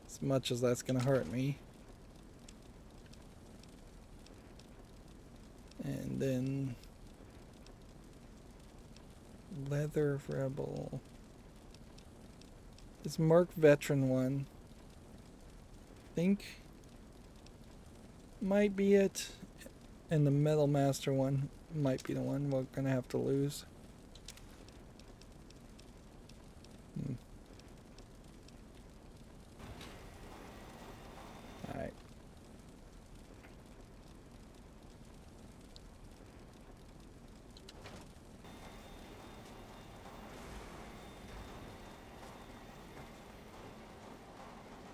as much as that's going to hurt me. And then Leather Rebel. This Merc Veteran one, I think, might be it. And the Metal Master one might be the one we're going to have to lose. Alright.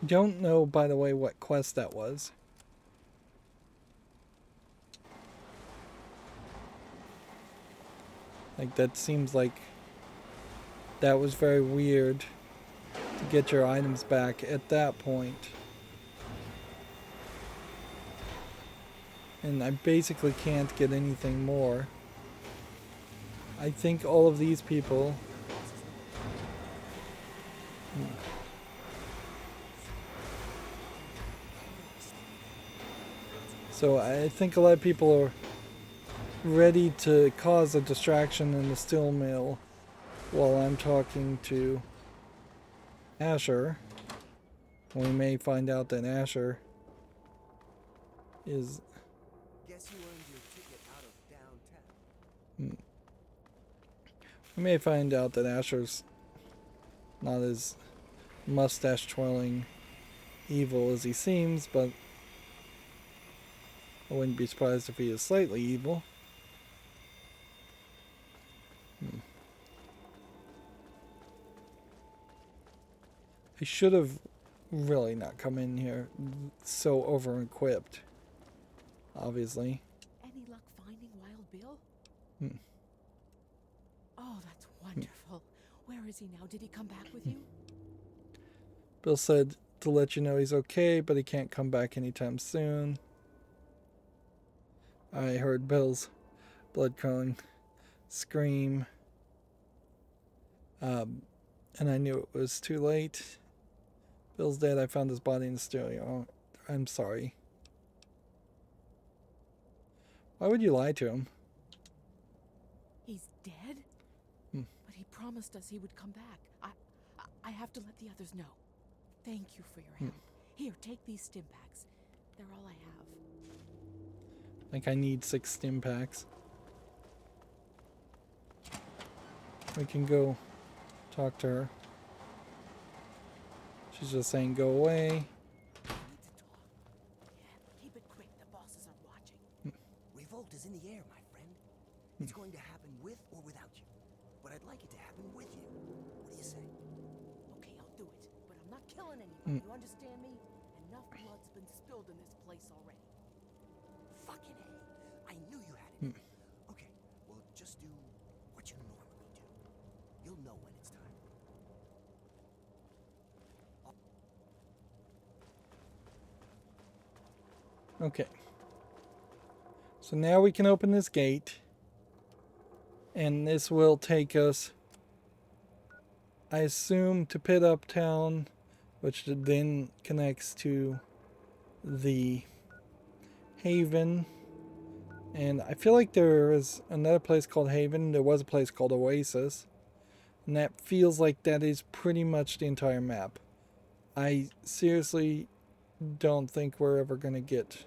Don't know, by the way, what quest that was. Like, that seems like that was very weird to get your items back at that point. And I basically can't get anything more. I think all of these people... So I think a lot of people are ready to cause a distraction in the steel mill while I'm talking to Asher. We may find out that Asher is... Guess you earned your ticket out of downtown. We may find out that Asher's not as mustache-twirling evil as he seems, but I wouldn't be surprised if he is slightly evil. I should have really not come in here so over-equipped, obviously. Any luck finding Wild Bill? Oh, that's wonderful. Where is he now? Did he come back with you? Bill said to let you know he's okay, but he can't come back anytime soon. I heard Bill's blood-curdling scream, and I knew it was too late. Bill's dead. I found his body in the stereo. I'm sorry. Why would you lie to him? He's dead? But he promised us he would come back. I have to let the others know. Thank you for your help. Here, take these stim packs. They're all I have. Like, I need 6 stim packs. We can go talk to her. She's just saying go away. We need to talk. Yeah, keep it quick. The bosses are watching. Revolt is in the air, my friend. It's going to happen with or without you. But I'd like it to happen with you. What do you say? Okay, I'll do it. But I'm not killing anybody. You understand me? Enough blood's been spilled in this place already. Fucking A. I knew you had it. Okay, well, just do what you normally do. You'll know when it's time. Okay. So now we can open this gate. And this will take us, I assume, to Pitt Uptown, which then connects to the Haven. And I feel like there is another place called Haven. There was a place called Oasis. And that feels like that is pretty much the entire map. I seriously don't think we're ever going to get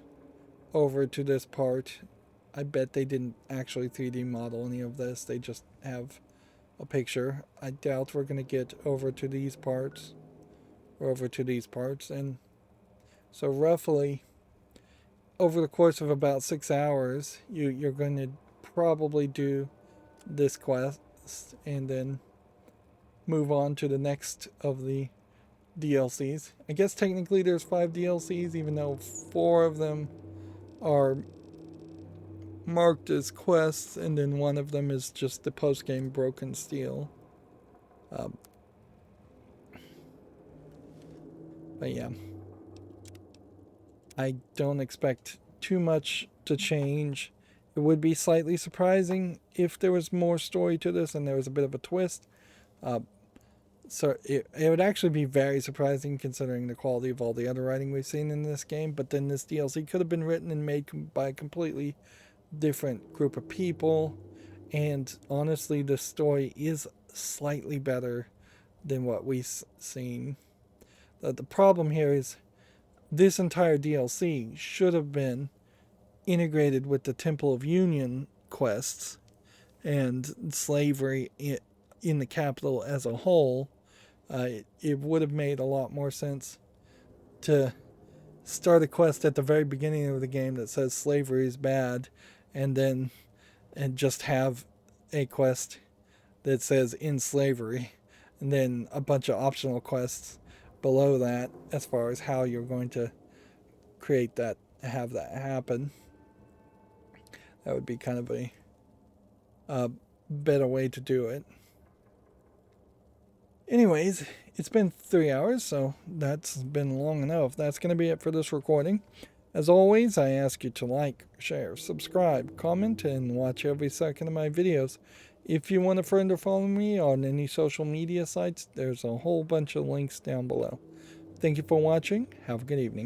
over to this part. I bet they didn't actually 3D model any of this. They just have a picture. I doubt we're going to get over to these parts. Or over to these parts. And so roughly, over the course of about 6 hours, you're going to probably do this quest. And then move on to the next of the DLCs. I guess technically there's 5 DLCs, even though 4 of them are marked as quests, and then one of them is just the post-game Broken Steel. But yeah, I don't expect too much to change. It would be slightly surprising if there was more story to this and there was a bit of a twist. So it would actually be very surprising considering the quality of all the other writing we've seen in this game. But then this DLC could have been written and made by a completely different group of people. And honestly, the story is slightly better than what we've seen. The problem here is this entire DLC should have been integrated with the Temple of Union quests and slavery in the capital as a whole. It would have made a lot more sense to start a quest at the very beginning of the game that says slavery is bad, and just have a quest that says in slavery, and then a bunch of optional quests below that as far as how you're going to create that, have that happen. That would be kind of better way to do it. Anyways, it's been 3 hours, so that's been long enough. That's going to be it for this recording. As always, I ask you to like, share, subscribe, comment, and watch every second of my videos. If you want a friend or follow me on any social media sites, there's a whole bunch of links down below. Thank you for watching. Have a good evening.